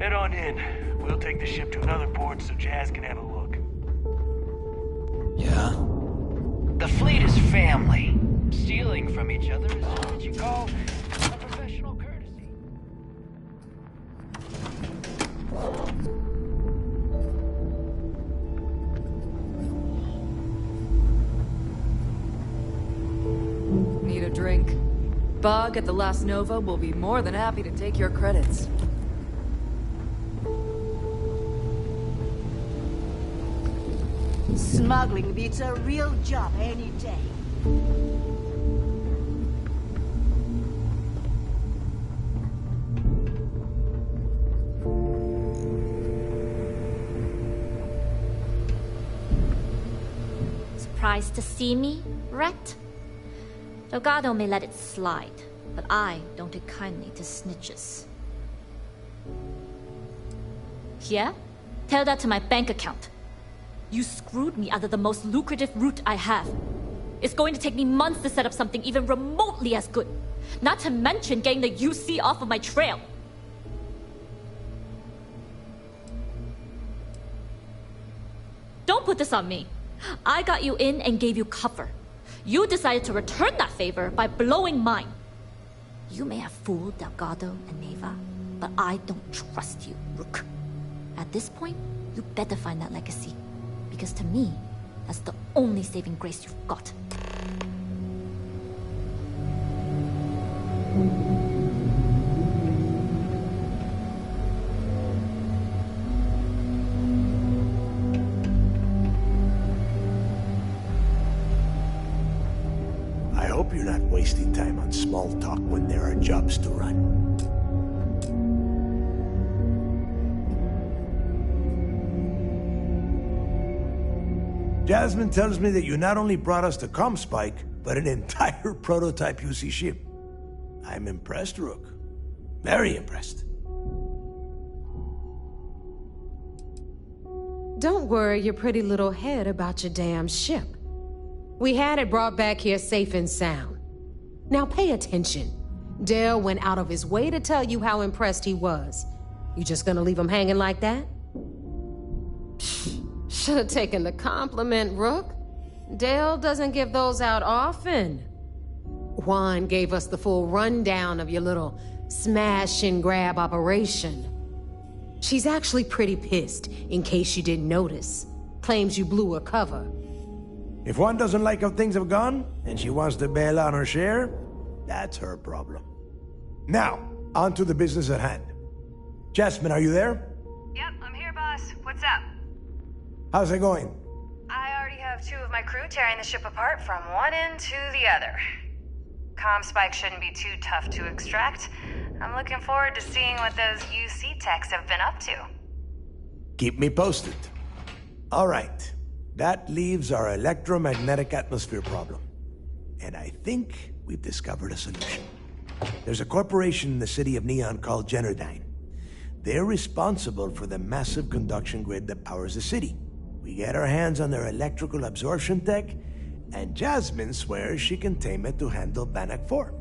Head on in. We'll take the ship to another port so Jazz can have a look. Yeah? The fleet is family. Stealing from each other is what you call a professional courtesy. Need a drink? Bog at the Las Nova will be more than happy to take your credits. Smuggling beats a real job any day. Surprised to see me, Rhett? Delgado may let it slide, but I don't take kindly to snitches. Yeah? Tell that to my bank account. You screwed me out of the most lucrative route I have. It's going to take me months to set up something even remotely as good. Not to mention getting the UC off of my trail. Don't put this on me. I got you in and gave you cover. You decided to return that favor by blowing mine. You may have fooled Delgado and Neva, but I don't trust you, Rook. At this point, you better find that legacy. Because to me, that's the only saving grace you've got. I hope you're not wasting time on small talk when there are jobs to run. Jasmine tells me that you not only brought us the ComSpike, but an entire prototype UC ship. I'm impressed, Rook. Very impressed. Don't worry your pretty little head about your damn ship. We had it brought back here safe and sound. Now pay attention. Dale went out of his way to tell you how impressed he was. You just gonna leave him hanging like that? Should have taken the compliment, Rook. Dale doesn't give those out often. Juan gave us the full rundown of your little smash and grab operation. She's actually pretty pissed, in case you didn't notice. Claims you blew her cover. If Juan doesn't like how things have gone, and she wants to bail on her share, that's her problem. Now, on to the business at hand. Jasmine, are you there? Yep, I'm here, boss. What's up? How's it going? I already have 2 of my crew tearing the ship apart from one end to the other. ComSpike shouldn't be too tough to extract. I'm looking forward to seeing what those UC techs have been up to. Keep me posted. All right. That leaves our electromagnetic atmosphere problem. And I think we've discovered a solution. There's a corporation in the city of Neon called Generdyne. They're responsible for the massive conduction grid that powers the city. We get our hands on their electrical absorption tech, and Jasmine swears she can tame it to handle Bannock 4.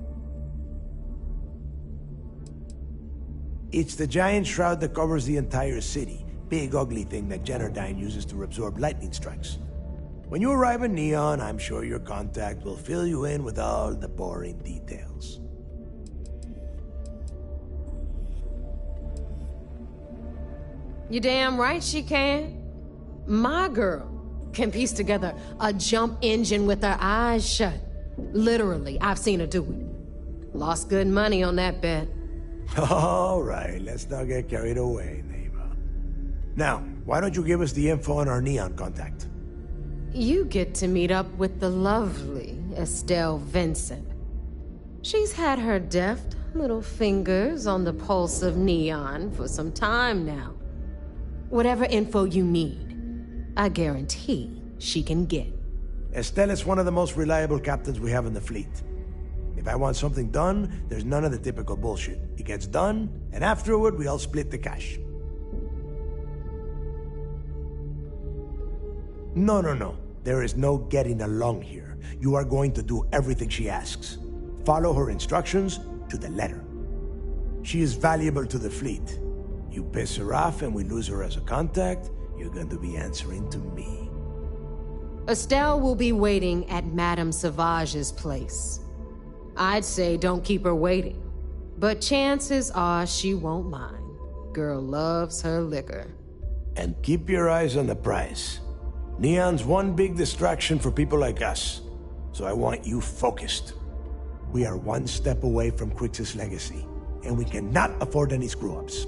It's the giant shroud that covers the entire city. Big ugly thing that Generdyne uses to absorb lightning strikes. When you arrive in Neon, I'm sure your contact will fill you in with all the boring details. You damn right she can. My girl can piece together a jump engine with her eyes shut. Literally, I've seen her do it. Lost good money on that bet. All right, let's not get carried away, neighbor. Now, why don't you give us the info on our Neon contact? You get to meet up with the lovely Estelle Vincent. She's had her deft little fingers on the pulse of Neon for some time now. Whatever info you need, I guarantee she can get. Estelle is one of the most reliable captains we have in the fleet. If I want something done, there's none of the typical bullshit. It gets done, and afterward, we all split the cash. No. There is no getting along here. You are going to do everything she asks. Follow her instructions to the letter. She is valuable to the fleet. You piss her off and we lose her as a contact, you're going to be answering to me. Estelle will be waiting at Madame Sauvage's place. I'd say don't keep her waiting, but chances are she won't mind. Girl loves her liquor. And keep your eyes on the prize. Neon's one big distraction for people like us, so I want you focused. We are one step away from Crix's legacy, and we cannot afford any screw-ups.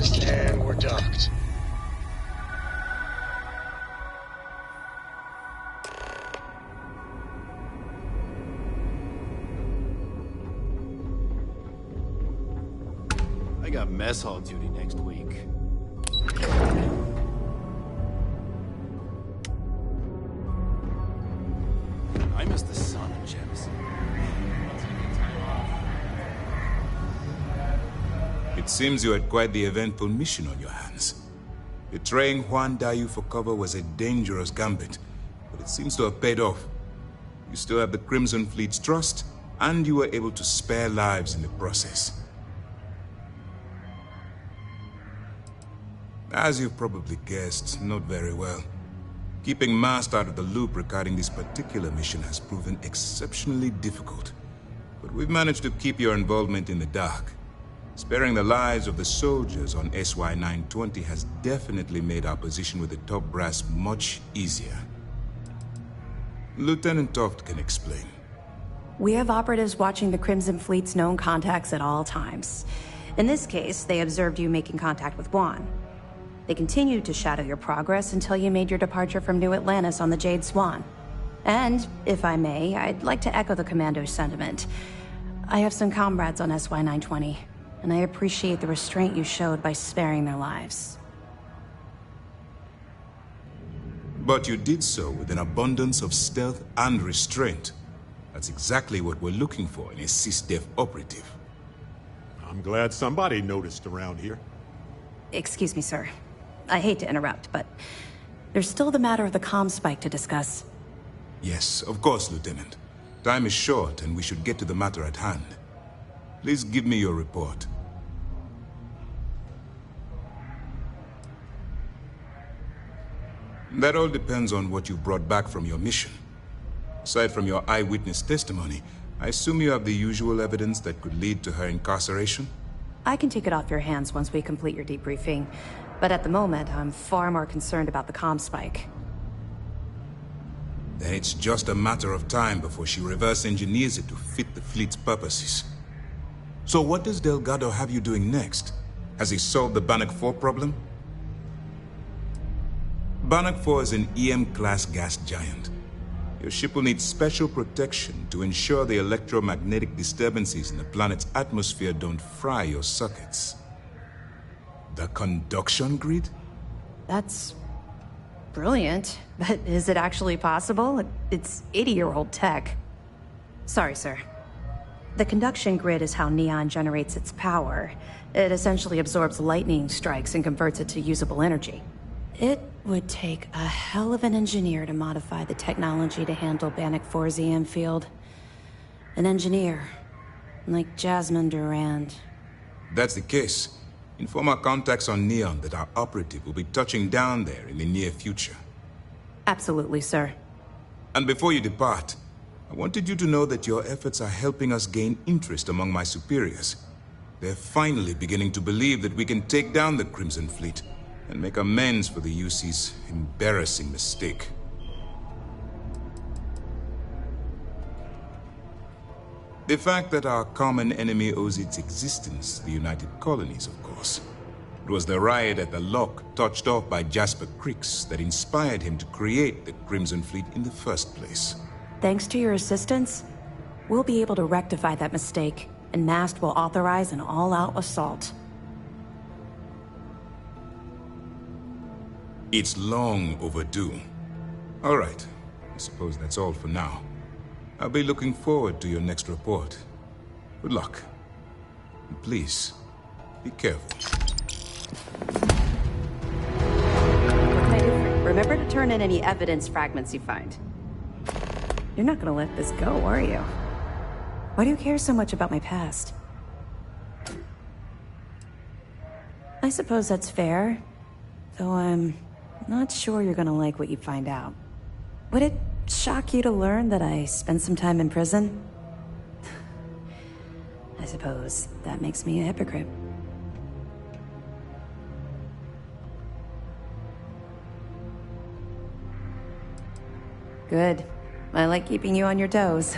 authorized, and we're docked. I got mess hall duty next week. I miss the sun in Jemison. It seems you had quite the eventful mission on your hands. Betraying Juan Dayu for cover was a dangerous gambit, but it seems to have paid off. You still have the Crimson Fleet's trust, and you were able to spare lives in the process. As you've probably guessed, not very well. Keeping Mast out of the loop regarding this particular mission has proven exceptionally difficult. But we've managed to keep your involvement in the dark. Sparing the lives of the soldiers on SY-920 has definitely made our position with the top brass much easier. Lieutenant Toft can explain. We have operatives watching the Crimson Fleet's known contacts at all times. In this case, they observed you making contact with Juan. They continued to shadow your progress until you made your departure from New Atlantis on the Jade Swan. And, if I may, I'd like to echo the Commando's sentiment. I have some comrades on SY-920, and I appreciate the restraint you showed by sparing their lives. But you did so with an abundance of stealth and restraint. That's exactly what we're looking for in a SysDef operative. I'm glad somebody noticed around here. Excuse me, sir. I hate to interrupt, but there's still the matter of the comm spike to discuss. Yes, of course, Lieutenant. Time is short, and we should get to the matter at hand. Please give me your report. That all depends on what you brought back from your mission. Aside from your eyewitness testimony, I assume you have the usual evidence that could lead to her incarceration? I can take it off your hands once we complete your debriefing, but at the moment, I'm far more concerned about the comm spike. Then it's just a matter of time before she reverse engineers it to fit the fleet's purposes. So what does Delgado have you doing next? Has he solved the Bannock 4 problem? Bannock 4 is an EM-class gas giant. Your ship will need special protection to ensure the electromagnetic disturbances in the planet's atmosphere don't fry your circuits. The conduction grid? That's brilliant, but is it actually possible? It's 80-year-old tech. Sorry, sir. The conduction grid is how Neon generates its power. It essentially absorbs lightning strikes and converts it to usable energy. It would take a hell of an engineer to modify the technology to handle Bannock 4's EM field. An engineer, like Jasmine Durand. That's the case. Inform our contacts on Neon that our operative will be touching down there in the near future. Absolutely, sir. And before you depart, I wanted you to know that your efforts are helping us gain interest among my superiors. They're finally beginning to believe that we can take down the Crimson Fleet and make amends for the UC's embarrassing mistake. The fact that our common enemy owes its existence to the United Colonies, of course. It was the riot at the Lock, touched off by Jasper Creeks, that inspired him to create the Crimson Fleet in the first place. Thanks to your assistance, we'll be able to rectify that mistake, and Mast will authorize an all-out assault. It's long overdue. All right, I suppose that's all for now. I'll be looking forward to your next report. Good luck. And please, be careful. What can I do for you? Remember to turn in any evidence fragments you find. You're not gonna let this go, are you? Why do you care so much about my past? I suppose that's fair, though I'm not sure you're gonna like what you find out. Would it shock you to learn that I spent some time in prison? I suppose that makes me a hypocrite. Good. I like keeping you on your toes.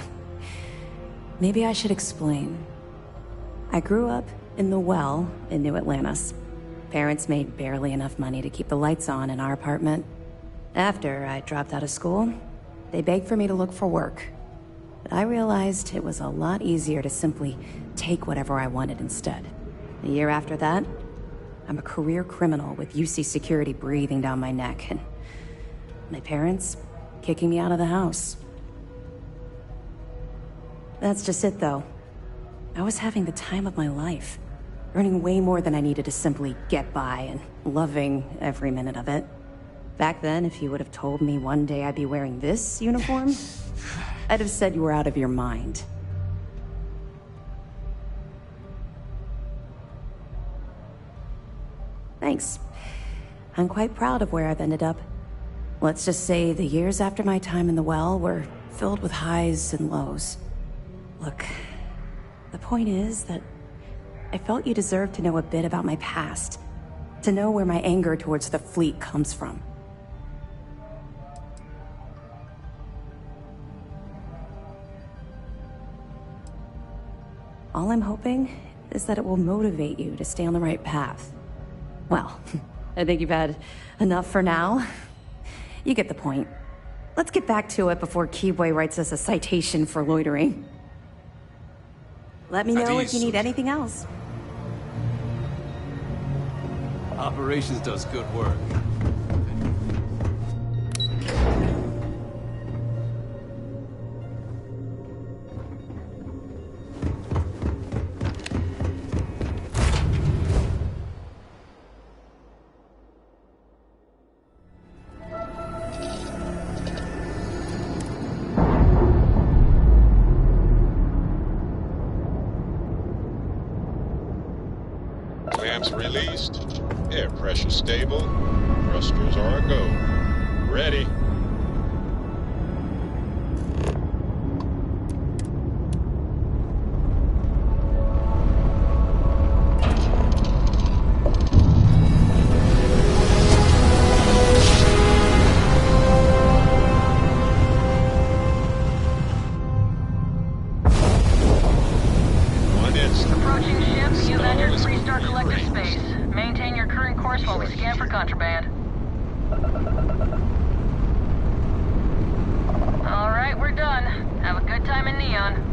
Maybe I should explain. I grew up in the Well in New Atlantis. Parents made barely enough money to keep the lights on in our apartment. After I dropped out of school, they begged for me to look for work. But I realized it was a lot easier to simply take whatever I wanted instead. A year after that, I'm a career criminal with UC security breathing down my neck, and my parents kicking me out of the house. That's just it, though. I was having the time of my life, earning way more than I needed to simply get by and loving every minute of it. Back then, if you would have told me one day I'd be wearing this uniform, I'd have said you were out of your mind. Thanks. I'm quite proud of where I've ended up. Let's just say the years after my time in the well were filled with highs and lows. Look, the point is that I felt you deserved to know a bit about my past, to know where my anger towards the fleet comes from. All I'm hoping is that it will motivate you to stay on the right path. Well, I think you've had enough for now. You get the point. Let's get back to it before Keyboy writes us a citation for loitering. Let me know if you need anything else. Operations does good work. Clamps released. Air pressure stable. Thrusters are a go. Ready. Approaching ship, you've entered three-star collector space. Maintain your current course while we scan for contraband. Alright, we're done. Have a good time in Neon.